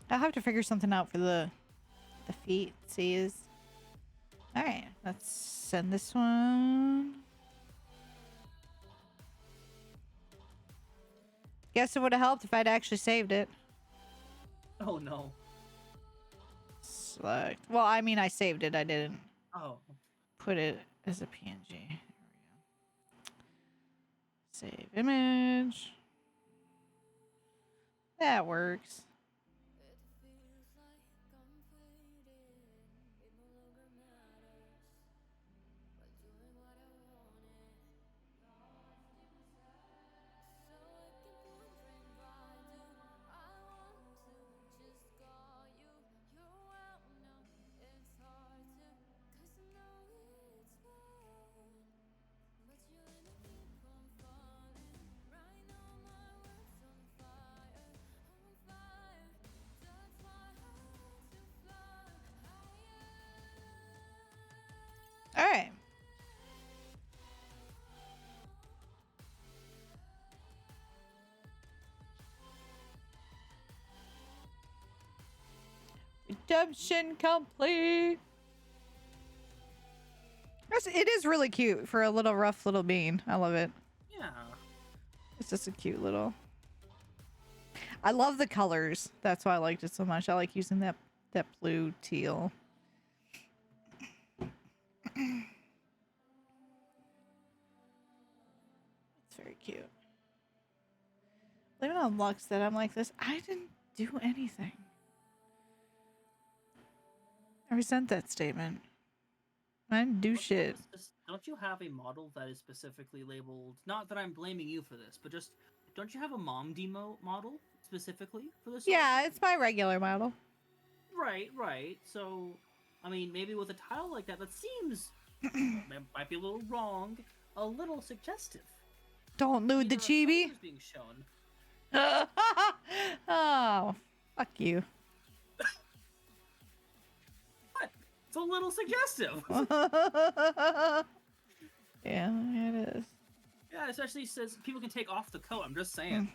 I'll have to figure something out for the feet. See is. All right, let's send this one. Guess it would have helped if I'd actually saved it. Oh no. Select. Well, I mean, I saved it. I didn't Oh. put it as a PNG. Here we go. Save image. That works. All right. Redemption complete. It is really cute for a little rough little bean. I love it. Yeah. It's just a cute little. I love the colors. That's why I liked it so much. I like using that blue teal. It's very cute. Blame it on Lux that I'm like this. I didn't do anything. I resent that statement. I didn't do shit. Don't you have a model that is specifically labeled? Not that I'm blaming you for this, but just don't you have a mom demo model specifically for this? Yeah, it's my regular model. Right. So, I mean, maybe with a tile like that, that seems might be a little wrong, a little suggestive. Don't lewd the chibi. Being shown. Oh, fuck you. What? It's a little suggestive. Yeah, it is. Yeah, especially since people can take off the coat. I'm just saying.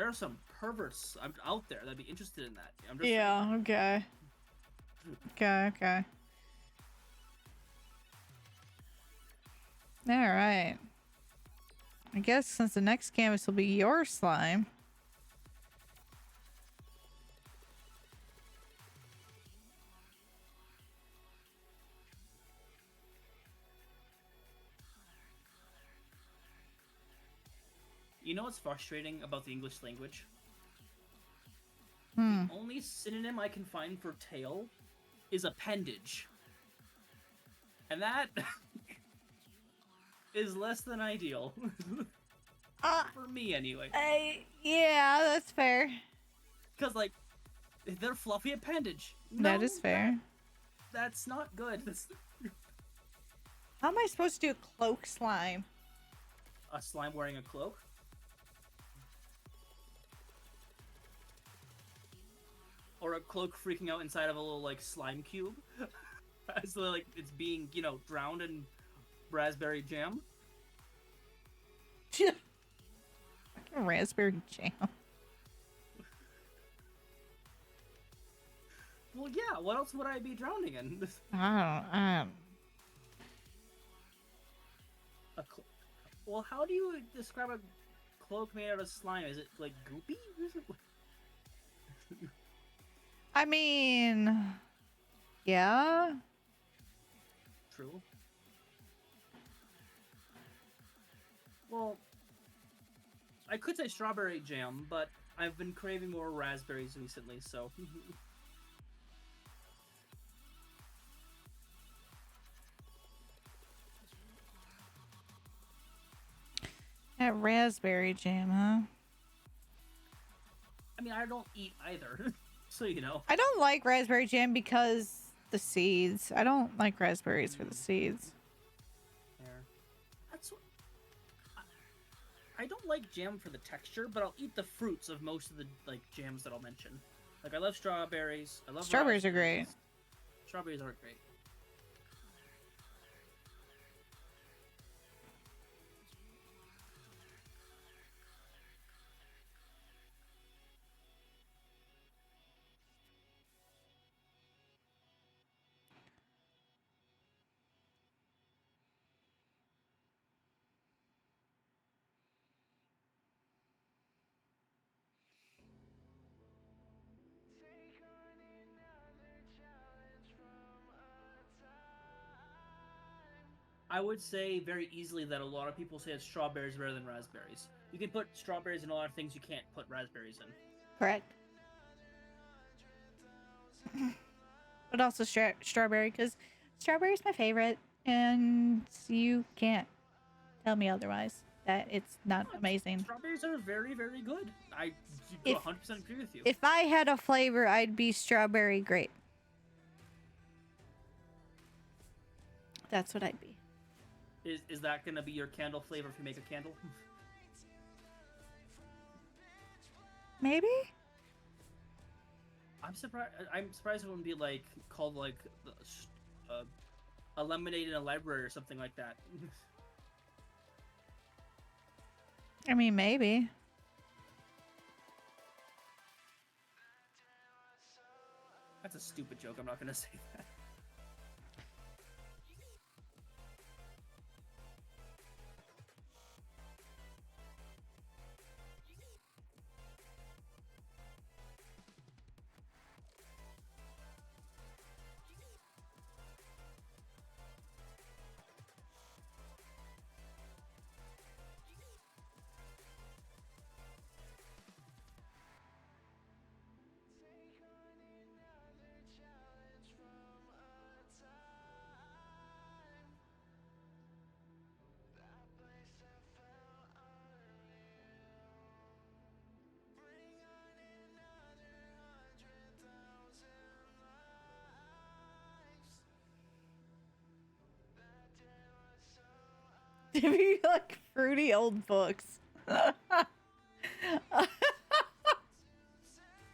there are some perverts out there that'd be interested in that. I'm just Yeah, okay. Okay. Alright. I guess since the next canvas will be your slime. You know what's frustrating about the English language? Hmm. The only synonym I can find for tail is appendage. And that is less than ideal. For me, anyway. Yeah, that's fair. Because, like, they're fluffy appendage. That is fair. That's not good. How am I supposed to do a cloak slime? A slime wearing a cloak? Or a cloak freaking out inside of a little, like, slime cube? As though, like, it's being, you know, drowned in raspberry jam? Raspberry jam. Well, yeah, what else would I be drowning in? I don't. Well, how do you describe a cloak made out of slime? Is it, like, goopy? I mean, yeah. True. Well, I could say strawberry jam, but I've been craving more raspberries recently, so... That raspberry jam, huh? I mean, I don't eat either, so you know. I don't like raspberry jam because the seeds. I don't like raspberries for the seeds. There. That's what... I don't like jam for the texture, but I'll eat the fruits of most of the, like, jams that I'll mention. Like, I love strawberries. I love Strawberries are great. raspberries. Strawberries are great. I would say very easily that a lot of people say that strawberries better than raspberries. You can put strawberries in a lot of things you can't put raspberries in. Correct. But also strawberry, because strawberry's my favorite, and you can't tell me otherwise that it's not amazing. Strawberries are very, very good. I If- 100% agree with you. If I had a flavor, I'd be strawberry grape. That's what I'd be. Is that gonna be your candle flavor if you make a candle? Maybe? I'm surprised it wouldn't be like called like a lemonade in a library or something like that. I mean, maybe. That's a stupid joke. I'm not gonna say that. To be like fruity old books.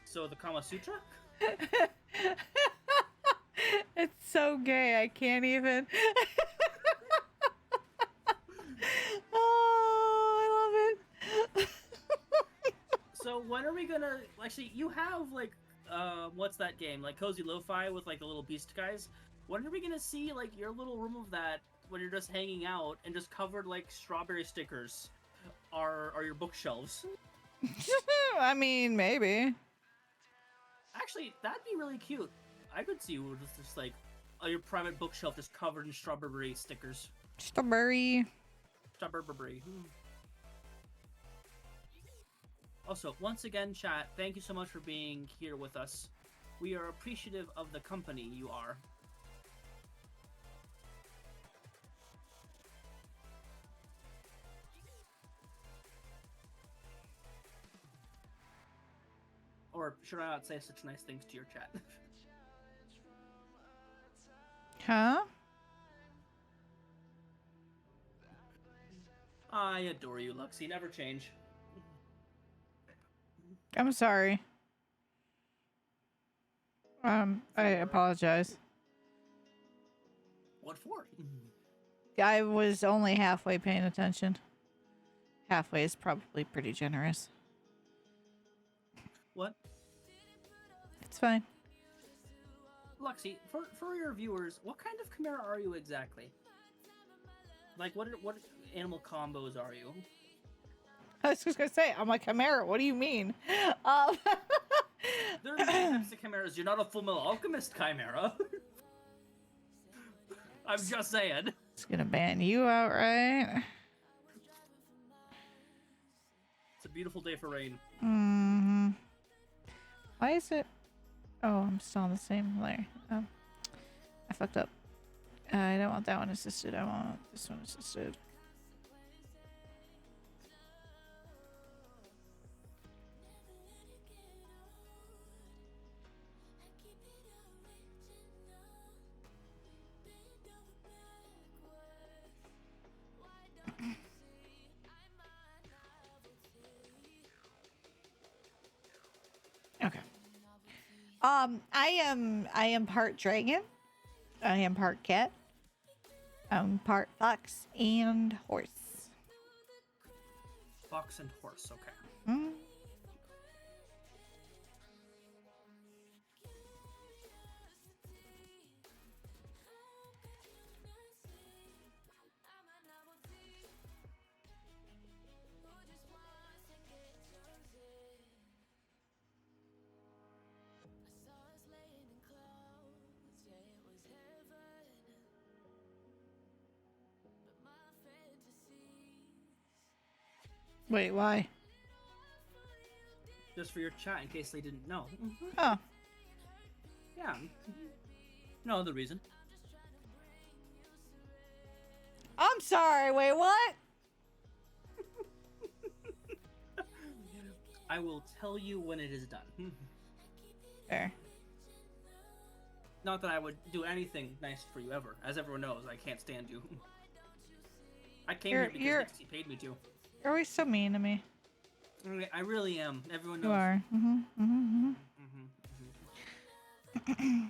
So the Kama Sutra? It's so gay, I can't even. Oh, I love it. So when are we gonna actually? You have like, what's that game? Like Cozy Lo-Fi with like the little beast guys. When are we gonna see like your little room of that when you're just hanging out and just covered like strawberry stickers? Are your bookshelves? I mean, maybe. Actually, that'd be really cute. I could see you with just like your private bookshelf just covered in strawberry stickers. Strawberry. Strawberry. Also, once again, chat, thank you so much for being here with us. We are appreciative of the company you are. Or should I not say such nice things to your chat? Huh? I adore you, Luxie. Never change. I'm sorry. I apologize. What for? I was only halfway paying attention. Halfway is probably pretty generous. What? It's fine. Luxie, for your viewers, what kind of Chimera are you exactly? Like, what animal combos are you? I was just gonna say, I'm a chimera. What do you mean? Um, There are many types of chimeras. You're not a full metal alchemist chimera. I'm just saying. it's gonna ban you outright. It's a beautiful day for rain. Mm-hmm. Why is it? Oh, I'm still on the same layer. Oh, I fucked up. I don't want that one assisted. I want this one assisted. Okay. I am part dragon. I am part cat. I'm part fox and horse. Fox and horse, okay. Mm. Wait, why? Just for your chat, in case they didn't know. Oh, Yeah. No other reason. I'm sorry. Wait, what? I will tell you when it is done. There. Not that I would do anything nice for you ever. As everyone knows, I can't stand you. I came here because Nixie paid me to. You're always so mean to me. I really am. Everyone knows. You are. Mm-hmm. Mm-hmm. Mm-hmm.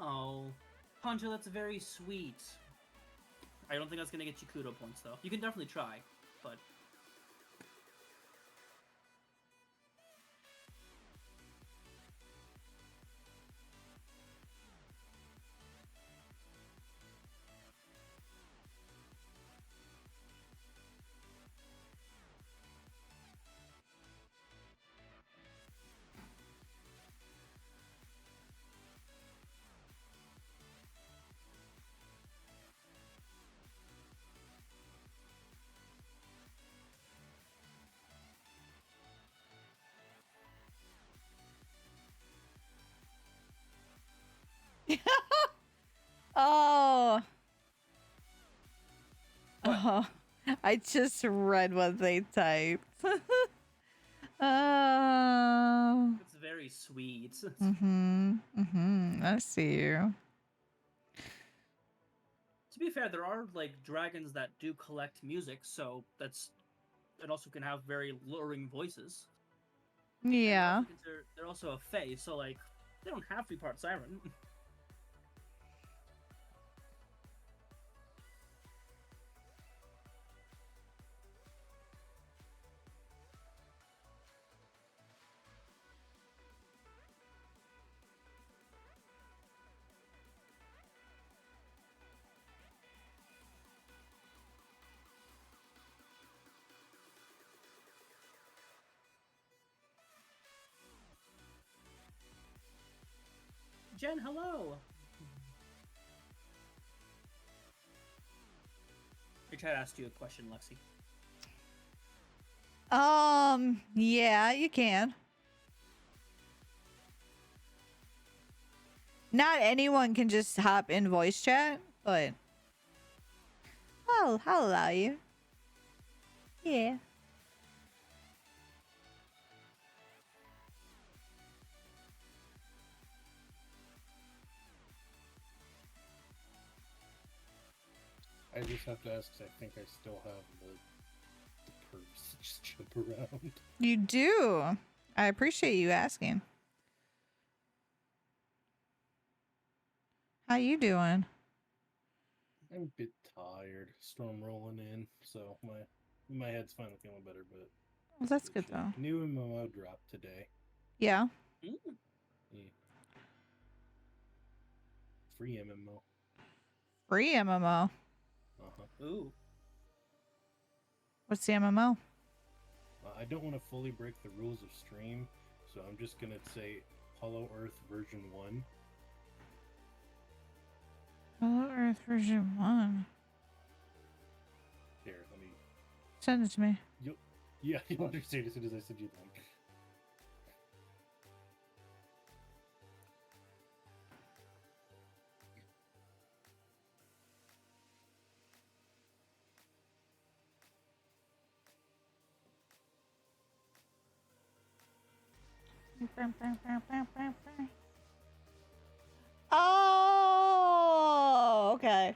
Oh, Poncho, that's very sweet. I don't think that's gonna get you kudo points though. You can definitely try, but Oh. What? Oh. I just read what they typed. Oh. it's very sweet. I see you. To be fair, there are like dragons that do collect music, so that's and also can have very luring voices. And Yeah. they're also a fae, so like they don't have to be part siren. Jen, hello. I tried to ask you a question, Lexi. Yeah, you can. Not anyone can just hop in voice chat, but I'll allow you. Yeah. I just have to ask 'cause I think I still have the perks to just jump around. You do. I appreciate you asking. How you doing? I'm a bit tired. Storm rolling in, so my head's finally feeling better. But Well, that's good shit. though. New MMO dropped today. Yeah. Mm. Yeah. Free MMO. Free MMO. Ooh. What's the MMO? I don't want to fully break the rules of stream, so I'm just gonna say Hollow Earth version 1. Hello Earth version 1. Here, let me. Send it to me. Yeah, you'll understand as soon as I send you the link. Oh, okay.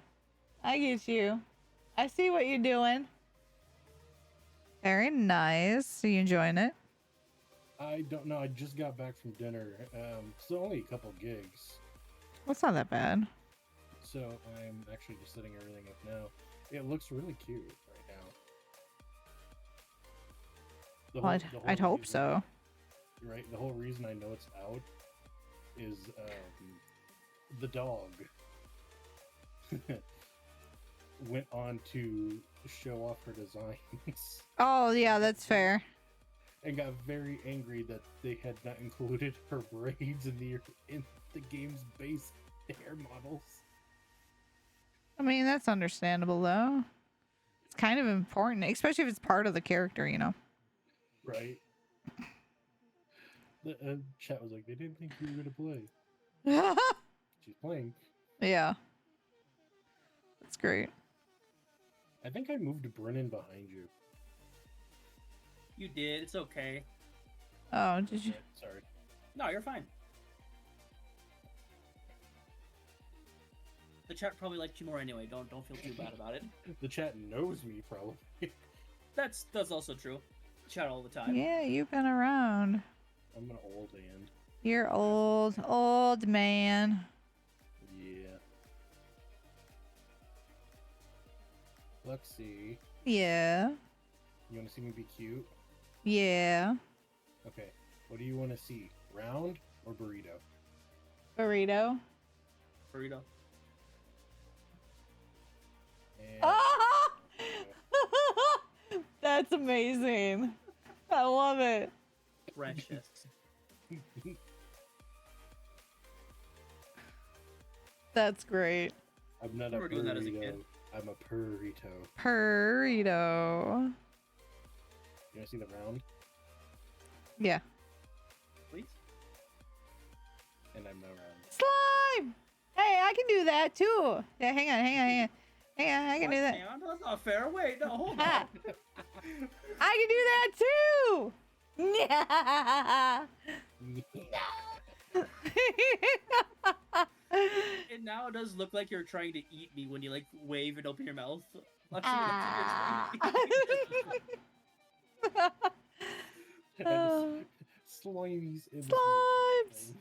I get you. I see what you're doing. Very nice. Are you enjoying it? I don't know. I just got back from dinner. So only a couple gigs. That's not that bad. So I'm actually just setting everything up now. It looks really cute right now. Well, I'd hope reason- so. Right, the whole reason I know it's out is the dog went on to show off her designs Oh, yeah, that's fair. and got very angry that they had not included her braids in the game's base hair models. I mean, that's understandable, though. It's kind of important, especially if it's part of the character, you know? Right. The chat was like, they didn't think you were gonna play. She's playing. Yeah. That's great. I think I moved Brennan behind you. You did. It's okay. Oh, did you? Right, sorry. No, you're fine. The chat probably liked you more anyway. Don't feel too bad about it. The chat knows me probably. That's also true. Chat all the time. Yeah, you've been around. I'm an old hand. You're old man. Lexi, Yeah. you want to see me be cute? Yeah. Okay. What do you want to see? Round or burrito? Burrito. Burrito. And Ah! That's amazing. I love it. Precious. That's great. I'm not a Remember doing that as a kid. burrito. I'm a burrito. Burrito. You want to see the round? Yeah. Please. And I'm no round. Slime! Hey, I can do that too. Yeah, hang on. Hang on, I can do that. Hang on, that's not fair. Wait, no, hold Ah. on. I can do that too! Yeah. It now does look like you're trying to eat me when you like wave and open your mouth. Let's see Ah. Slimies. In Slimes.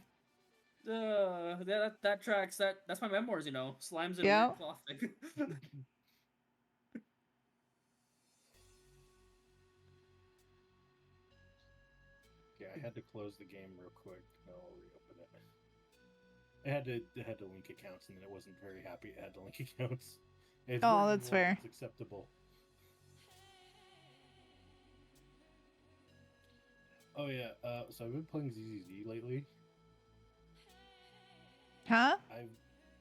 That tracks. That's my memoirs, you know. Slimes and Yep. weird clothing. Yeah, I had to close the game real quick. I'll reopen it. It had to link accounts, and it wasn't very happy. It had to link accounts. It's Oh, version that's 1, fair. It's acceptable. Oh yeah. So I've been playing ZZZ lately. Huh?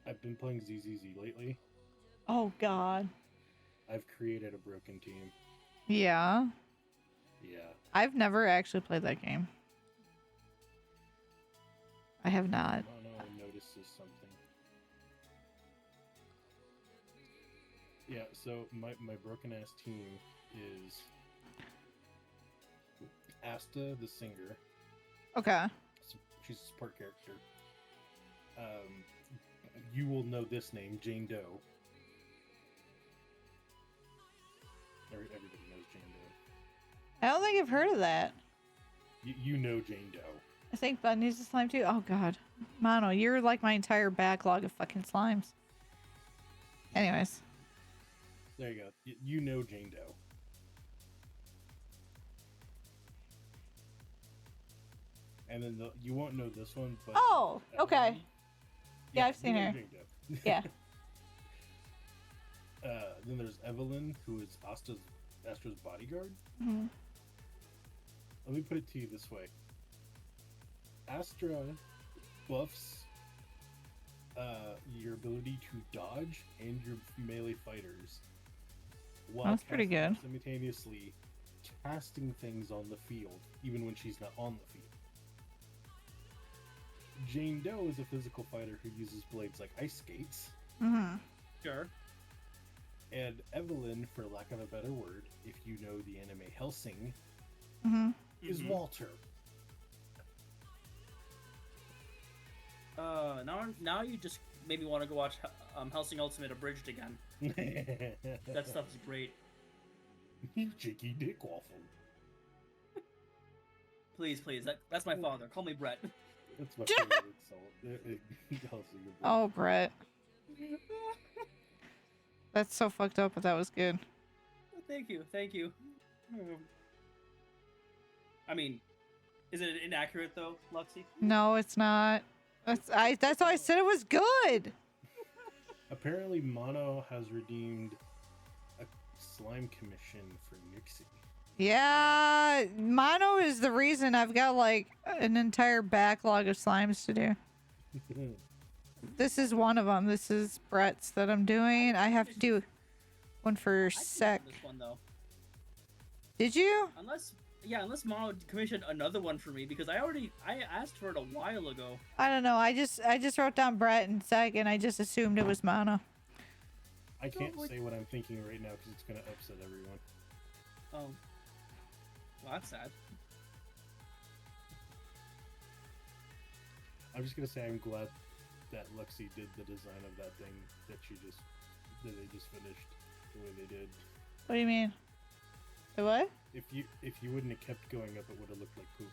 I've been playing ZZZ lately. Oh God. I've created a broken team. Yeah. Yeah. I've never actually played that game. I have not. Mono notices something. Yeah, so my broken ass team is Asta the singer. Okay. She's a support character. You will know this name, Jane Doe. Everybody knows Jane Doe. I don't think I've heard of that. You know Jane Doe. I think Bud needs a slime too. Oh God. Mono, you're like my entire backlog of fucking slimes. Anyways. There you go. You know Jane Doe. And then you won't know this one, but Oh, okay. Evelyn. Yeah, I've seen you know her. Jane Doe. Yeah. Then there's Evelyn, who is Astra's bodyguard. Mhm. Let me put it to you this way. Astra buffs your ability to dodge and your melee fighters. While That's pretty good. simultaneously casting things on the field, even when she's not on the field. Jane Doe is a physical fighter who uses blades like ice skates. Mm-hmm. Sure. And Evelyn, for lack of a better word, if you know the anime Hellsing, Mm-hmm. is Walter. Now you just made me want to go watch Hellsing Ultimate Abridged again. That stuff is great. Cheeky dick waffle. Please, that's my father. Call me Brett. That's my favorite insult. Hellsing Abridged. Oh, Brett. That's so fucked up, but that was good. Thank you. I mean, is it inaccurate though, Luxie? No, it's not. That's why I said it was good. Apparently, Mono has redeemed a slime commission for Nixie. Yeah, Mono is the reason I've got like an entire backlog of slimes to do. This is one of them. This is Brett's that I'm doing. I have to do one for I didn't sec. do this one though. Did you? Unless Mono commissioned another one for me because I asked for it a while ago. I don't know. I just wrote down Brett and sec, and I just assumed it was Mono. I can't say what I'm thinking right now because it's going to upset everyone. Oh. Well, that's sad. I'm just going to say I'm glad that Luxie did the design of that thing that they just finished the way they did. What do you mean? The what? If you wouldn't have kept going up, it would have looked like poop.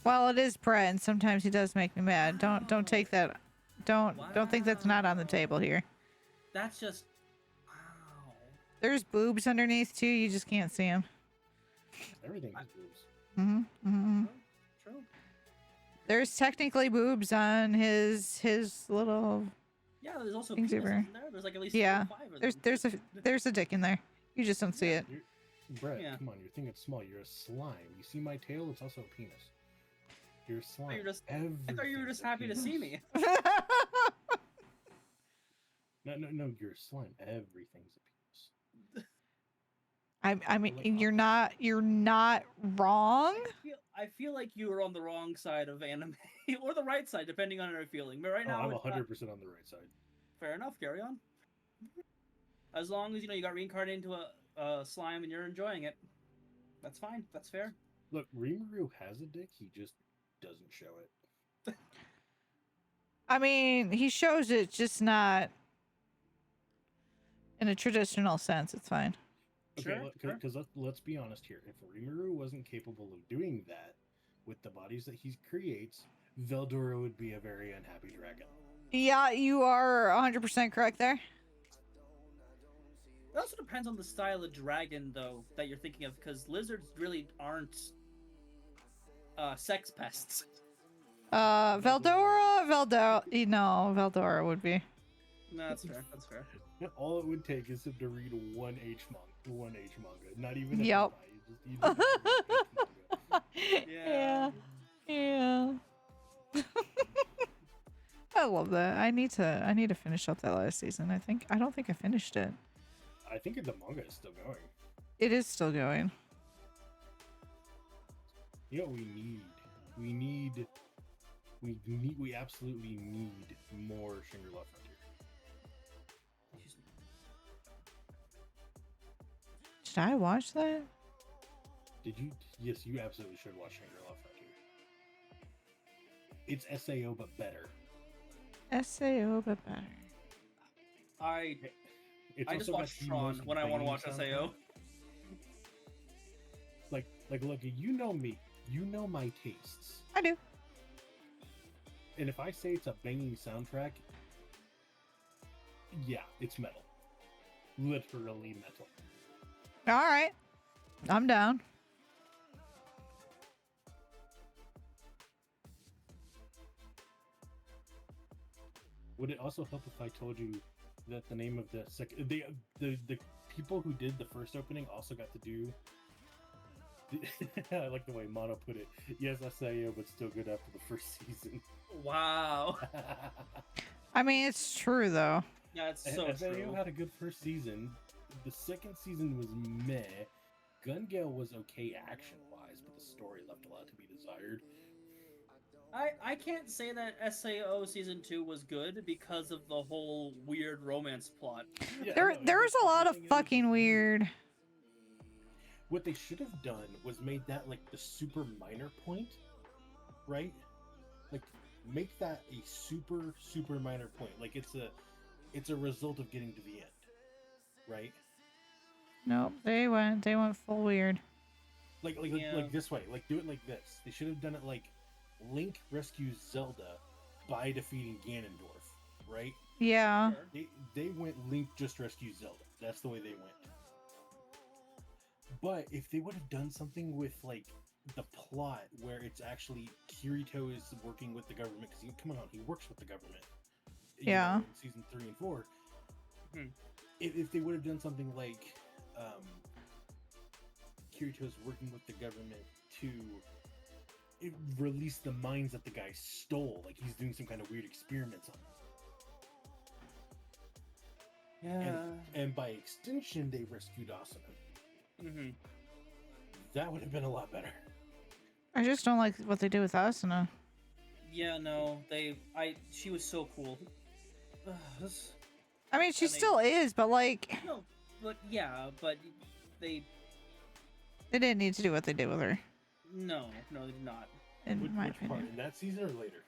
Well, it is Brett, and sometimes he does make me mad. Don't take that. Don't think that's not on the table here. That's just There's boobs underneath too. You just can't see them. Everything is boobs. Mm-hmm. Mm-hmm. True. There's technically boobs on his little. Yeah, there's also Things penises over. in there. There's like at least Yeah. 4 or 5 of There's them. there's a dick in there. You just don't see Yeah. it. Brett, Yeah. come on, you're thinking small. You're a slime. You see my tail? It's also a penis. You're a slime. I thought you were just happy to see me. No, you're a slime. Everything's a penis. I mean, Like you're not wrong. I feel like you were on the wrong side of anime, or the right side, depending on your feeling. But right Oh, now, I'm it's 100% not- on the right side. fair enough. Carry on. As long as you got reincarnated into a slime and you're enjoying it, that's fine. That's fair. Look, Rimuru has a dick. He just doesn't show it. I mean, he shows it, just not in a traditional sense. It's fine. Sure, sure. Because let's be honest here. If Rimuru wasn't capable of doing that with the bodies that he creates, Veldora would be a very unhappy dragon. Yeah, you are 100% correct there. It also depends on the style of dragon, though, that you're thinking of, because lizards really aren't sex pests. Veldora, Veldora would be. No, that's fair. That's fair. All it would take is him to read one H manga, not even a Yep. hentai, you just one H manga. Yeah. I love that. I need to finish up that last season. I don't think I finished it. I think the manga is still going. It is still going. You know what we absolutely need more Shangri-La Frontier. Should I watch that? Did you? Yes, you absolutely should watch Shangri-La Frontier. It's SAO but better. SAO, but better. I It's just also got watch the Tron most when I want to banging watch soundtrack. SAO. Look, you know me. You know my tastes. I do. And if I say it's a banging soundtrack, yeah, it's metal. Literally metal. All right. I'm down. Would it also help if I told you that the name of the second the people who did the first opening also got to do I like the way Mono put it. Yes, SAO, but still good after the first season. Wow. I mean, it's true though. Yeah, it's so SAO true. had a good first season. The second season was meh. Gun Gale was okay action-wise, but the story left a lot to be desired. I can't say that SAO season 2 was good because of the whole weird romance plot. Yeah, There's a lot of fucking weird. What they should have done was made that like the super minor point, right? Like make that a super minor point. Like it's a result of getting to the end, right? Nope, they went full weird. Like this way. Like do it like this. They should have done it like Link rescues Zelda by defeating Ganondorf, right? Yeah. Sure. They went Link just rescues Zelda. That's the way they went. But if they would have done something with like the plot where it's actually Kirito is working with the government, because come on, he works with the government. Yeah. In season 3 and 4. Hmm. If they would have done something like Kirito's working with the government to release the mines that the guy stole, like he's doing some kind of weird experiments on. Yeah. And by extension, they rescued Asuna. Mm-hmm. That would have been a lot better. I just don't like what they do with Asuna. Yeah, no, she was so cool. I mean, she And they- still is, but like, No, but yeah, but they didn't need to do what they did with her, no, they did not. in my Which part? opinion. In that season or later?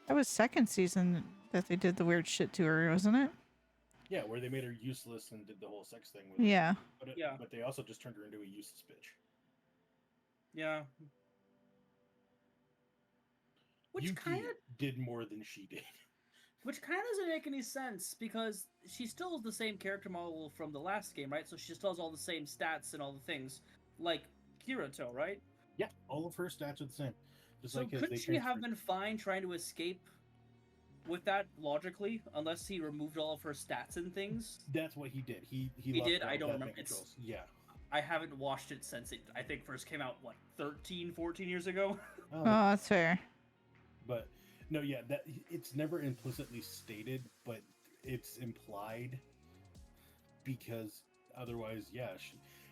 That was second season that they did the weird shit to her, wasn't it? Yeah, where they made her useless and did the whole sex thing with Yeah. her. Yeah. But they also just turned her into a useless bitch. Yeah. Which Yuki kind of did more than she did. Which kind of doesn't make any sense because she still is the same character model from the last game, right? So she still has all the same stats and all the things, like Kirito, right? Yeah, all of her stats are the same. Just So like as couldn't they she have transferred. been fine trying to escape with that logically, unless he removed all of her stats and things? That's what he did. He He locked did? her out I don't with remember. admin controls. Yeah. I haven't watched it since it, I think, first came out, what, 13, 14 years ago? Oh, that's fair. But no, yeah, that it's never implicitly stated, but it's implied because otherwise, yeah,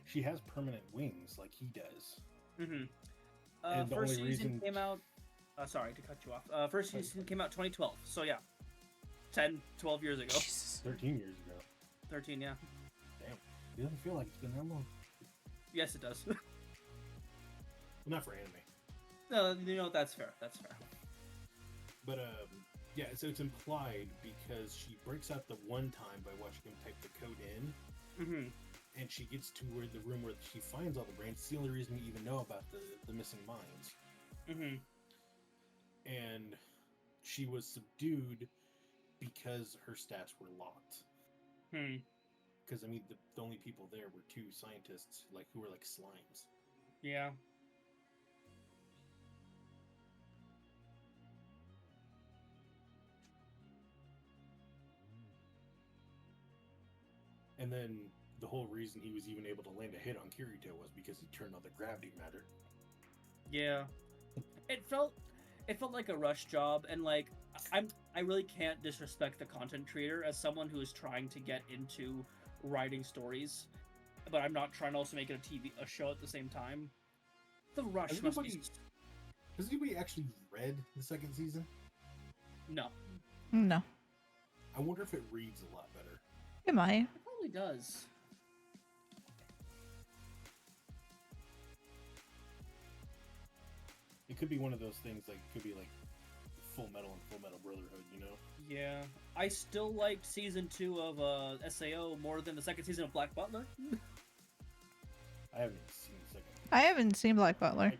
she has permanent wings like he does. Mm-hmm. And the First only season reason came out... sorry to cut you off. First season came out 2012, so yeah. 10, 12 years ago. Jesus. 13 years ago. 13, yeah. Damn, it doesn't feel like it's been that long. Yes, it does. Well, not for anime. No, you know, that's fair. That's fair. But yeah, so it's implied because she breaks out the one time by watching him type the code in, Mm-hmm. and she gets to where the room where she finds all the brains. It's the only reason we even know about the missing minds. Mm-hmm. And she was subdued because her stats were locked. Hmm. Because I mean, the only people there were two scientists, like who were like slimes. Yeah. And then the whole reason he was even able to land a hit on Kirito was because he turned on the gravity matter. Yeah. It felt like a rush job, and like I really can't disrespect the content creator as someone who is trying to get into writing stories, but I'm not trying to also make it a show at the same time. The rush Has must be anybody- Has anybody actually read the second season? no. No. I wonder if it reads a lot better. It might. It probably does. It could be one of those things, like, could be like Full Metal and Full Metal Brotherhood, you know? Yeah. I still liked season 2 of SAO more than the second season of Black Butler. I haven't seen the second. I haven't seen Black Butler.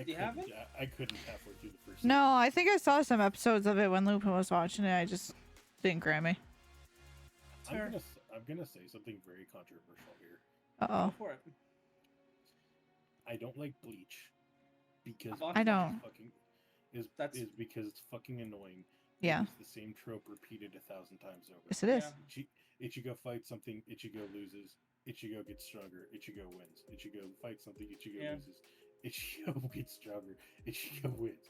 You haven't? I couldn't halfway through the first. No, I think I saw some episodes of it when Lupin was watching it. I just didn't grab me. Season. I'm gonna say something very controversial here. Uh Go oh. for it. I don't like Bleach because I don't. Fucking is because it's fucking annoying. Yeah. It's the same trope repeated 1,000 times over. Yes, it is. Yeah. Ichigo fights something, Ichigo loses. Ichigo gets stronger, Ichigo wins. Ichigo fights something, Ichigo Yeah. loses. Ichigo gets stronger, Ichigo wins.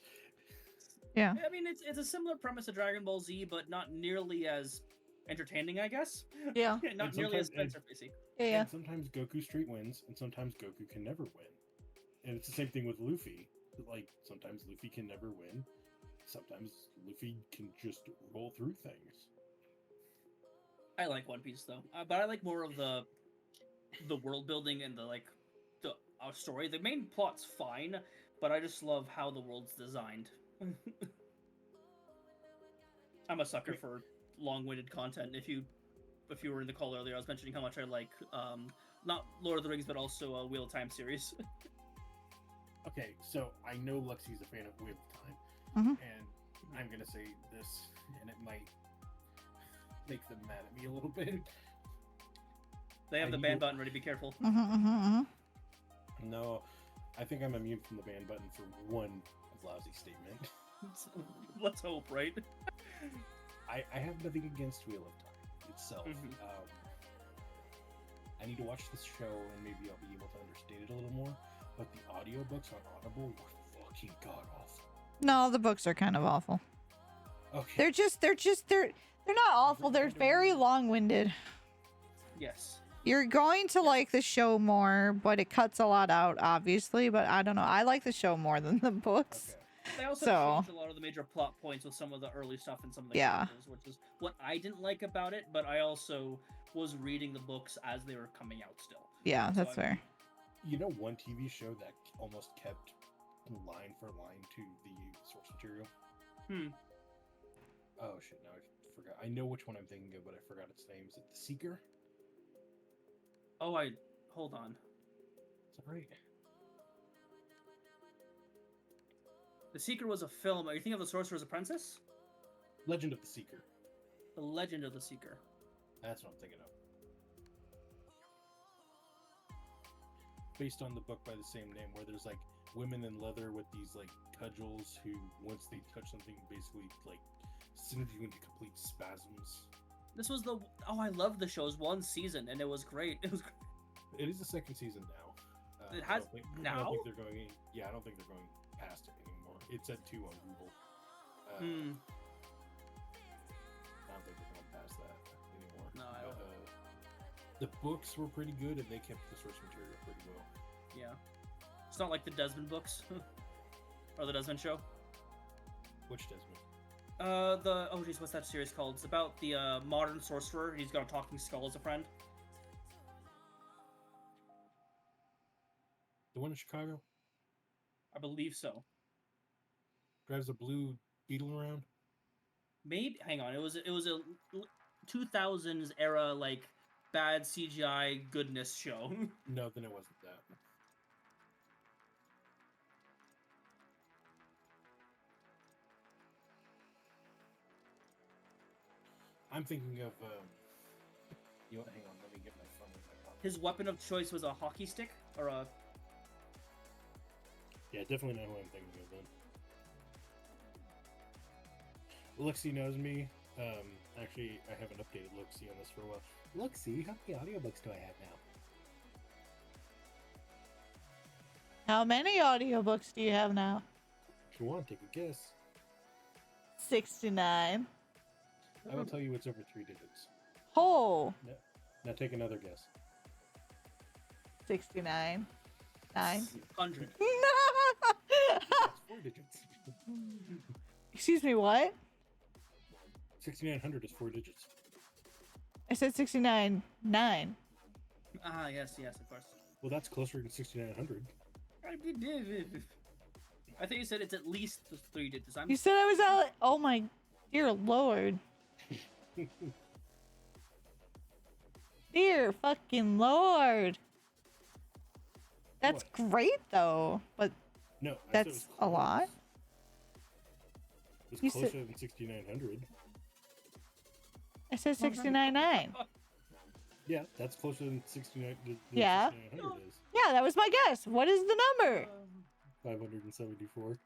Yeah. I mean, it's a similar premise to Dragon Ball Z, but not nearly as entertaining, I guess. Yeah. Not And nearly as sometimes- Spencer facey. Yeah. And sometimes Goku straight wins, and sometimes Goku can never win. And it's the same thing with Luffy. Like, sometimes Luffy can never win. Sometimes Luffy can just roll through things. I like One Piece though, but I like more of the world building and the story. The main plot's fine, but I just love how the world's designed. I'm a sucker for long-winded content. If you were in the call earlier, I was mentioning how much I like not Lord of the Rings, but also Wheel of Time series. Okay, so I know Lexi's a fan of Wheel of Time, Mhm. and I'm gonna say this, and it might make them mad at me a little bit. They have the you ban will- button ready. Be careful. No, I think I'm immune from the ban button for one lousy statement. Let's hope, right? I have nothing against Wheel of Time itself. Mhm. I need to watch this show, and maybe I'll be able to understand it a little more. But the audiobooks on Audible were fucking god awful. No, the books are kind of awful. Okay. They're not awful. They're very long-winded. Yes. You're going to like the show more, but it cuts a lot out, obviously. But I don't know. I like the show more than the books. Okay. They also So- changed a lot of the major plot points with some of the early stuff and some of the Yeah. characters, which is what I didn't like about it, but I also was reading the books as they were coming out still. Yeah, So that's I'm- fair. You know one TV show that almost kept line for line to the source material? Hmm. Oh shit, now I forgot. I know which one I'm thinking of, but I forgot its name. Is it The Seeker? Oh, hold on. Is that right? The Seeker was a film. Are you thinking of The Sorcerer's Apprentice? Legend of the Seeker. The Legend of the Seeker. That's what I'm thinking of. Based on the book by the same name, where there's like women in leather with these like cudgels who, once they touch something, basically like send you into complete spasms. This was the I love the show's one season and it was great. It was. It is the second season now. It has I don't now. think they're going. Yeah, I don't think they're going past it anymore. It said 2 on Google. I don't think they're going past that anymore. No, I don't. The books were pretty good, and they kept the source material pretty well. Yeah, it's not like the Desmond books or the Desmond show. Which Desmond? What's that series called? It's about the modern sorcerer. He's got a talking skull as a friend. The one in Chicago? I believe so. Drives a blue beetle around? Maybe hang on. It was a 2000s era like bad CGI goodness show. No, then it wasn't that. I'm thinking of you know what, hang on, let me get my phone in my pocket. His weapon of choice was a hockey stick or a. Yeah, definitely not who I'm thinking of then. Luxie knows me. Actually, I haven't updated Luxie on this for a while. Luxie, how many audiobooks do I have now? How many audiobooks do you have now? If you want, take a guess. 69. I will tell you it's over 3 digits. Oh, Now take another guess. 69. 9. 100. That's 4 digits. Excuse me, what? 6,900 is 4 digits. I said 69. 9. Ah, yes, of course. Well, that's closer than 6,900. I think you said it's at least 3 digits. You said I was out. Oh my dear lord. Dear fucking lord. That's What? great though, but No, I said it that's was a lot. It was You closer said- than 6,900. I said 69.9. Yeah, that's closer than 69. Than Yeah. 6,900 is. Yeah, that was my guess. What is the number? 574.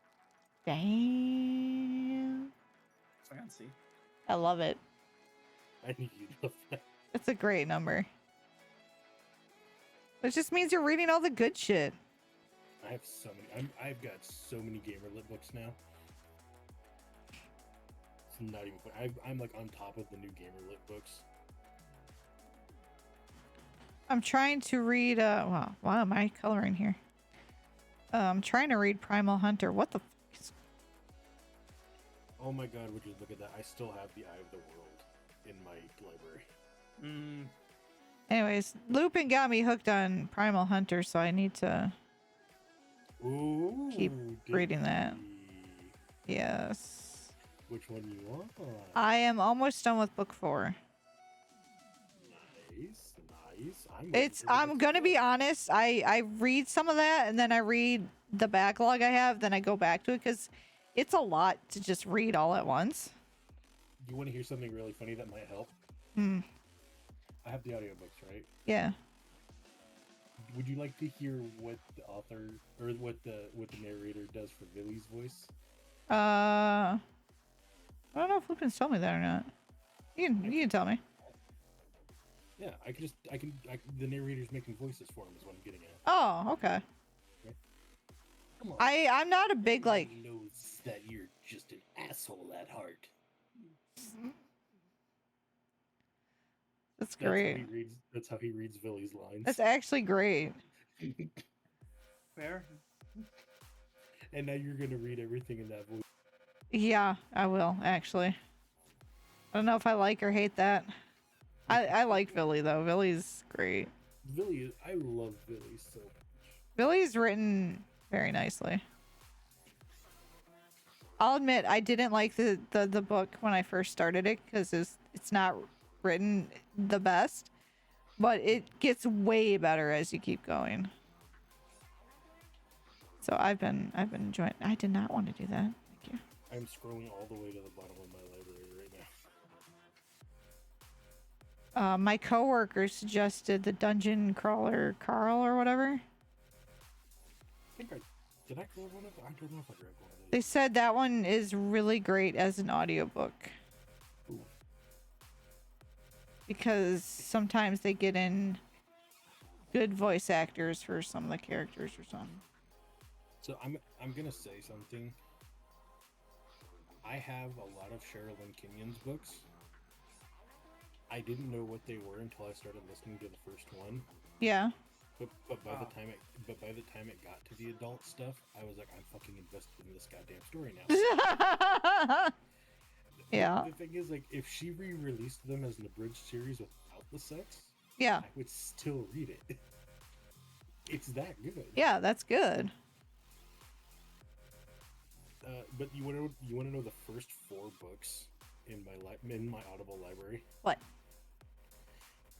Damn. Fancy. I love it. I think you know that. It's a great number. It just means you're reading all the good shit. I have so many. I've got so many gamer-lit books now. It's not even funny. I'm like on top of the new gamer-lit books. I'm trying to read wow, why am I coloring here? I'm trying to read Primal Hunter. What the f is... Oh my god, would you look at that? I still have the Eye of the World in my library. Anyways, Lupin got me hooked on Primal Hunter, so I need to Ooh, keep did reading that. we? Yes. Which one you want? I am almost done with book 4. Nice, nice. I'm gonna be honest, I read some of that and then I read the backlog I have, then I go back to it because it's a lot to just read all at once. You want to hear something really funny that might help? I have the audiobooks, right? Yeah. Would you like to hear what the author or what the narrator does for Billy's voice? I don't know if Lupin's told me that or not. You can tell me. Yeah, the narrator's making voices for him is what I'm getting at. Oh, okay. Come on. I'm not a big like. Everybody knows that you're just an asshole at heart. That's great. That's how he reads Billy's lines. That's actually great. Fair. And now you're gonna read everything in that voice. Yeah, I will actually. I don't know if I like or hate that. I like Billy though. Billy's great. I love Billy so much. Billy's written very nicely. I'll admit I didn't like the book when I first started it because it's not written the best, but it gets way better as you keep going. So I've been enjoying. I did not want to do that. Thank you. I'm scrolling all the way to the bottom of my library right now. My coworker suggested the Dungeon Crawler Carl or whatever. Did I grab one of them? I don't know if I grabbed one of They these. said that one is really great as an audiobook. Ooh. Because sometimes they get in good voice actors for some of the characters or something. So I'm gonna say something. I have a lot of Sherilyn Kenyon's books. I didn't know what they were until I started listening to the first one. Yeah. But by the time it got to the adult stuff, I was like, I'm fucking invested in this goddamn story now. Yeah. The thing is, like, if she re-released them as an abridged series without the sex, Yeah. I would still read it. It's that good. Yeah, that's good. But you want to know the first 4 books in my Audible library? What?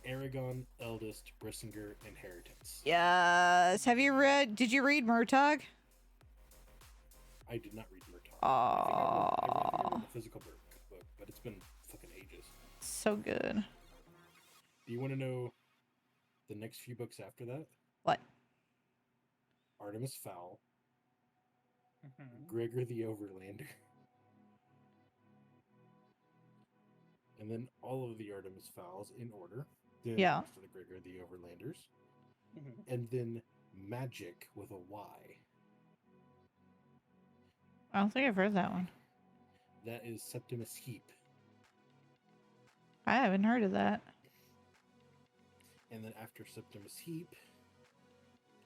Aragon, Eldest, Brissinger, Inheritance. Yes. Did you read Murtagh? I did not read Murtagh. I read the physical book, but it's been fucking ages. So good. Do you want to know the next few books after that? What? Artemis Fowl, Mhm. Gregor the Overlander, and then all of the Artemis Fowls in order. Then Yeah. after the Gregor the Overlanders, Mhm. and then Magic with a Y. I don't think I've heard that one. That is Septimus Heap. I haven't heard of that. And then after Septimus Heap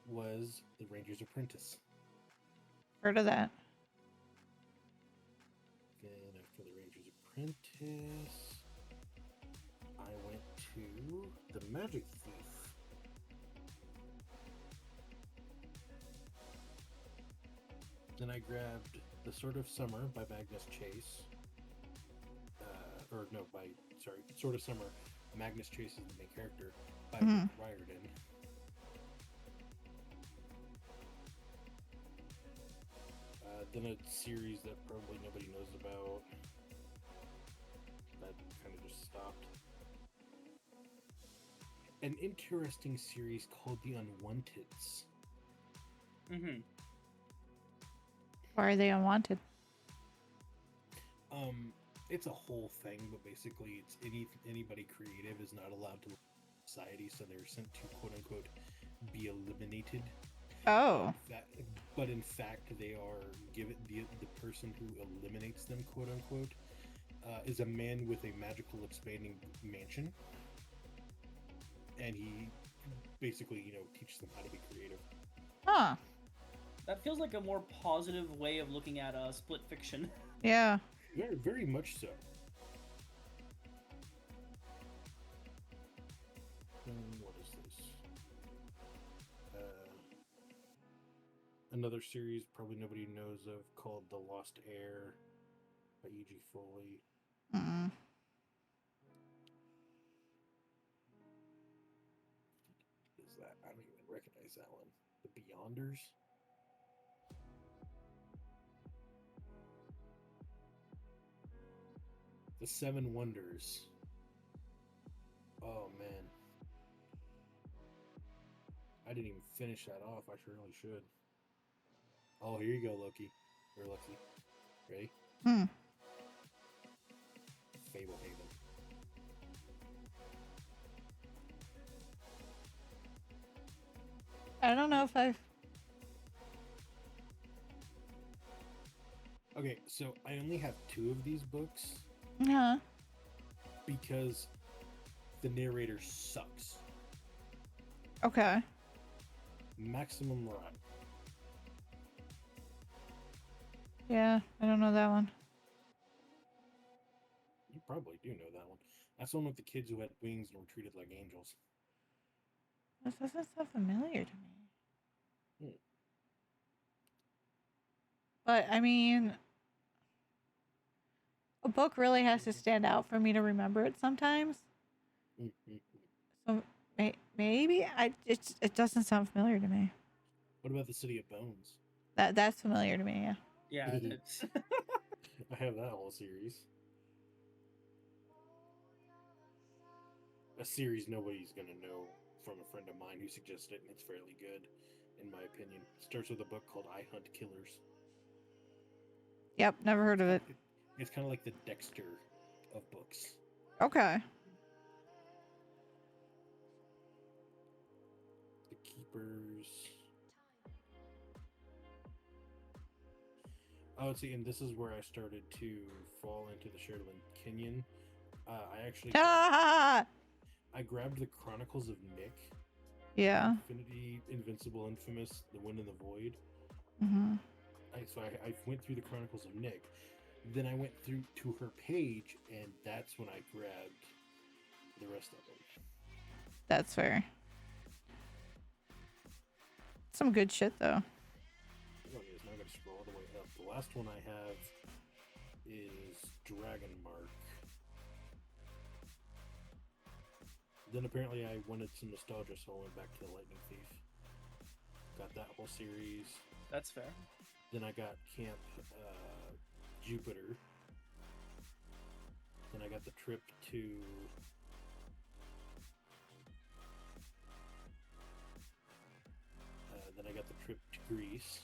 was The Ranger's Apprentice. Heard of that. Then after The Ranger's Apprentice, I went to The Magic Thief. Then I grabbed The Sword of Summer by Magnus Chase. Sword of Summer. Magnus Chase is the main character by Rick Riordan. Then a series that probably nobody knows about. That kind of just stopped. An interesting series called The Unwanteds. Mhm. Why are they unwanted? It's a whole thing, but basically it's anybody creative is not allowed to live in society, so they're sent to quote unquote be eliminated. Oh. But in fact they are given the person who eliminates them, quote unquote, is a man with a magical expanding mansion, and he basically teaches them how to be creative. Huh. That feels like a more positive way of looking at split fiction. Yeah. Very, very much so. What is this? Another series probably nobody knows of called The Lost Heir by E.G. Foley. Mm. What is that? I don't even recognize that one. The Beyonders? The Seven Wonders. Oh man. I didn't even finish that off. I surely should. Oh, here you go, Loki. Or Lucky. Ready? Fable Haven. I don't know if I've... Okay, so I only have 2 of these books Huh. because the narrator sucks. Okay. Maximum Run. Yeah, I don't know that one. You probably do know that one. That's the one with the kids who had wings and were treated like angels. This doesn't sound familiar to me. But, I mean... A book really has to stand out for me to remember it sometimes. So, maybe? It doesn't sound familiar to me. What about The City of Bones? That's familiar to me, yeah. Yeah, it's I have that whole series. A series nobody's gonna know from a friend of mine who suggested it, and it's fairly good, in my opinion. It starts with a book called I Hunt Killers. Yep, never heard of it. It's kind of like the Dexter of books. Okay. The Keepers. Oh, see, and this is where I started to fall into the Sherilyn Kenyon. I actually Ah! I grabbed the Chronicles of Nick. Yeah. Infinity, Invincible, Infamous, The Wind and the Void. Mm-hmm. I went through the Chronicles of Nick. Then I went through to her page, and that's when I grabbed the rest of them. That's fair. Some good shit, though. Oh, yes, now I'm going to scroll all the way up. The last one I have is Dragon Mark. Then apparently I wanted some nostalgia, so I went back to the Lightning Thief. Got that whole series. That's fair. Then I got Camp Jupiter. Then I got the trip to Greece.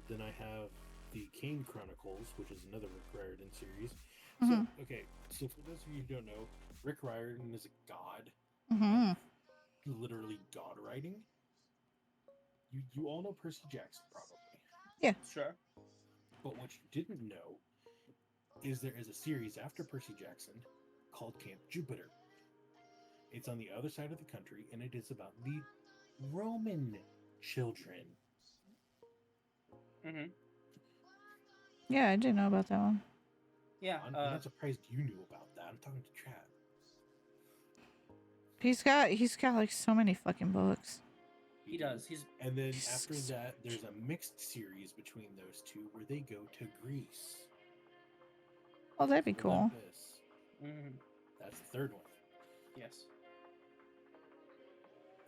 Then I have the Kane Chronicles, which is another Rick Riordan series. Mhm. So, okay, so for those of you who don't know, Rick Riordan is a god. Mm-hmm. Literally god writing. You all know Percy Jackson, probably. Yeah. Sure. But what you didn't know is there is a series after Percy Jackson called Camp Jupiter. It's on the other side of the country, and it is about the Roman children. Mm-hmm. Yeah, I didn't know about that one. Yeah. I'm not surprised you knew about that. I'm talking to Chad. He's got like so many fucking books. He does. And then after that, there's a mixed series between those two where they go to Greece. Oh, that'd be cool. Olympus. Mm-hmm. That's the third one. Yes.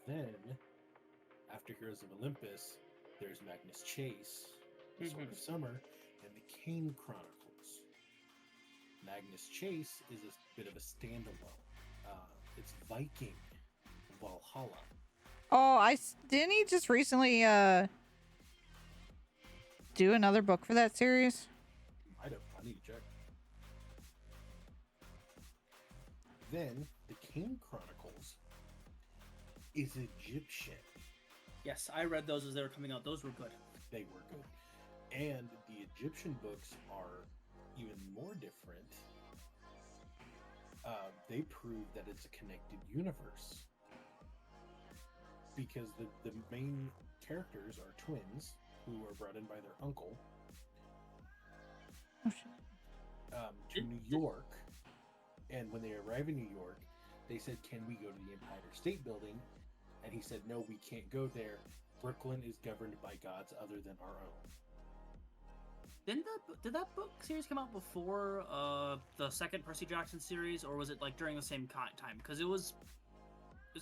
Then, after Heroes of Olympus, there's Magnus Chase, The Sword of Summer, and the Kane Chronicles. Magnus Chase is a bit of a standalone. It's Viking Valhalla. Oh, didn't he just recently do another book for that series? I need to check. Then the Kane Chronicles is Egyptian. Yes, I read those as they were coming out. Those were good. They were good. And the Egyptian books are even more different. They prove that it's a connected universe. Because the main characters are twins who are brought in by their uncle to New York. And when they arrive in New York, they said, "Can we go to the Empire State Building?" And he said, "No, we can't go there. Brooklyn is governed by gods other than our own." Did that book series come out before the second Percy Jackson series, or was it like during the same time? Because it was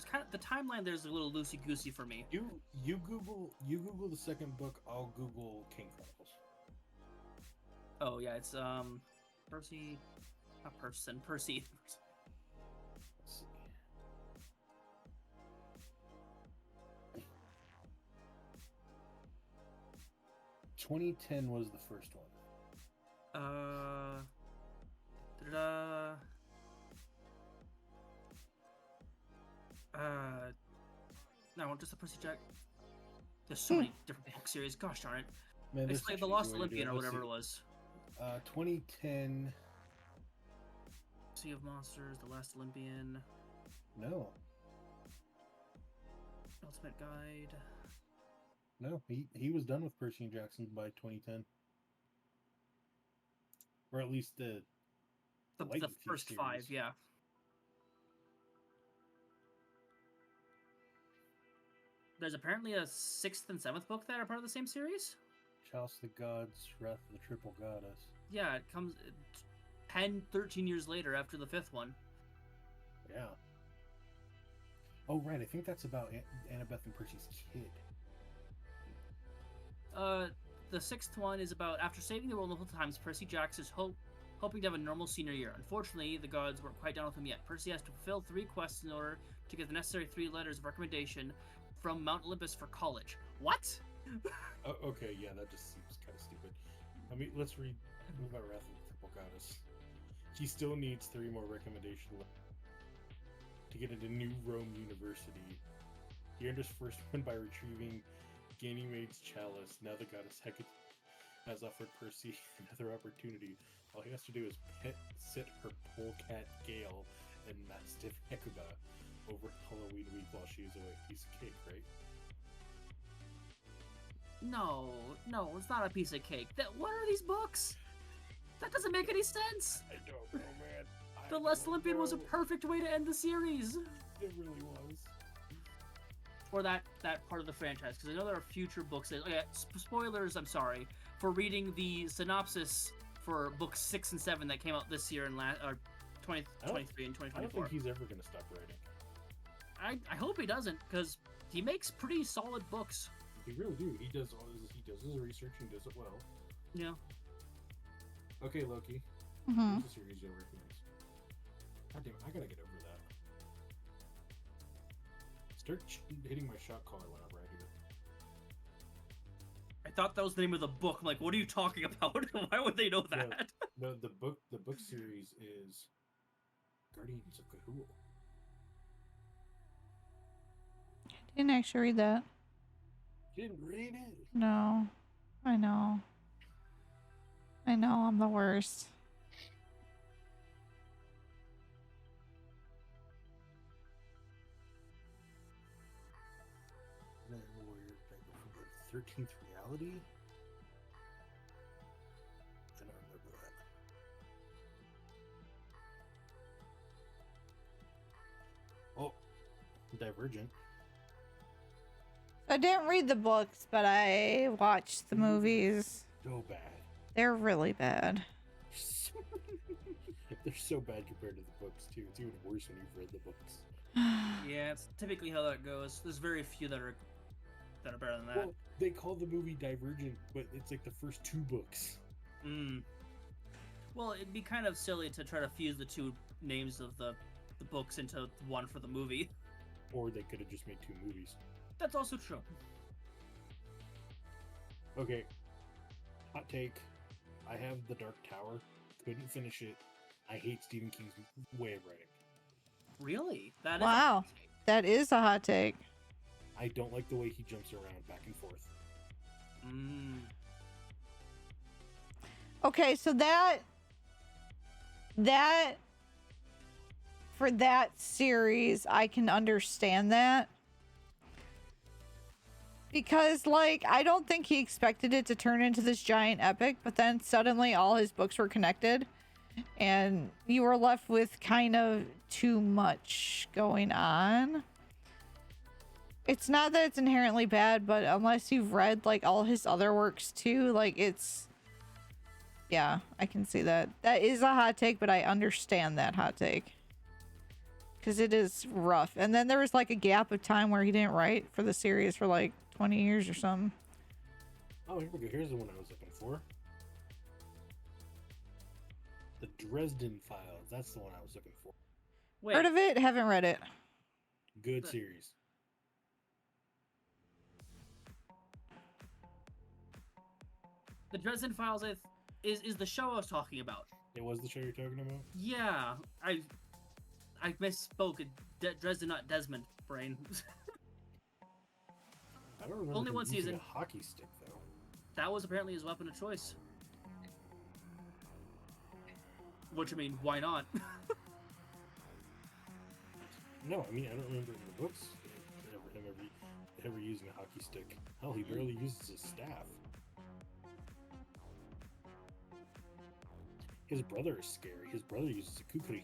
kind of the timeline. There's a little loosey goosey for me. You Google the second book. I'll Google King Chronicles. Oh yeah, it's Percy, not person, Percy. Let's see. "2010 was the first one. No, just the Percy Jack. There's so many different book series. Gosh darn it! Man, It's like the Lost Olympian or whatever it was. 2010. Sea of Monsters, The Last Olympian, No, Ultimate Guide. no, he was done with Percy Jackson by 2010, or at least the The first series. 5, yeah. There's apparently a 6th and 7th book that are part of the same series. Chalice of the Gods, Wrath of the Triple Goddess. Yeah, it comes 10, 13 years later after the 5th one. Yeah. Oh right, I think that's about Annabeth and Percy's kid. The the sixth one is about after saving the world multiple times, Percy Jax is hoping to have a normal senior year. Unfortunately, the gods weren't quite done with him yet. Percy has to fulfill 3 quests in order to get the necessary 3 letters of recommendation from Mount Olympus for college. What? Oh, okay, yeah, that just seems kind of stupid. I mean, let's read about Wrath of the Purple Goddess. She still needs 3 more recommendation to get into New Rome University. He earned his first one by retrieving Ganymede's chalice. Now the goddess Hecate has offered Percy another opportunity. All he has to do is sit her polecat Gale and Mastiff Hecuba over Halloween week while she is away. Piece of cake, right? No, it's not a piece of cake. What are these books? That doesn't make any sense. I don't know, man. The Last Olympian was a perfect way to end the series. It really was. Or that part of the franchise, because I know there are future books that... Okay, spoilers, I'm sorry, for reading the synopsis for books 6 and 7 that came out this year in 2023 and 2024. I don't think he's ever going to stop writing. I hope he doesn't, because he makes pretty solid books. He really do. He does his research and does it well. Yeah. Okay, Loki. Mm-hmm. What's the series you'll recognize? God damn it, I gotta get over that. Start hitting my shot collar whenever I hear it. I thought that was the name of the book. I'm like, what are you talking about? Why would they know that? No, the book series is Guardians of Gahul. Didn't actually read that. You didn't read it? No. I know. I'm the worst. Night Warrior, 13th Reality? I don't remember that. Oh, Divergent. I didn't read the books, but I watched the movies. So bad. They're really bad. They're so bad compared to the books, too. It's even worse when you've read the books. Yeah, it's typically how that goes. There's very few that are better than that. Well, they call the movie Divergent, but it's like the first 2 books. Well, it'd be kind of silly to try to fuse the 2 names of the books into one for the movie. Or they could have just made 2 movies. That's also true. Okay. Hot take. I have The Dark Tower. Couldn't finish it. I hate Stephen King's way of writing. Really? That is Wow. That is a hot take. I don't like the way he jumps around back and forth. Okay, so that for that series, I can understand that. Because, like, I don't think he expected it to turn into this giant epic, but then suddenly all his books were connected, and you were left with kind of too much going on. It's not that it's inherently bad, but unless you've read, like, all his other works, too, like, it's... Yeah, I can see that. That is a hot take, but I understand that hot take. Because it is rough. And then there was, like, a gap of time where he didn't write for the series for, like, 20 years or something. Oh, here we go. Here's the one I was looking for. The Dresden Files. That's the one I was looking for. Wait, Heard of it? Haven't read it. Good series. the Dresden Files is the show I was talking about. It was the show you're talking about? Yeah, I misspoke. Dresden, not Desmond. Brain. I don't remember Only him one using season. a hockey stick, though. That was apparently his weapon of choice. Which, I mean, why not? No, I mean, I don't remember in the books him ever using a hockey stick. Hell, he barely uses his staff. His brother is scary. His brother uses a kukri.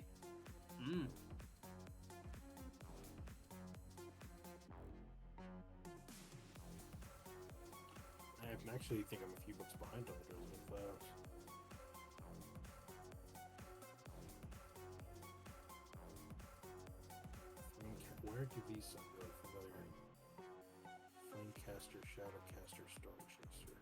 I actually think I'm a few books behind on the Dresden Files. Where do these sound really familiar? Flamecaster, Shadowcaster, Stormchaser.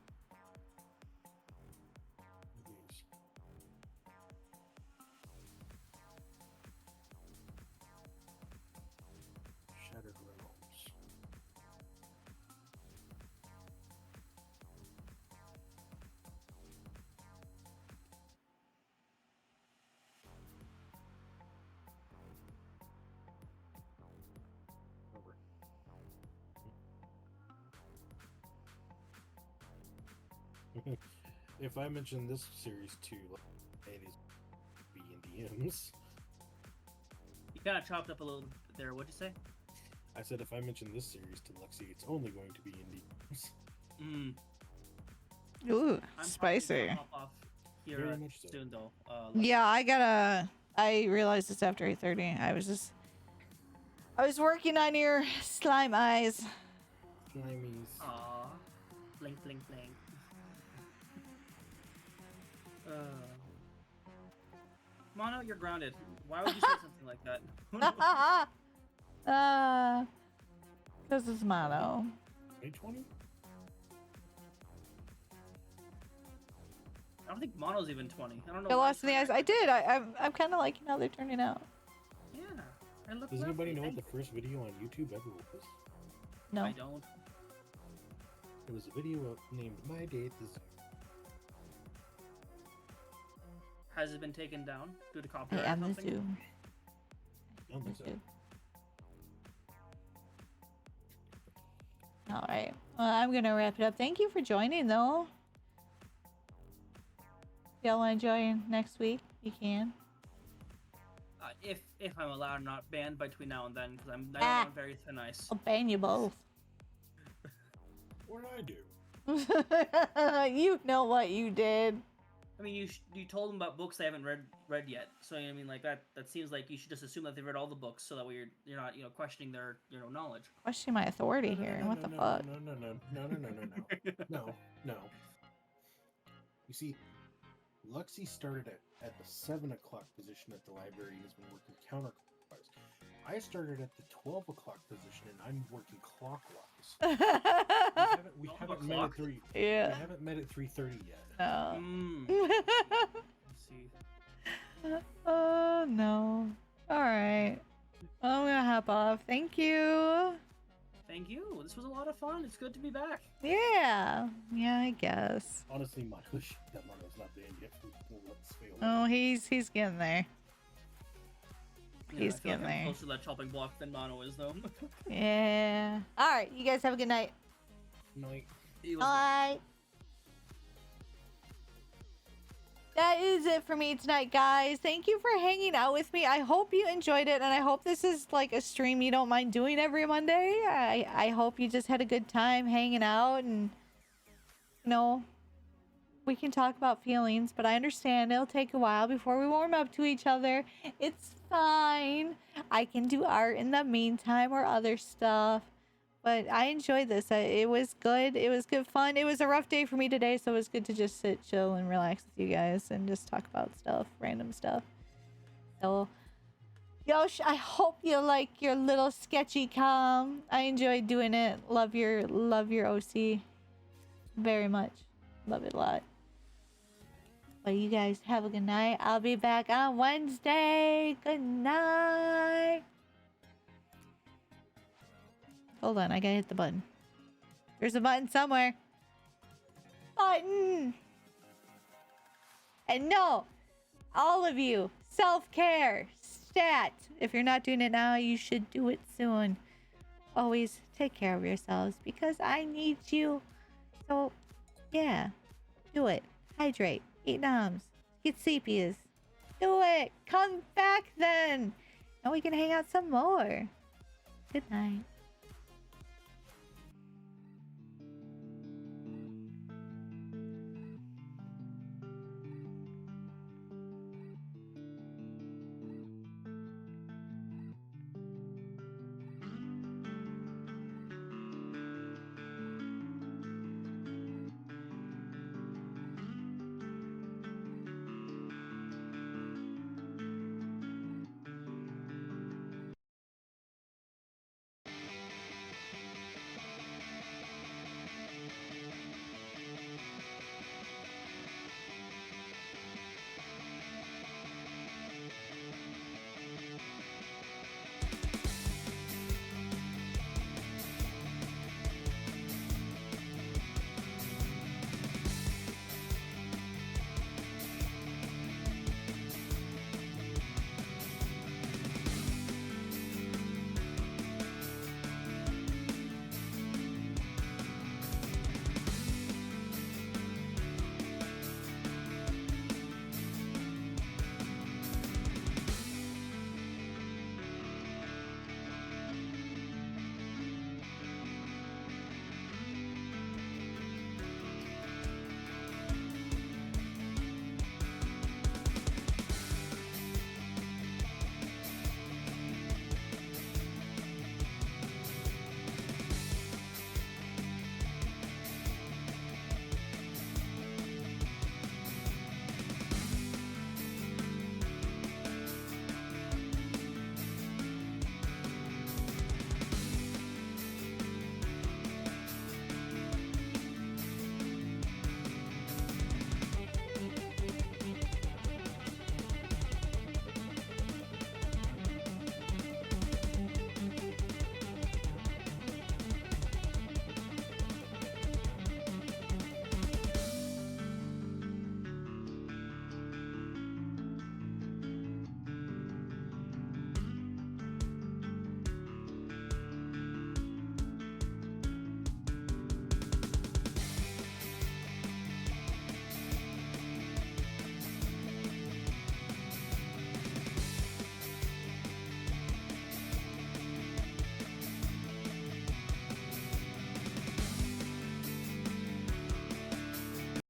If I mention this series to ladies B and DMs, You kind of chopped up a little bit there. What'd you say? I said if I mention this series to Lexi, it's only going to be in DMs. Mm. Ooh, I'm probably spicy. gonna hop off here Very much so. soon, though. Yeah, I realized this after 8:30. I was working on your slime eyes. Slimies. Aw. Blink, blink, blink. Mono, you're grounded. Why would you say something like that? Because it's mono. 2020? I don't think Mono's even 20. I don't know. I why lost in the eyes. I did. I'm kind of liking how they're turning out. Yeah. I look Does lovely, anybody know what thank the first video on YouTube ever was? No. I don't. It was a video named My Date is. Has it been taken down due to I copyright or am the something? zoo. I don't think so. All right. Well, I'm gonna wrap it up. Thank you for joining, though. If y'all want to join next week, you can. If I'm allowed, not banned between now and then, because I'm very thin ice. I'll ban you both. What did I do? You know what you did. I mean, you told them about books they haven't read yet, so I mean, like that seems like you should just assume that they've read all the books, so that way you're not questioning their knowledge. Question my authority here. What the fuck? No. You see, Luxie started at the 7 o'clock position at the library and has been working counterclockwise. I started at the 12 o'clock position and I'm working clockwise. We haven't met at 3. Yeah. We haven't met at 3:30 yet. No. Let's see. Oh no. All right. I'm gonna hop off. Thank you. Thank you. This was a lot of fun. It's good to be back. Yeah. Yeah, I guess. Honestly, Mono's not the end yet. Let's fail. Oh, he's getting there. Yeah, He's I feel like getting I'm there. closer to that chopping block than Mono is, though. Yeah. All right. You guys have a good night. Night. Bye. That is it for me tonight, guys. Thank you for hanging out with me. I hope you enjoyed it, and I hope this is like a stream you don't mind doing every Monday. I hope you just had a good time hanging out, and we can talk about feelings, but I understand it'll take a while before we warm up to each other. It's fine. I can do art in the meantime or other stuff. But I enjoyed this. It was good. It was good fun. It was a rough day for me today, so it was good to just sit, chill, and relax with you guys and just talk about stuff, random stuff. So, Yosh, I hope you like your little sketchy com. I enjoyed doing it. Love your OC very much. Love it a lot. But you guys have a good night. I'll be back on Wednesday. Good night. Hold on, I gotta hit the button. There's a button somewhere. Button! And no, all of you, self-care, stat. If you're not doing it now, you should do it soon. Always take care of yourselves because I need you. So, yeah, do it. Hydrate, eat noms, get sepias. Do it. Come back then. And we can hang out some more. Good night.